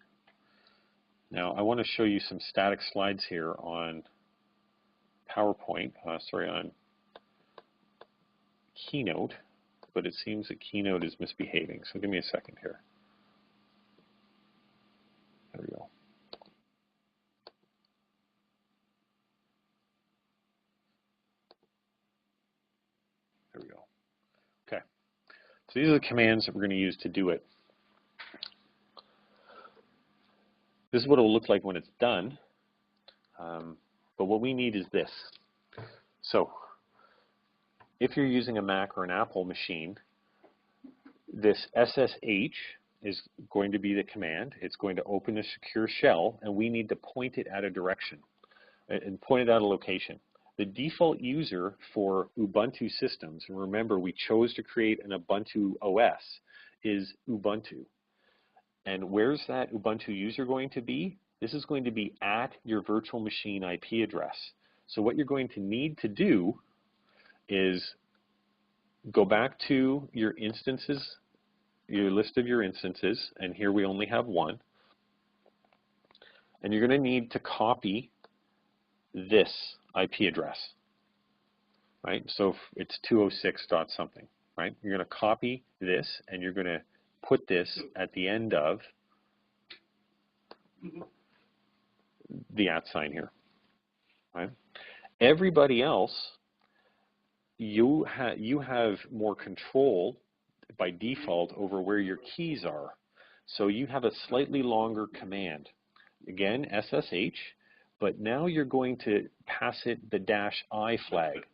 Now, I want to show you some static slides here on PowerPoint, on Keynote, but it seems that Keynote is misbehaving. So give me a second here. There we go. There we go. Okay. So these are the commands that we're going to use to do it. This is what it will look like when it's done. But what we need is this. So if you're using a Mac or an Apple machine, this SSH is going to be the command. It's going to open a secure shell, and we need to point it at a direction and point it at a location. The default user for Ubuntu systems, and remember we chose to create an Ubuntu OS, is Ubuntu. And where's that Ubuntu user going to be? This is going to be at your virtual machine IP address. So what you're going to need to do is go back to your instances, your list of your instances, and here we only have one. And you're going to need to copy this IP address, right? So it's 206 dot something, right? You're going to copy this, and you're going to put this at the end of the @ sign here, right? Everybody else, you have more control by default over where your keys are. So you have a slightly longer command. Again, SSH, but now you're going to pass it the -I flag,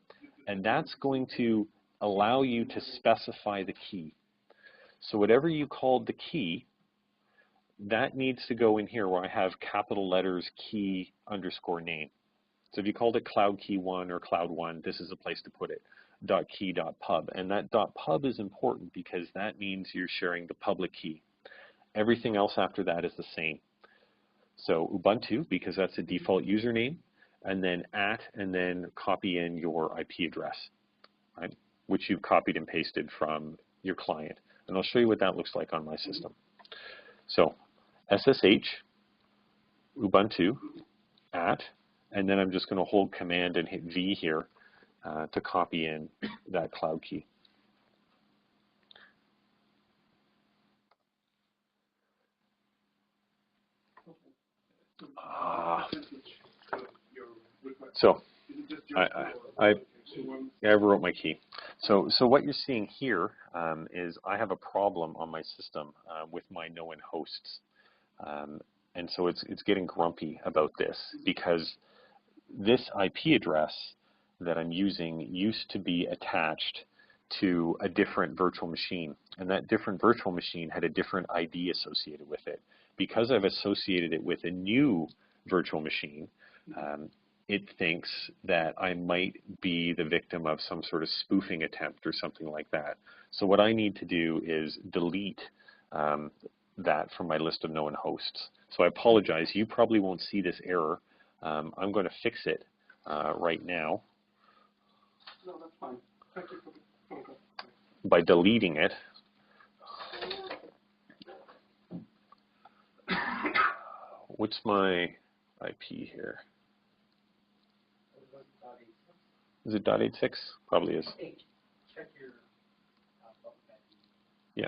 and that's going to allow you to specify the key. So whatever you called the key, that needs to go in here where I have capital letters key _ name. So if you called it cloud key 1 or cloud 1, this is a place to put it, .key.pub. And that .pub is important because that means you're sharing the public key. Everything else after that is the same. So Ubuntu, because that's the default username, and then and then copy in your IP address, right, which you've copied and pasted from your client. And I'll show you what that looks like on my system. So SSH, Ubuntu, and then I'm just going to hold Command and hit V here to copy in that cloud key. So I wrote my key. So what you're seeing here is I have a problem on my system with my known hosts. And so it's getting grumpy about this because this IP address that I'm using used to be attached to a different virtual machine. And that different virtual machine had a different ID associated with it. Because I've associated it with a new virtual machine, it thinks that I might be the victim of some sort of spoofing attempt or something like that. So what I need to do is delete that from my list of known hosts. So I apologize. You probably won't see this error. I'm going to fix it right now. No, that's fine. Thank you for the phone call. By deleting it. What's my IP here? Is it .86? Probably is. Check your yeah.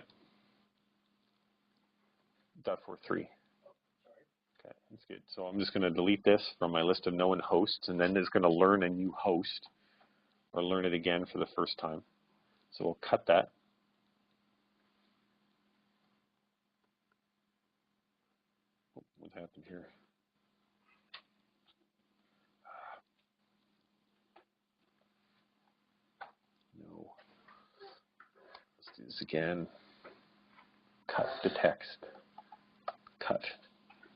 .43. Okay, that's good. So I'm just going to delete this from my list of known hosts, and then it's going to learn a new host, or learn it again for the first time. So we'll cut that. What happened here? is again, cut the text, cut,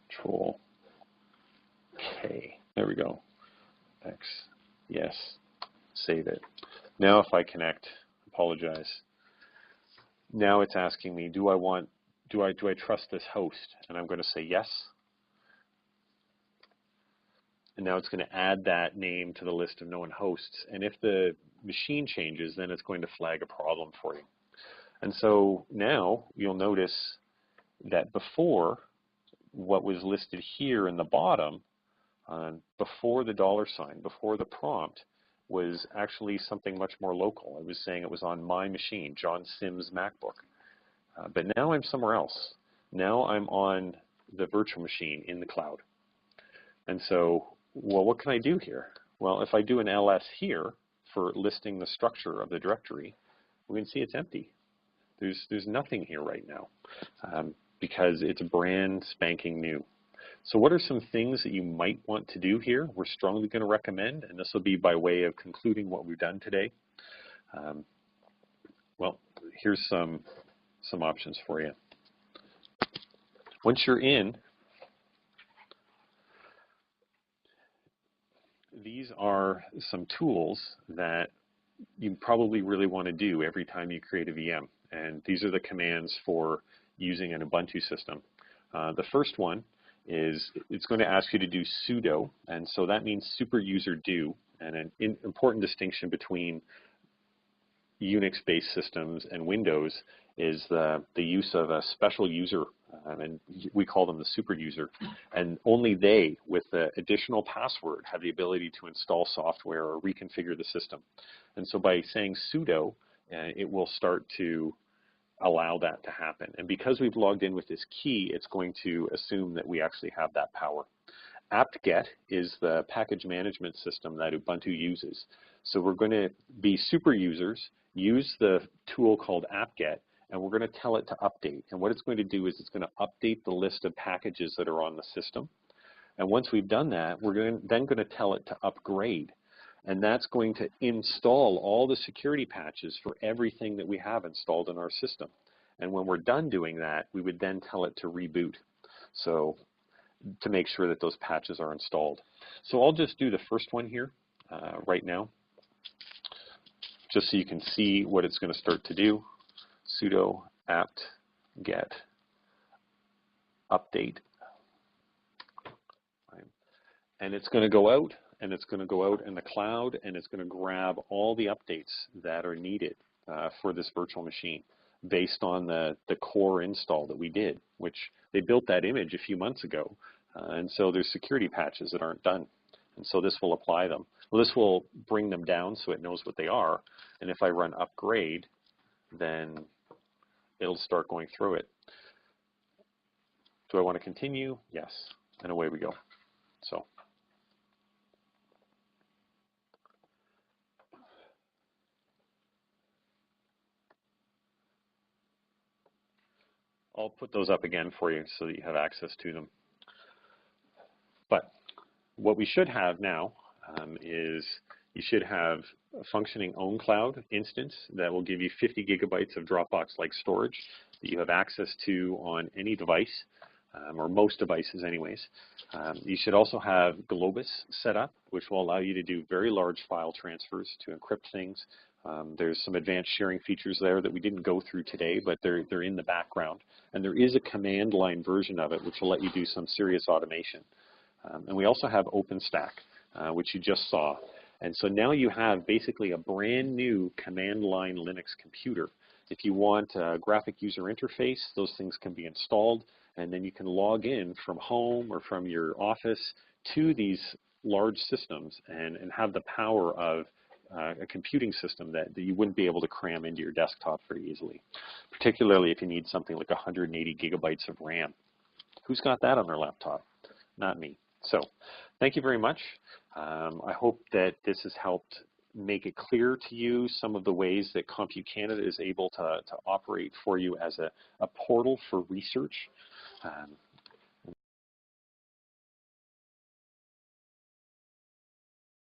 Control K. There we go. X, yes, save it. Now if I connect, apologize. Now it's asking me, do I trust this host? And I'm going to say yes. And now it's going to add that name to the list of known hosts. And if the machine changes, then it's going to flag a problem for you. And so now you'll notice that before, what was listed here in the bottom, before the $, before the prompt, was actually something much more local. It was saying it was on my machine, John Sims' MacBook. But now I'm somewhere else. Now I'm on the virtual machine in the cloud. And so, well, what can I do here? Well, if I do an ls here for listing the structure of the directory, we can see it's empty. There's nothing here right now because it's brand spanking new. So what are some things that you might want to do here? We're strongly going to recommend, and this will be by way of concluding what we've done today. Well, here's some options for you. Once you're in, these are some tools that you probably really want to do every time you create a VM. And these are the commands for using an Ubuntu system. The first one is it's going to ask you to do sudo, and so that means super user do, and an important distinction between Unix-based systems and Windows is the use of a special user, and we call them the super user, and only they, with the additional password, have the ability to install software or reconfigure the system. And so by saying sudo, it will start to allow that to happen. And because we've logged in with this key, it's going to assume that we actually have that power. apt-get is the package management system that Ubuntu uses. So we're going to be super users, use the tool called apt-get, and we're going to tell it to update. And what it's going to do is it's going to update the list of packages that are on the system. And once we've done that, we're then going to tell it to upgrade. And that's going to install all the security patches for everything that we have installed in our system. And when we're done doing that, we would then tell it to reboot, so to make sure that those patches are installed. So I'll just do the first one here right now, just so you can see what it's going to start to do. Sudo apt-get update. And it's going to go out, and it's going to go out in the cloud, and it's going to grab all the updates that are needed for this virtual machine based on the core install that we did, which they built that image a few months ago. And so there's security patches that aren't done. And so this will apply them. Well, this will bring them down so it knows what they are. And if I run upgrade, then it'll start going through it. Do I want to continue? Yes. And away we go. So. I'll put those up again for you so that you have access to them. But what we should have now is you should have a functioning ownCloud instance that will give you 50 gigabytes of Dropbox-like storage that you have access to on any device, or most devices anyways. You should also have Globus set up, which will allow you to do very large file transfers to encrypt things. There's some advanced sharing features there that we didn't go through today, but they're in the background. And there is a command line version of it which will let you do some serious automation. And we also have OpenStack, which you just saw. And so now you have basically a brand new command line Linux computer. If you want a graphic user interface, those things can be installed, and then you can log in from home or from your office to these large systems and have the power of a computing system that you wouldn't be able to cram into your desktop very easily, particularly if you need something like 180 gigabytes of RAM. Who's got that on their laptop? Not me. So thank you very much. I hope that this has helped make it clear to you some of the ways that CompuCanada Canada is able to operate for you as a portal for research.